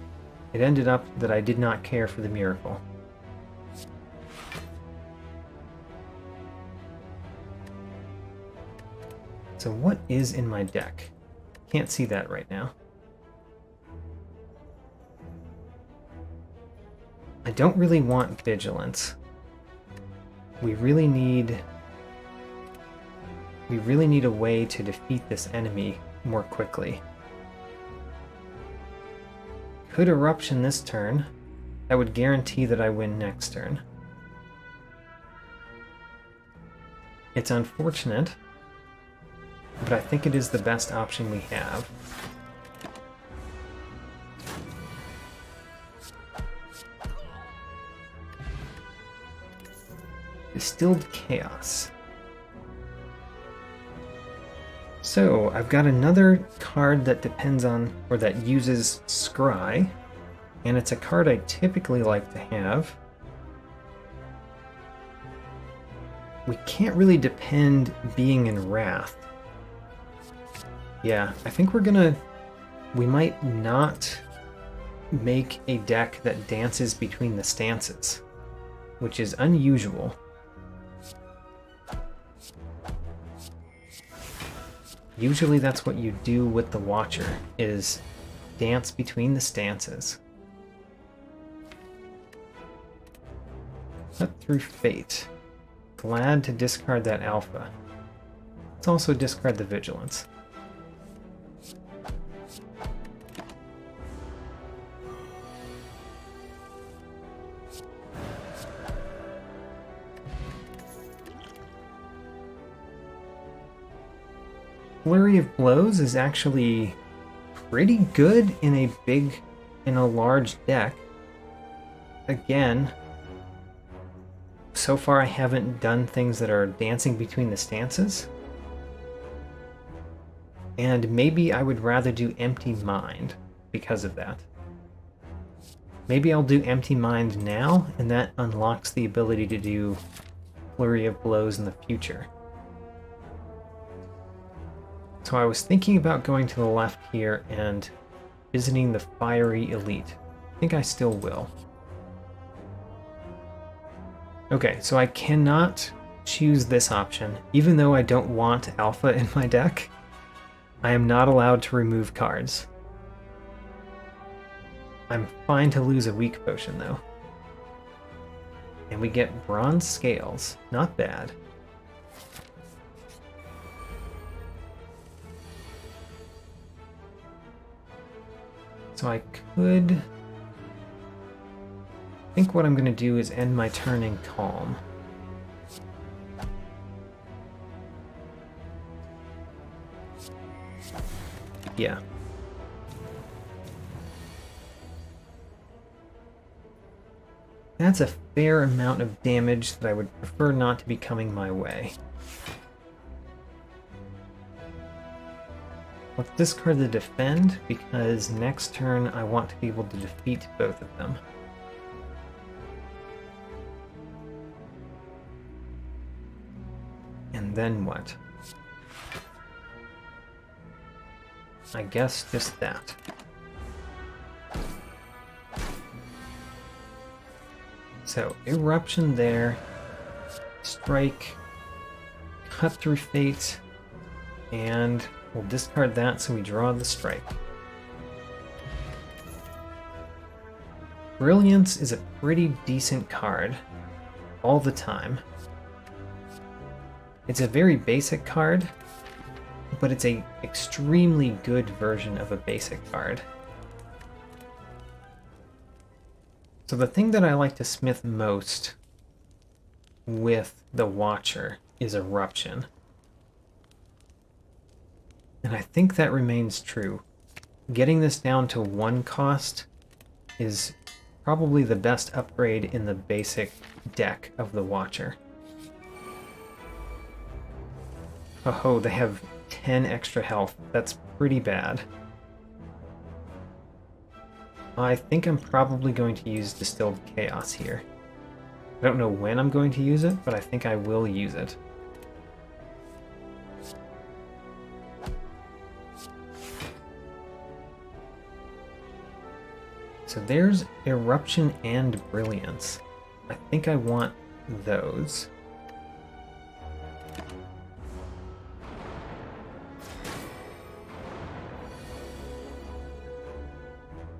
it ended up that I did not care for the Miracle. So what is in my deck? Can't see that right now. I don't really want Vigilance. We really need a way to defeat this enemy more quickly. Could Eruption this turn. That would guarantee that I win next turn. It's unfortunate, but I think it is the best option we have. Distilled Chaos. So, I've got another card that depends on, or that uses Scry, and it's a card I typically like to have. We can't really depend being in Wrath. Yeah, I think we might not make a deck that dances between the stances, which is unusual. Usually that's what you do with the Watcher, is dance between the stances. Cut through Fate. Glad to discard that Alpha. Let's also discard the Vigilance. Flurry of Blows is actually pretty good in a large deck. Again, so far I haven't done things that are dancing between the stances. And maybe I would rather do Empty Mind because of that. Maybe I'll do Empty Mind now, and that unlocks the ability to do Flurry of Blows in the future. So I was thinking about going to the left here and visiting the fiery elite. I think I still will. Okay, so I cannot choose this option. Even though I don't want alpha in my deck, I am not allowed to remove cards. I'm fine to lose a weak potion, though. And we get bronze scales. Not bad. So I could... I think what I'm going to do is end my turn in calm. Yeah. That's a fair amount of damage that I would prefer not to be coming my way. Let's discard the defend, because next turn I want to be able to defeat both of them. And then what? I guess just that. So, Eruption there, Strike, Cut Through Fate, and we'll discard that so we draw the Strike. Brilliance is a pretty decent card all the time. It's a very basic card, but it's an extremely good version of a basic card. So the thing that I like to smith most with the Watcher is Eruption. And I think that remains true. Getting this down to 1 cost is probably the best upgrade in the basic deck of the Watcher. Oh, they have 10 extra health. That's pretty bad. I think I'm probably going to use Distilled Chaos here. I don't know when I'm going to use it, but I think I will use it. So there's Eruption and Brilliance. I think I want those.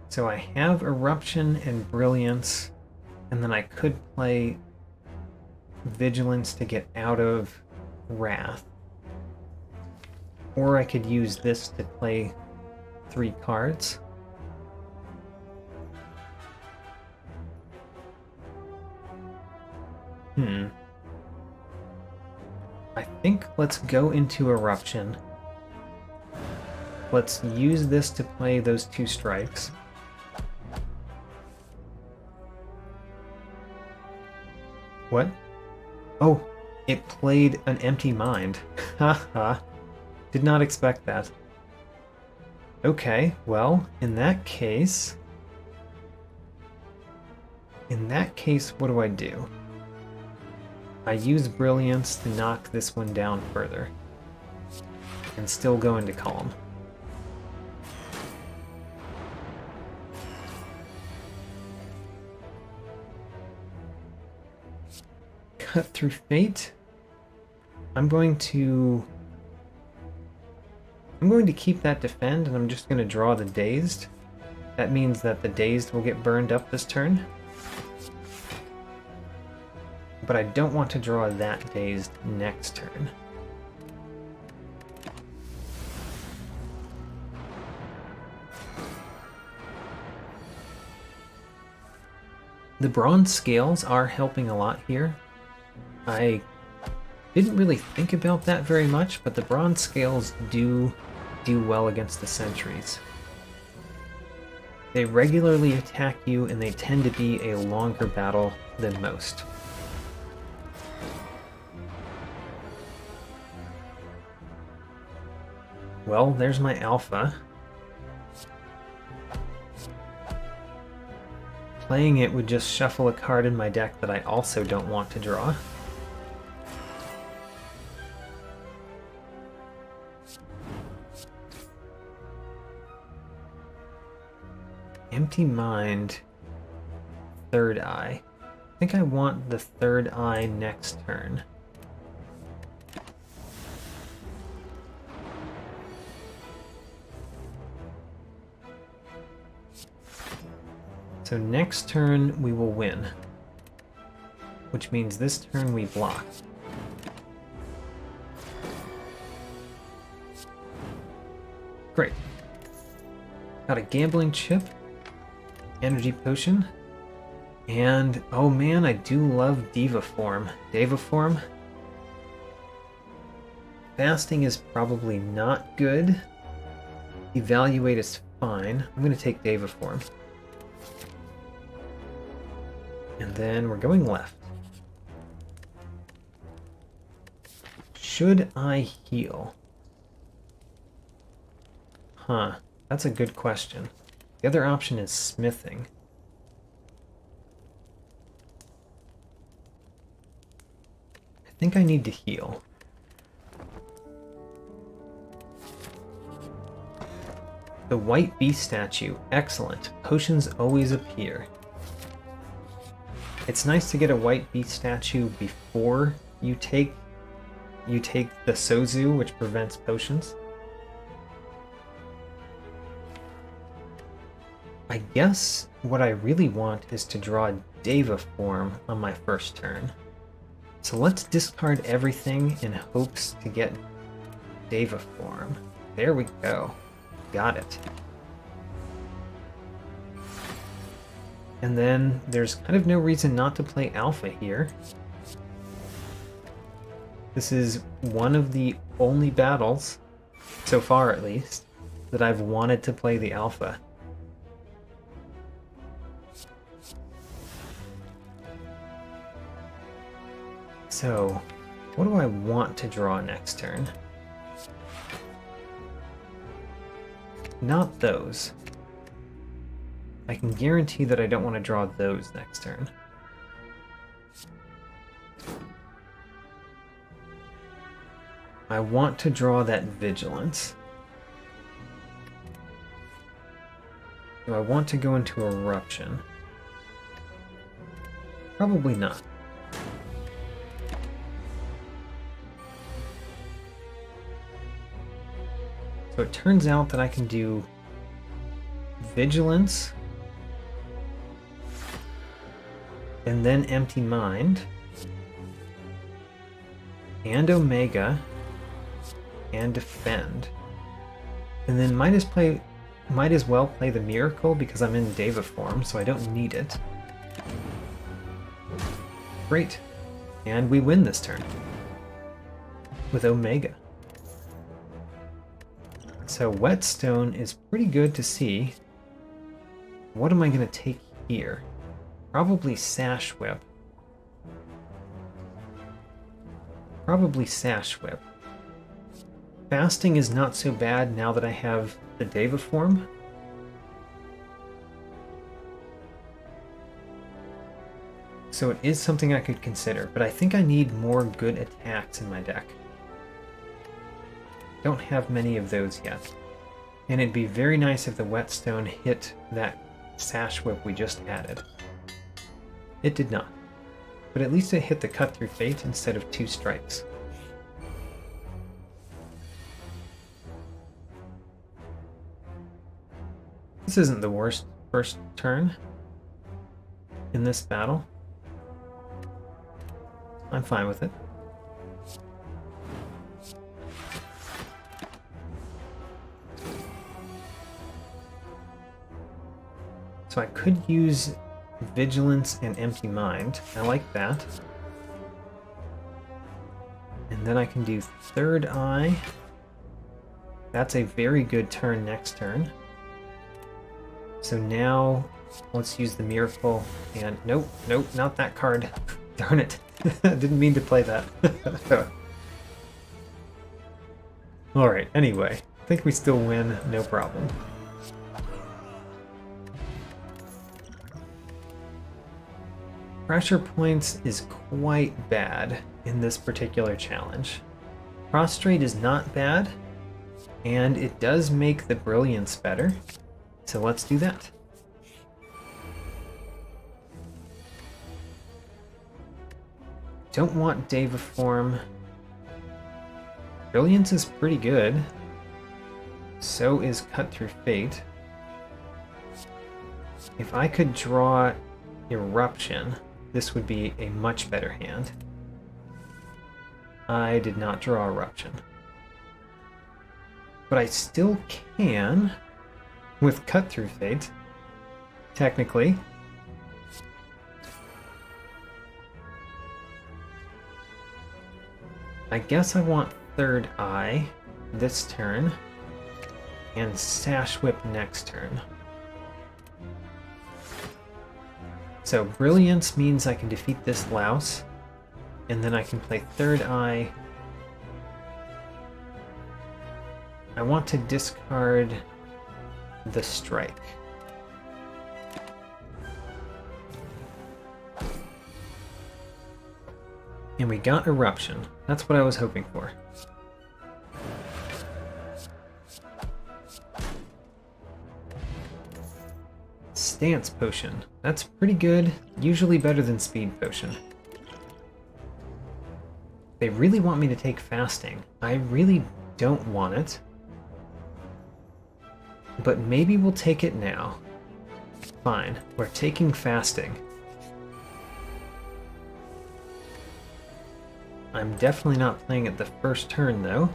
So I have Eruption and Brilliance, and then I could play Vigilance to get out of Wrath. Or I could use this to play 3 cards. I think let's go into Eruption. Let's use this to play those 2 strikes. What? Oh, it played an Empty Mind. Haha. Did not expect that. Okay, well, in that case, what do I do? I use Brilliance to knock this one down further. And still go into Calm. Cut Through Fate. I'm going to keep that defend, and I'm just going to draw the Dazed. That means that the Dazed will get burned up this turn. But I don't want to draw that Dazed next turn. The bronze scales are helping a lot here. I didn't really think about that very much, but the bronze scales do well against the sentries. They regularly attack you, and they tend to be a longer battle than most. Well, there's my alpha. Playing it would just shuffle a card in my deck that I also don't want to draw. Empty mind, third eye. I think I want the third eye next turn. So next turn we will win, which means this turn we block. Great. Got a gambling chip, energy potion, and oh man, I do love Diva form. Deva form. Fasting is probably not good. Evaluate is fine. I'm going to take Deva form. And then we're going left. Should I heal? Huh, that's a good question. The other option is smithing. I think I need to heal. The white beast statue, excellent. Potions always appear. It's nice to get a white beast statue before you take the Sozu, which prevents potions. I guess what I really want is to draw Deva form on my first turn. So let's discard everything in hopes to get Deva form. There we go. Got it. And then there's kind of no reason not to play Alpha here. This is one of the only battles, so far at least, that I've wanted to play the Alpha. So, what do I want to draw next turn? Not those. I can guarantee that I don't want to draw those next turn. I want to draw that Vigilance. Do I want to go into Eruption? Probably not. So it turns out that I can do Vigilance, and then Empty Mind, and Omega, and Defend, and then might as well play the Miracle because I'm in Deva form, so I don't need it. Great, and we win this turn with Omega. So Whetstone is pretty good to see. What am I going to take here? Probably Sash Whip. Probably Sash Whip. Fasting is not so bad now that I have the Deva form. So it is something I could consider, but I think I need more good attacks in my deck. Don't have many of those yet. And it'd be very nice if the Whetstone hit that Sash Whip we just added. It did not. But at least it hit the Cut Through Fate instead of 2 strikes. This isn't the worst first turn in this battle. I'm fine with it. So I could use Vigilance and Empty Mind. I like that. And then I can do Third Eye. That's a very good turn next turn. So now let's use the Miracle and nope, not that card. Darn it. I didn't mean to play that. Alright, anyway. I think we still win, no problem. Pressure points is quite bad in this particular challenge. Prostrate is not bad, and it does make the Brilliance better, so let's do that. don't want Deva form. Brilliance is pretty good. So is Cut Through Fate. If I could draw Eruption, this would be a much better hand. I did not draw Eruption. But I still can with Cut Through Fate, technically. I guess I want Third Eye this turn, and Sash Whip next turn. So Brilliance means I can defeat this louse, and then I can play Third Eye. I want to discard the Strike. And we got Eruption. That's what I was hoping for. Stance Potion. That's pretty good. Usually better than Speed Potion. They really want me to take Fasting. I really don't want it. But maybe we'll take it now. Fine. We're taking Fasting. I'm definitely not playing it the first turn, though.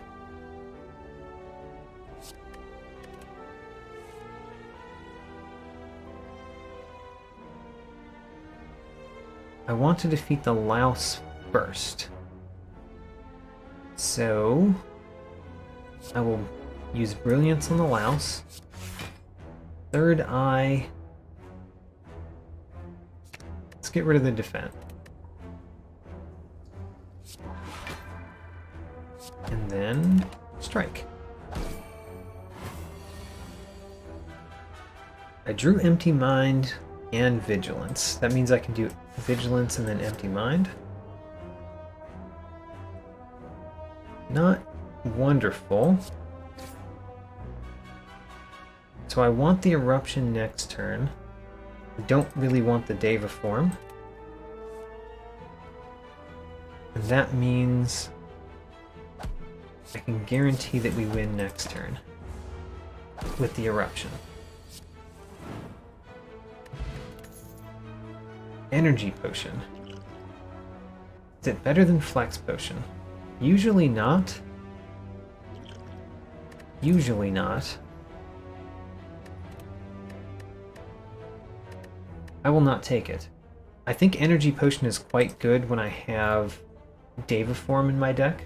I want to defeat the louse first. So I will use Brilliance on the louse. Third Eye. Let's get rid of the Defect. And then Strike. I drew Empty Mind and Vigilance. That means I can do Vigilance and then Empty Mind. Not wonderful. So I want the Eruption next turn. I don't really want the Deva form. And that means I can guarantee that we win next turn with the Eruption. Energy Potion. Is it better than Flex Potion? Usually not. Usually not. I will not take it. I think Energy Potion is quite good when I have Deva form in my deck.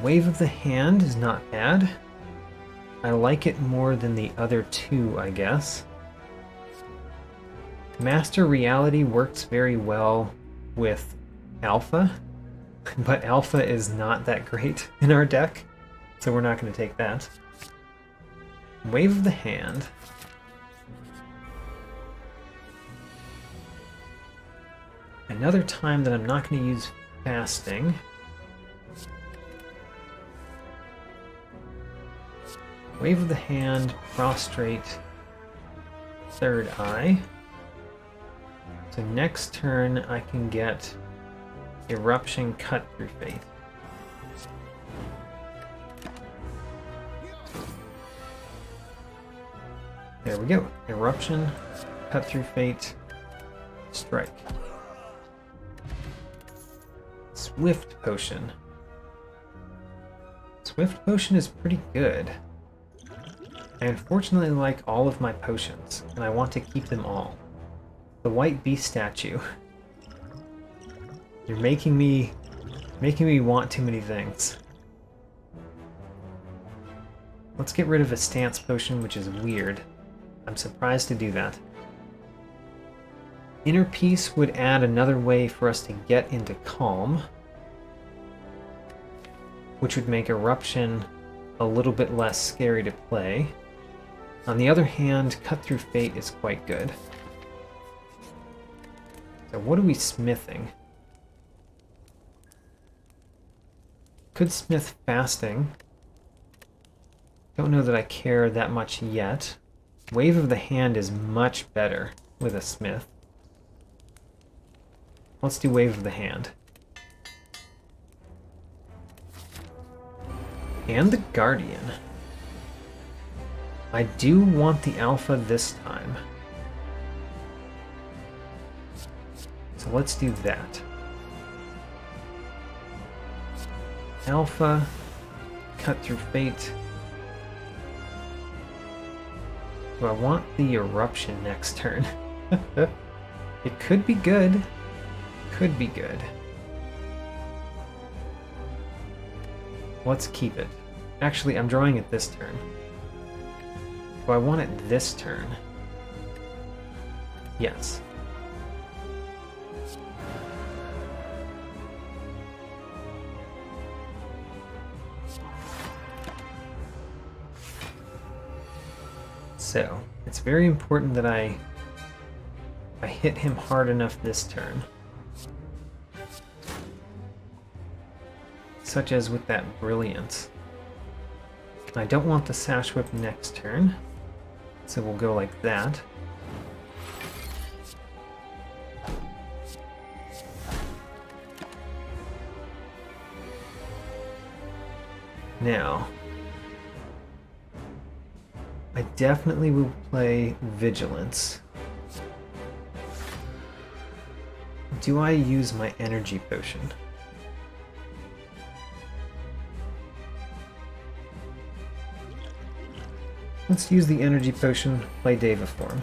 Wave of the Hand is not bad. I like it more than the other two, I guess. Master Reality works very well with Alpha, but Alpha is not that great in our deck, so we're not going to take that. Wave of the Hand. Another time that I'm not going to use Fasting. Wave of the Hand, Prostrate, Third Eye. So next turn I can get Eruption, Cut Through Fate. There we go. Eruption, Cut Through Fate, Strike. Swift Potion. Swift Potion is pretty good. I unfortunately like all of my potions, and I want to keep them all. The White Beast statue. You're making me want too many things. Let's get rid of a Stance Potion, which is weird. I'm surprised to do that. Inner Peace would add another way for us to get into Calm, which would make Eruption a little bit less scary to play. On the other hand, Cut Through Fate is quite good. So what are we smithing? Could smith Fasting. Don't know that I care that much yet. Wave of the Hand is much better with a smith. Let's do Wave of the Hand. And the Guardian. I do want the Alpha this time. So let's do that. Alpha, Cut Through Fate. Do I want the Eruption next turn? It could be good. Could be good. Let's keep it. Actually, I'm drawing it this turn. Do I want it this turn? Yes. So, it's very important that I hit him hard enough this turn. Such as with that Brilliance. I don't want the Sash Whip next turn, so we'll go like that. Now, I definitely will play Vigilance. Do I use my Energy Potion? Let's use the Energy Potion, play Devaform.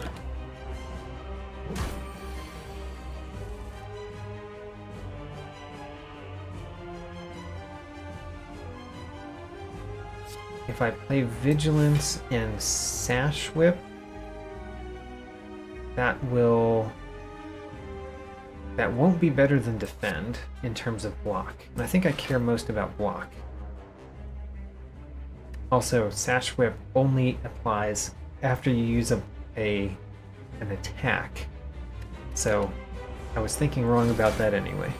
If I play Vigilance and Sash Whip, that won't be better than Defend in terms of block. And I think I care most about block. Also, Sash Whip only applies after you use an attack. So, I was thinking wrong about that anyway.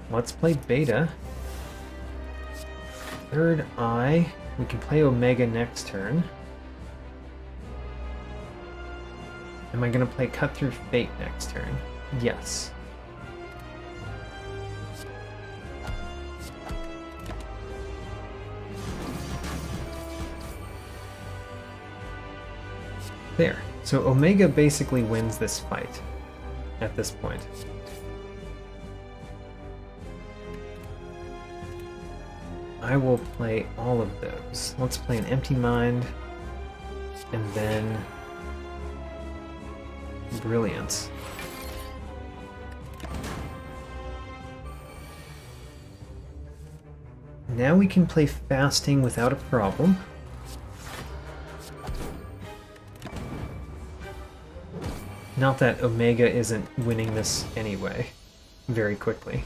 Let's play Beta. Third Eye. We can play Omega next turn. Am I going to play Cut Through Fate next turn? Yes. There. So Omega basically wins this fight at this point. I will play all of those. Let's play an Empty Mind, and then Brilliance. Now we can play Fasting without a problem. Not that Omega isn't winning this anyway, very quickly.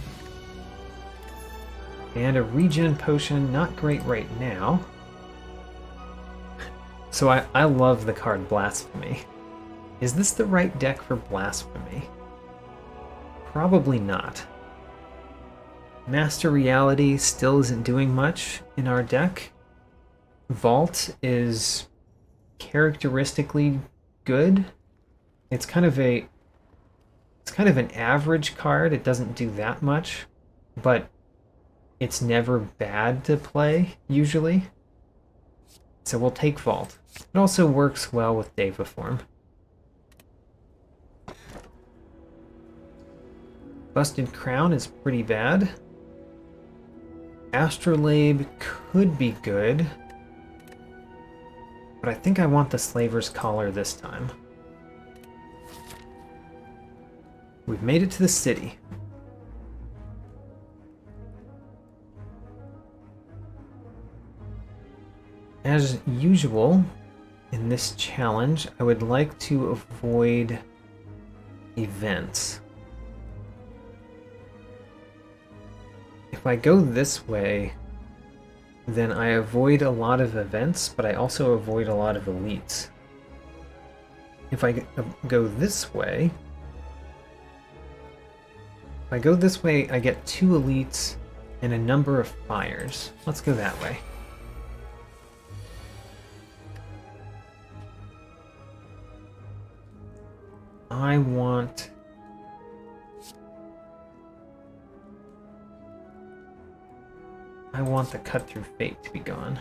And a Regen Potion, not great right now. So I love the card Blasphemy. Is this the right deck for Blasphemy? Probably not. Master Reality still isn't doing much in our deck. Vault is characteristically good. It's kind of an average card. It doesn't do that much, but it's never bad to play, usually. So we'll take Vault. It also works well with Devaform. Busted Crown is pretty bad. Astrolabe could be good, but I think I want the Slaver's Collar this time. We've made it to the city. As usual, in this challenge, I would like to avoid events. If I go this way, then I avoid a lot of events, but I also avoid a lot of elites. If I go this way, I get 2 elites and a number of fires. Let's go that way. I want... the Cut Through Fate to be gone.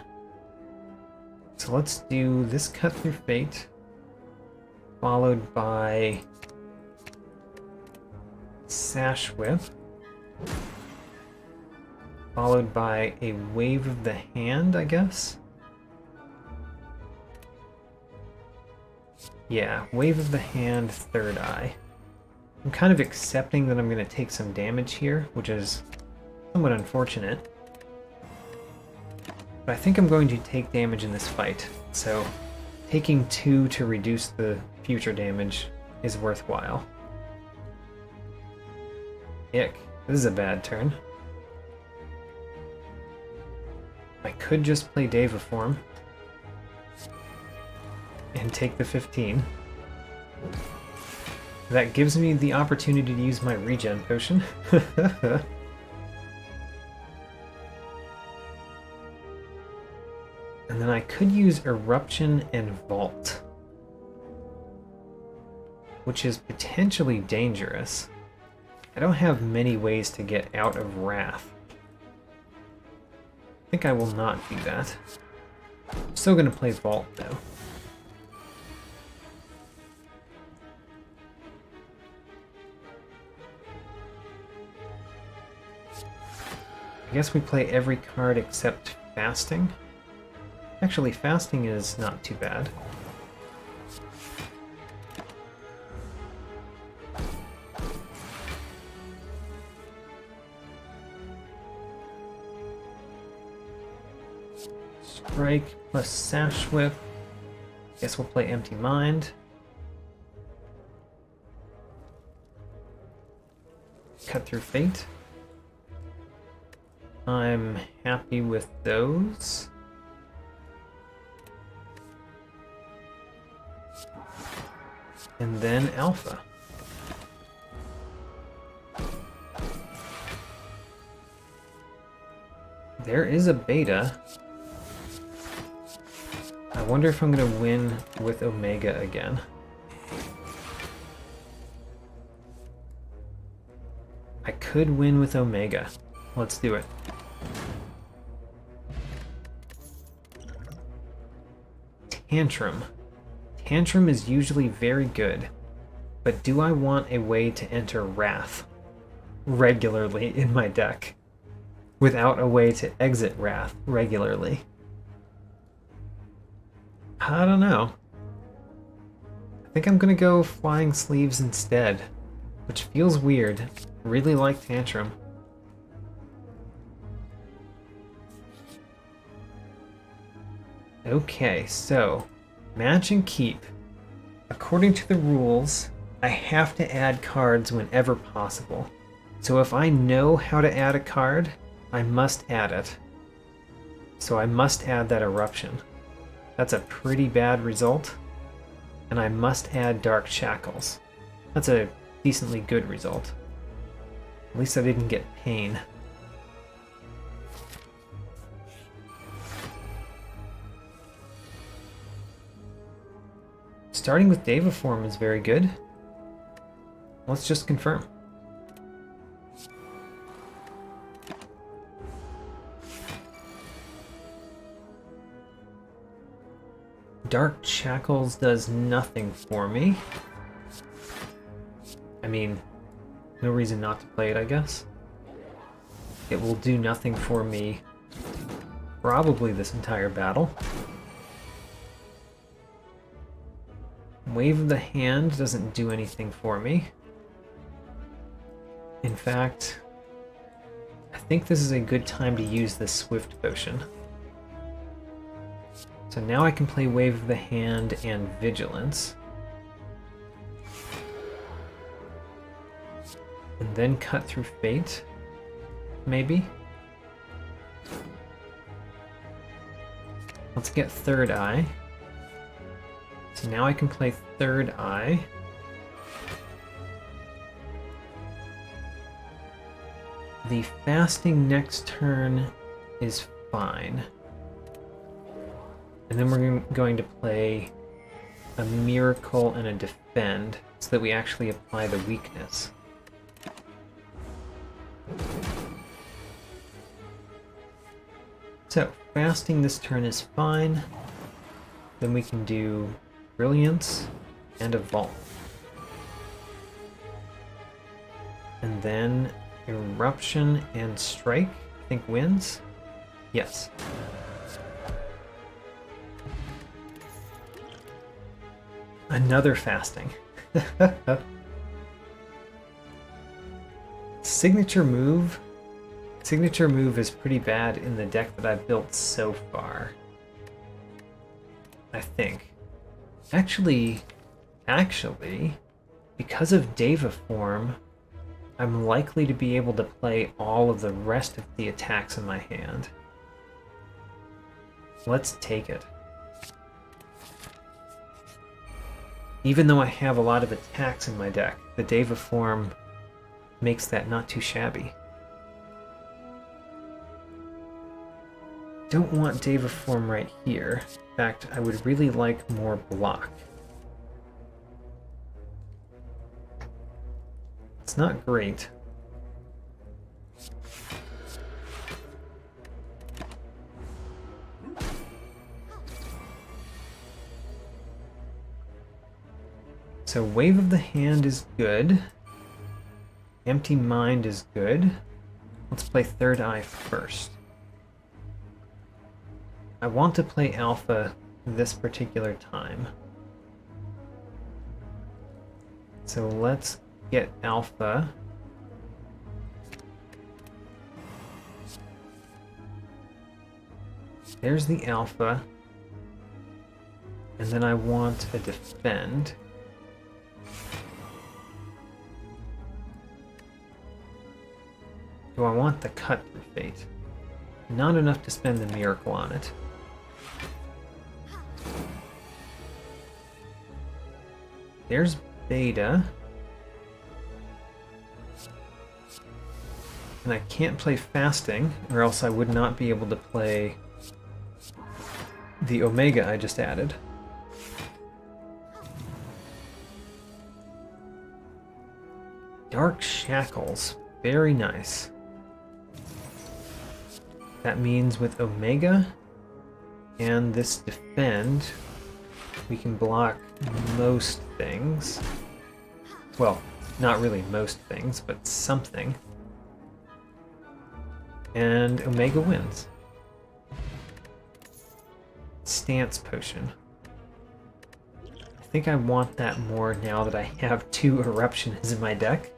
So let's do this Cut Through Fate, followed by Sash Whip, followed by a Wave of the Hand, I guess? Yeah, Wave of the Hand, Third Eye. I'm kind of accepting that I'm going to take some damage here, which is somewhat unfortunate. But I think I'm going to take damage in this fight, so taking 2 to reduce the future damage is worthwhile. Ick. This is a bad turn. I could just play Devaform and take the 15. That gives me the opportunity to use my regen potion. And then I could use Eruption and Vault, which is potentially dangerous. I don't have many ways to get out of Wrath. I think I will not do that. I'm still going to play Vault, though. I guess we play every card except Fasting. Actually, Fasting is not too bad. Strike plus Sash Whip. Guess we'll play Empty Mind. Cut Through Fate. I'm happy with those. And then Alpha. There is a Beta. I wonder if I'm going to win with Omega again. I could win with Omega. Let's do it. Tantrum. Tantrum is usually very good, but do I want a way to enter Wrath regularly in my deck without a way to exit Wrath regularly? I don't know. I think I'm gonna go Flying Sleeves instead, which feels weird. Really like Tantrum. Okay, so Match and Keep. According to the rules, I have to add cards whenever possible. So if I know how to add a card, I must add it. So I must add that Eruption. That's a pretty bad result. And I must add Dark Shackles. That's a decently good result. At least I didn't get Pain. Starting with Devaform is very good. Let's just confirm. Dark Shackles does nothing for me. I mean, no reason not to play it, I guess. It will do nothing for me probably this entire battle. Wave of the Hand doesn't do anything for me. In fact, I think this is a good time to use this Swift Potion. So now I can play Wave of the Hand and Vigilance. And then Cut Through Fate, maybe? Let's get Third Eye. So now I can play Third Eye. The Fasting next turn is fine. And then we're going to play a Miracle and a Defend. so that we actually apply the weakness. So, fasting this turn is fine. Then we can do Brilliance and Evolve. And then Eruption and Strike, I think, wins? Yes. Another fasting. Signature move. Signature move is pretty bad in the deck that I've built so far. I think. Actually, because of Deva form, I'm likely to be able to play all of the rest of the attacks in my hand. Let's take it. Even though I have a lot of attacks in my deck, the Deva form makes that not too shabby. Don't want Deva form right here. In fact, I would really like more block. It's not great. So Wave of the Hand is good. Empty Mind is good. Let's play Third Eye first. I want to play Alpha this particular time. So let's get Alpha. There's the Alpha. And then I want a Defend. Do I want the Cut Through Fate? Not enough to spend the Miracle on it. There's Beta. And I can't play Fasting, or else I would not be able to play the Omega I just added. Dark Shackles. Very nice. That means with Omega and this Defend, we can block most things. Well, not really most things, but something. And Omega wins. Stance Potion. I think I want that more now that I have 2 Eruptions in my deck.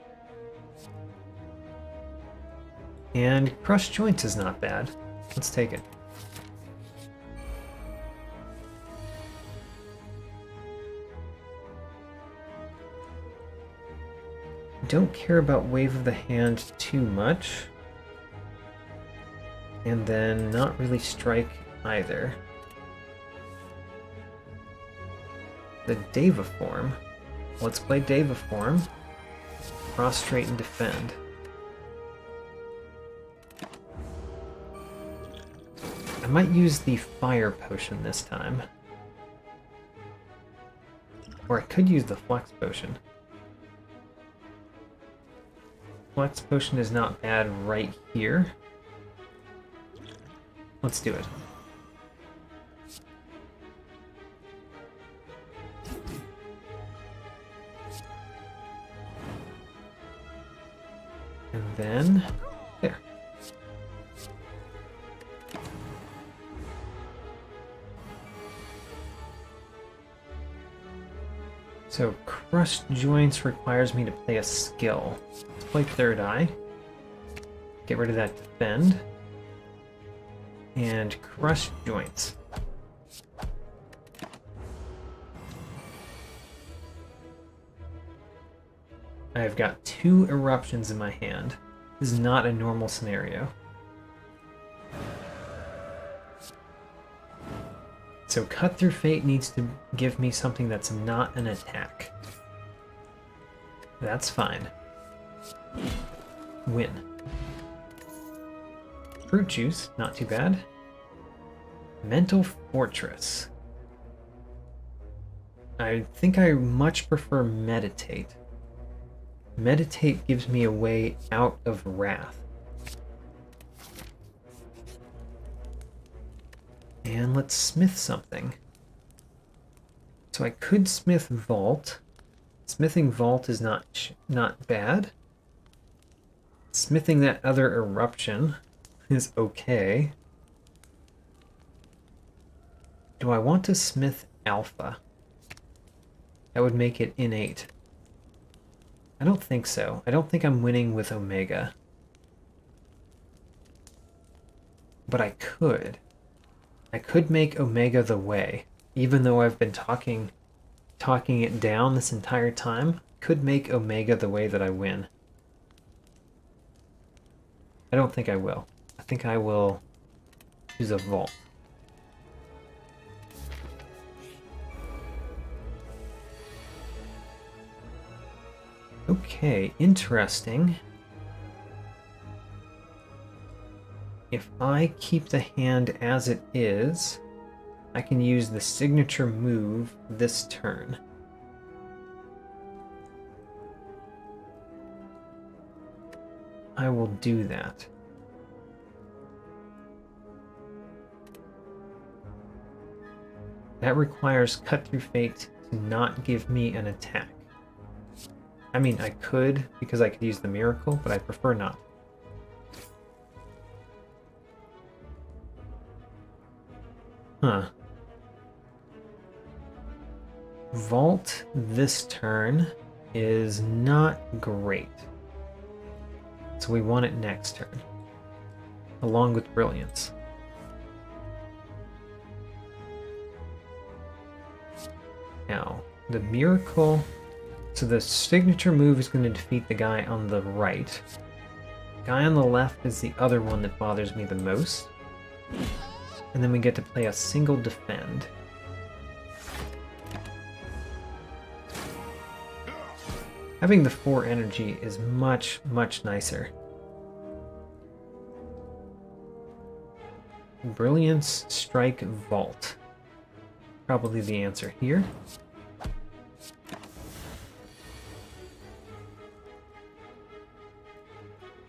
And Crush Joints is not bad. Let's take it. Don't care about Wave of the Hand too much. And then not really Strike either. The Deva form. Let's play Deva form. Prostrate and Defend. I might use the Fire Potion this time. Or I could use the Flex Potion. Flex Potion is not bad right here. Let's do it. And then, there. So, Crushed Joints requires me to play a skill. Let's play Third Eye. Get rid of that Defend. And Crushed Joints. I've got 2 Eruptions in my hand. This is not a normal scenario. So Cut Through Fate needs to give me something that's not an attack. That's fine. Win. Fruit Juice, not too bad. Mental Fortress. I think I much prefer meditate. Meditate gives me a way out of wrath. And let's smith something. So I could smith vault. Smithing vault is not bad. Smithing that other eruption is okay. Do I want to smith alpha? That would make it innate. I don't think so. I don't think I'm winning with omega. But I could. I could make omega the way. Even though I've been talking it down this entire time, could make omega the way that I win. I don't think I will. I think I will use a vault. Okay, interesting. If I keep the hand as it is, I can use the signature move this turn. I will do that. That requires Cut Through Fate to not give me an attack. I mean, I could, because I could use the miracle, but I prefer not. Huh. Vault this turn is not great. So we want it next turn. Along with Brilliance. Now, the miracle... So the signature move is going to defeat the guy on the right. The guy on the left is the other one that bothers me the most. And then we get to play a single defend. Having the 4 energy is much, much nicer. Brilliance, Strike, Vault. Probably the answer here.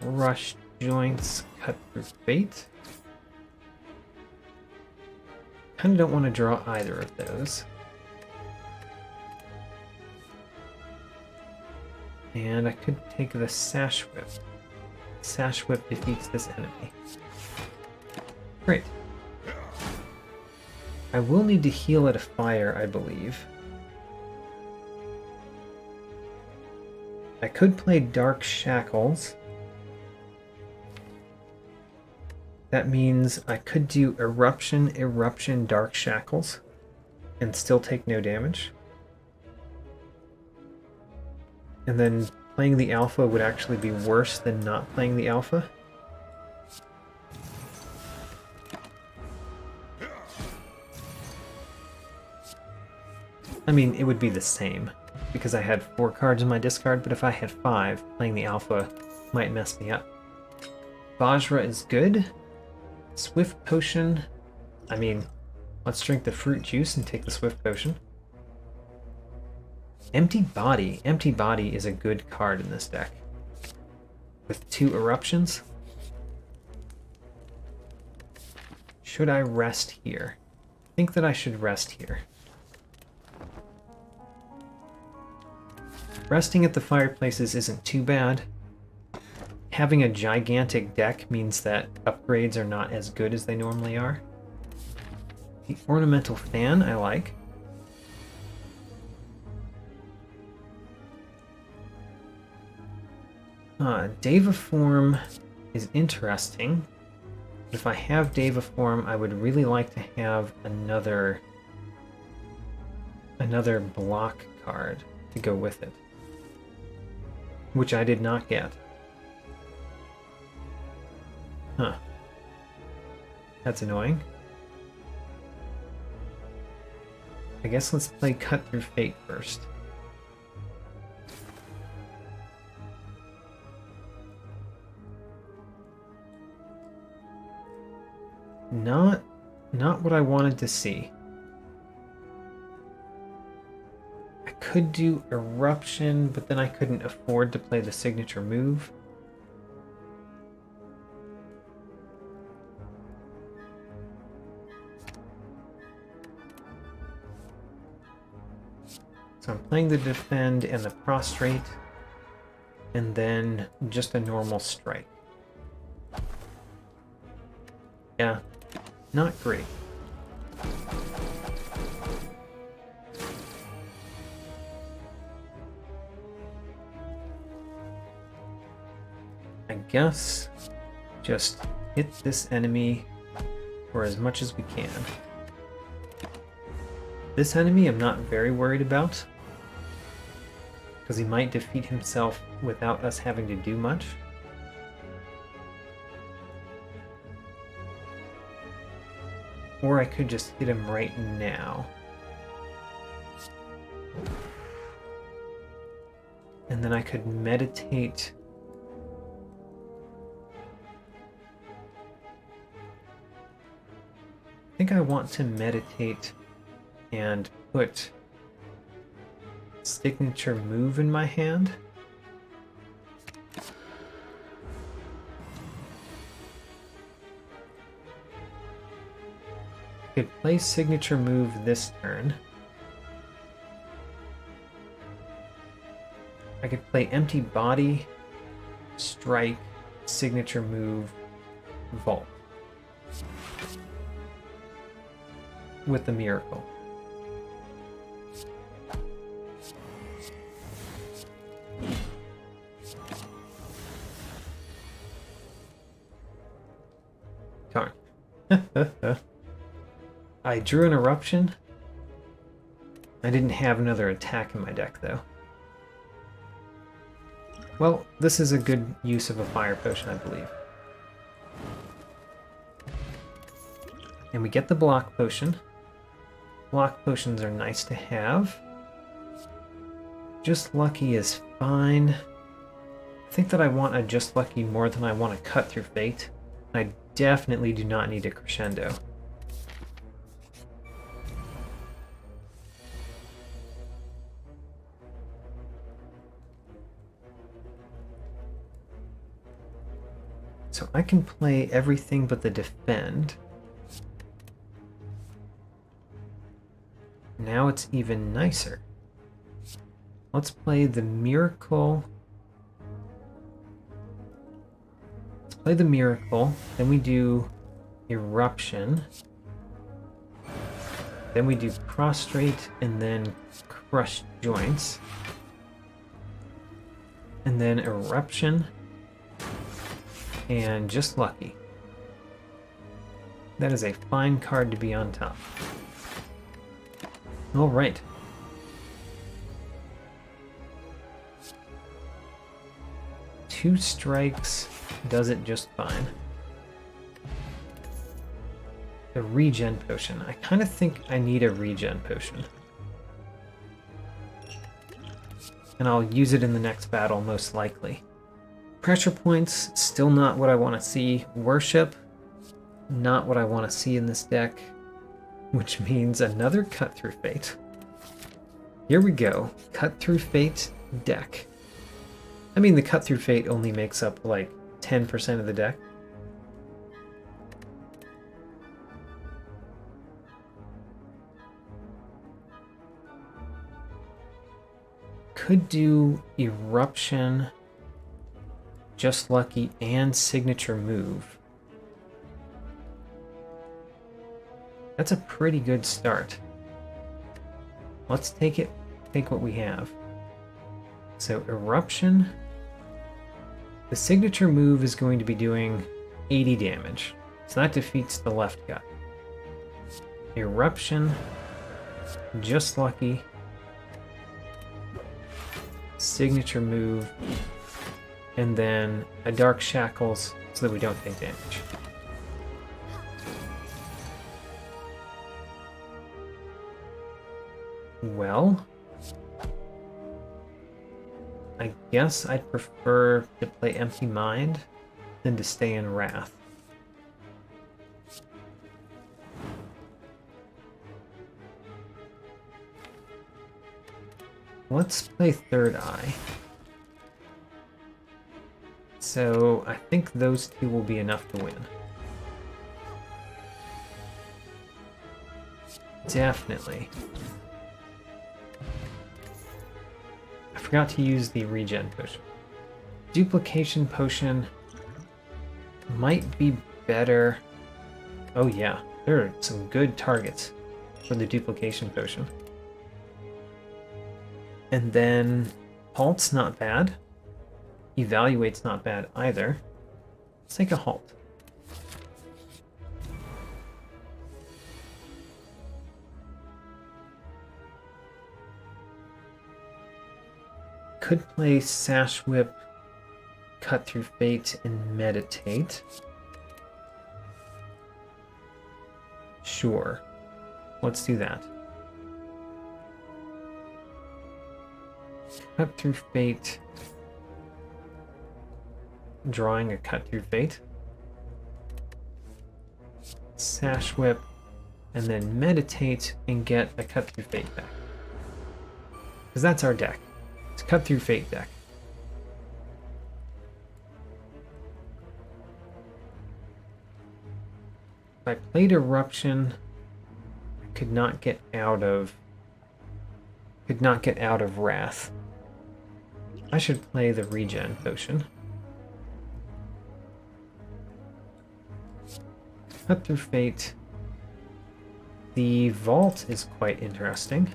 Rush, Joints, Cut Through Fate. Kinda don't want to draw either of those. And I could take the Sash Whip. Sash Whip defeats this enemy. Great. I will need to heal at a fire, I believe. I could play Dark Shackles. That means I could do Eruption, Eruption, Dark Shackles, and still take no damage. And then playing the alpha would actually be worse than not playing the alpha. I mean, it would be the same, because I had 4 cards in my discard, but if I had 5, playing the alpha might mess me up. Vajra is good. Swift Potion, I mean, let's drink the fruit juice and take the Swift Potion. Empty Body. Empty Body is a good card in this deck. With 2 eruptions. Should I rest here? I think that I should rest here. Resting at the fireplaces isn't too bad. Having a gigantic deck means that upgrades are not as good as they normally are. The Ornamental Fan I like. Devaform is interesting. But if I have Devaform, I would really like to have another block card to go with it. Which I did not get. Huh. That's annoying. I guess let's play Cut Through Fate first. Not what I wanted to see. could do Eruption, but then I couldn't afford to play the signature move. So I'm playing the Defend and the Prostrate, and then just a normal strike. Yeah, not great. I guess just hit this enemy for as much as we can. This enemy I'm not very worried about, because he might defeat himself without us having to do much. Or I could just hit him right now. And then I could meditate. I think I want to meditate and put signature move in my hand. I could play signature move this turn. I could play empty body, strike, signature move, vault. With the miracle. Darn. I drew an eruption. I didn't have another attack in my deck, though. Well, this is a good use of a fire potion, I believe. And we get the block potion. Block potions are nice to have. Just Lucky is fine. I think that I want a Just Lucky more than I want to Cut Through Fate. I definitely do not need a Crescendo. So I can play everything but the Defend. Now it's even nicer. Let's play the Miracle. Let's play the Miracle. Then we do Eruption. Then we do Prostrate and then Crush Joints. And then Eruption. And Just Lucky. That is a fine card to be on top. All right. Two strikes does it just fine. The regen potion. I kind of think I need a regen potion. And I'll use it in the next battle, most likely. Pressure points, still not what I want to see. Worship, not what I want to see in this deck. Which means another Cut Through Fate. Here we go. Cut Through Fate deck. I mean, the Cut Through Fate only makes up like 10% of the deck. Could do Eruption, Just Lucky, and Signature Move. That's a pretty good start. Let's take what we have. So Eruption. The signature move is going to be doing 80 damage. So that defeats the left guy. Eruption. Just Lucky. Signature move. And then a Dark Shackles so that we don't take damage. Well, I guess I'd prefer to play Empty Mind than to stay in Wrath. Let's play Third Eye. So I think those two will be enough to win. Definitely. I forgot to use the regen potion. Duplication potion might be better. Oh yeah, there are some good targets for the duplication potion. And then halt's not bad. Evaluate's not bad either. Let's take a halt. Could play Sash Whip, Cut Through Fate, and Meditate. Sure. Let's do that. Cut Through Fate. Drawing a Cut Through Fate. Sash Whip. And then Meditate and get a Cut Through Fate back. Because that's our deck. It's a Cut Through Fate deck. If I played Eruption, I could not get out of Wrath. I should play the regen potion. Cut Through Fate. The vault is quite interesting.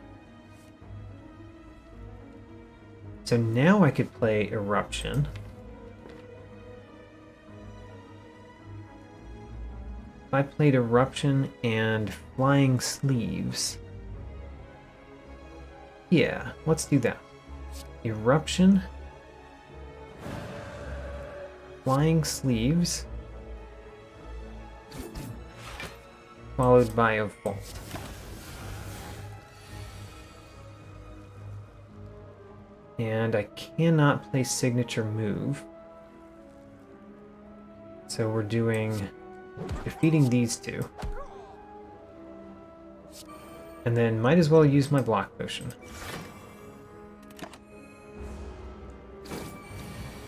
So now I could play Eruption. If I played Eruption and Flying Sleeves. Yeah, let's do that. Eruption. Flying Sleeves. Followed by a vault. And I cannot play signature move. So we're doing defeating these two. And then might as well use my block potion.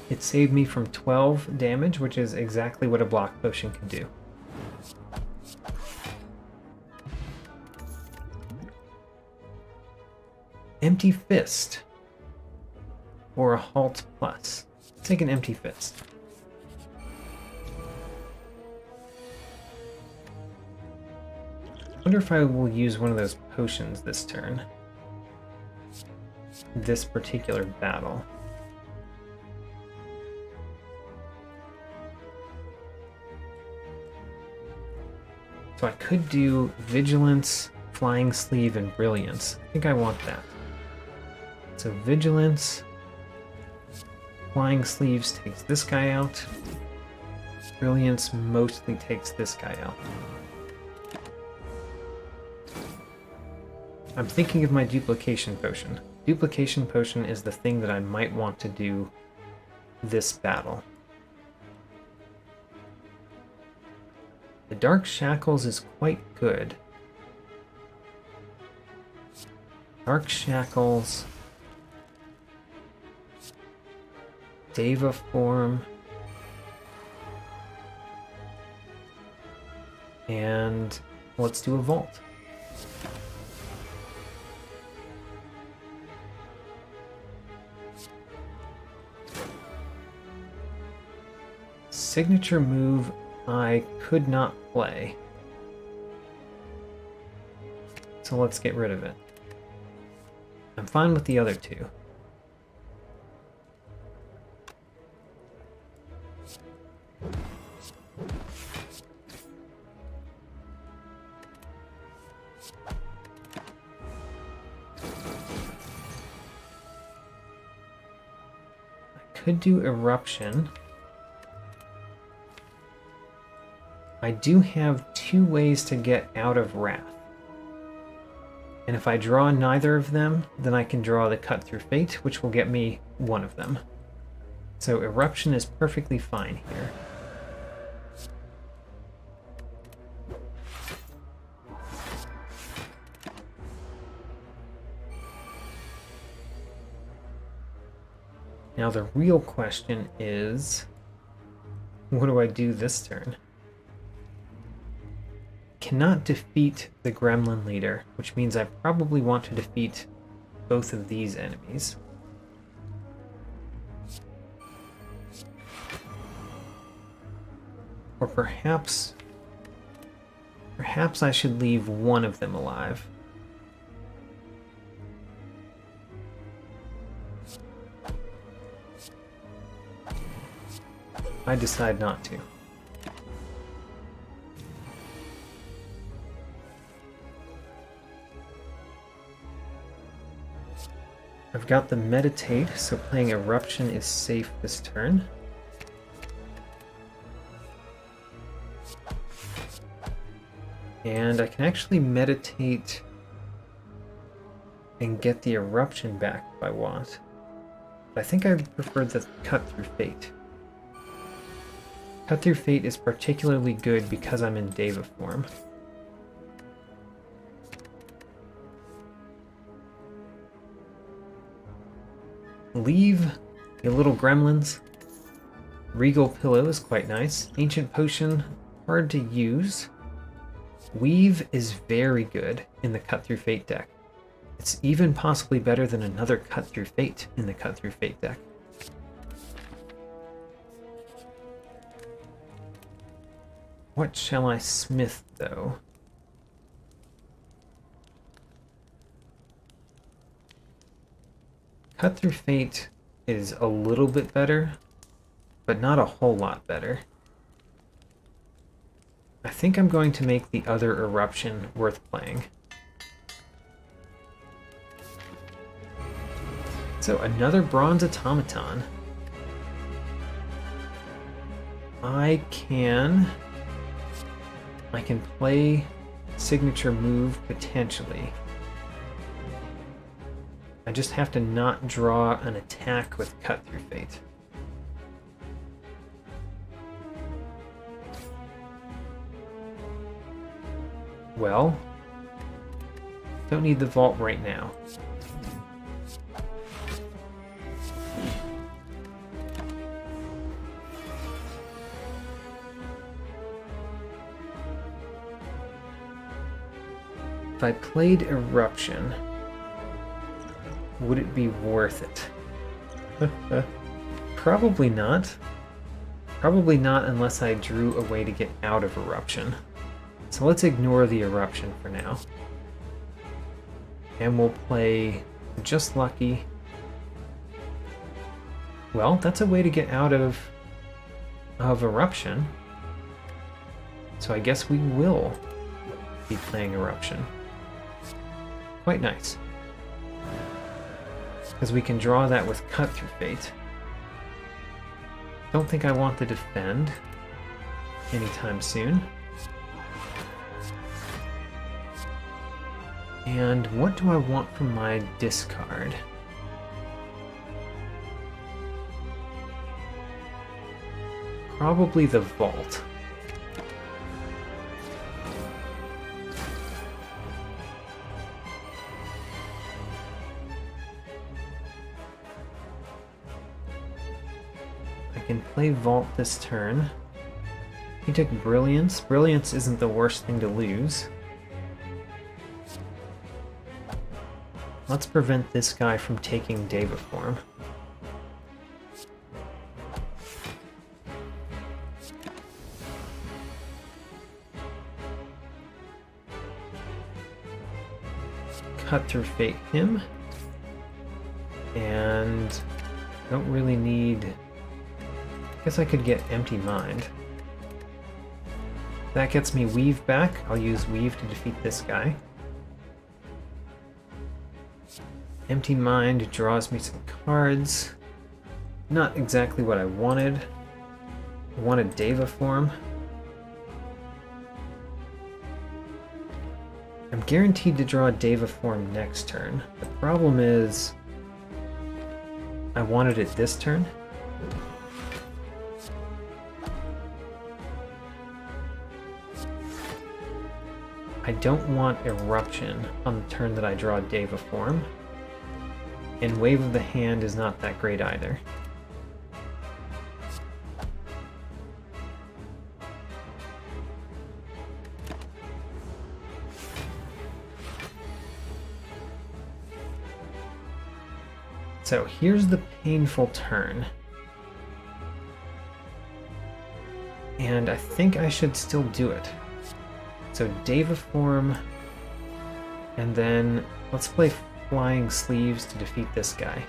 It saved me from 12 damage, which is exactly what a block potion can do. Empty Fist. Or a Halt Plus. Let's take an Empty Fist. I wonder if I will use one of those potions this turn. This particular battle. So I could do Vigilance, Flying Sleeve, and Brilliance. I think I want that. So Vigilance, Flying Sleeves takes this guy out. Brilliance mostly takes this guy out. I'm thinking of my Duplication Potion. Duplication Potion is the thing that I might want to do this battle. The Dark Shackles is quite good. Dark Shackles. Deva Form. And let's do a Vault. Signature move I could not play. So let's get rid of it. I'm fine with the other two. I could do Eruption. I do have two ways to get out of Wrath. And if I draw neither of them, then I can draw the Cut Through Fate, which will get me one of them. So Eruption is perfectly fine here. Now the real question is, what do I do this turn? Cannot defeat the gremlin leader, which means I probably want to defeat both of these enemies. Or perhaps I should leave one of them alive. I decide not to. I've got the meditate, so playing eruption is safe this turn. And I can actually meditate and get the eruption back if I want. But I think I prefer the cut through fate. Cut through fate is particularly good because I'm in Deva form. Leave, you little gremlins. Regal Pillow is quite nice. Ancient Potion, hard to use. Weave is very good in the Cut Through Fate deck. It's even possibly better than another Cut Through Fate in the Cut Through Fate deck. What shall I smith, though? Cut Through Fate is a little bit better, but not a whole lot better. I think I'm going to make the other eruption worth playing. So another bronze automaton. I can play signature move potentially. I just have to not draw an attack with Cut Through Fate. Well, don't need the vault right now. If I played Eruption, would it be worth it? Probably not. Probably not unless I drew a way to get out of Eruption. So let's ignore the Eruption for now. And we'll play Just Lucky. Well, that's a way to get out of Eruption. So I guess we will be playing Eruption. Quite nice. Because we can draw that with Cut Through Fate. Don't think I want to defend anytime soon. And what do I want from my discard? Probably the vault. I can play vault this turn. He took brilliance. Brilliance isn't the worst thing to lose. Let's prevent this guy from taking Deva form. Cut Through Fate him. And don't really need... I guess I could get Empty Mind. That gets me Weave back. I'll use Weave to defeat this guy. Empty Mind draws me some cards. Not exactly what I wanted. I wanted Deva form. I'm guaranteed to draw Deva form next turn. The problem is I wanted it this turn. I don't want Eruption on the turn that I draw Deva form. And Wave of the Hand is not that great either. So here's the painful turn. And I think I should still do it. So Deva form, and then let's play Flying Sleeves to defeat this guy.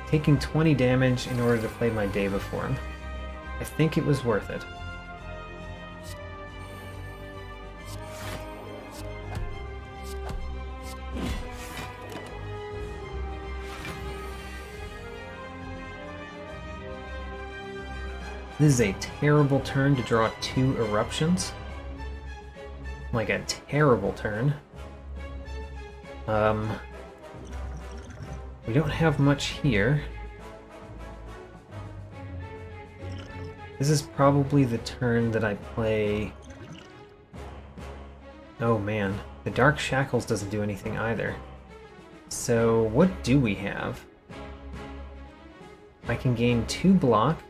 Taking 20 damage in order to play my Deva form. I think it was worth it. This is a terrible turn to draw 2 eruptions. Like a terrible turn. We don't have much here. This is probably the turn that I play... Oh man, the Dark Shackles doesn't do anything either. So what do we have? I can gain 2 block.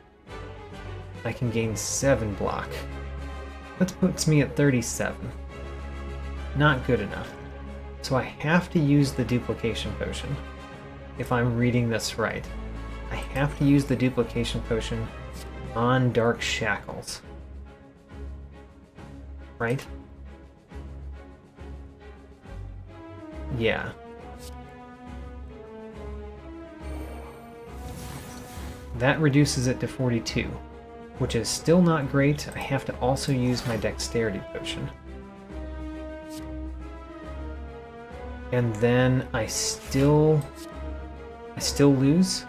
I can gain 7 block. That puts me at 37. Not good enough. So I have to use the duplication potion. If I'm reading this right. I have to use the duplication potion on Dark Shackles. Right? Yeah. That reduces it to 42, which is still not great. I have to also use my dexterity potion. And then I still lose.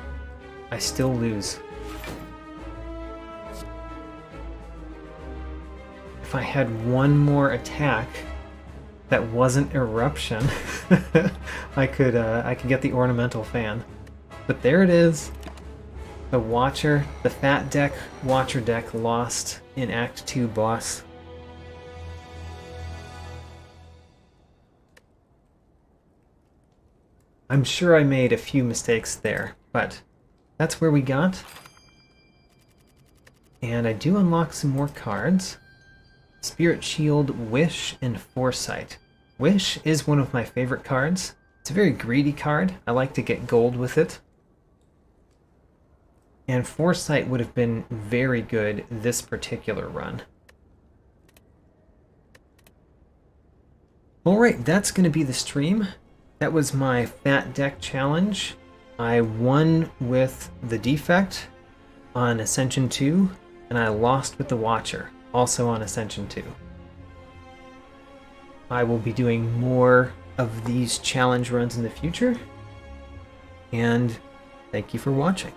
I still lose. If I had one more attack that wasn't eruption, I could get the ornamental fan. But there it is. The Watcher, the Fat deck, Watcher deck lost in Act 2 boss. I'm sure I made a few mistakes there, but that's where we got. And I do unlock some more cards. Spirit Shield, Wish, and Foresight. Wish is one of my favorite cards. It's a very greedy card. I like to get gold with it. And Foresight would have been very good this particular run. Alright, that's going to be the stream. That was my Fat Deck challenge. I won with the Defect on Ascension 2, and I lost with the Watcher, also on Ascension 2. I will be doing more of these challenge runs in the future, and thank you for watching.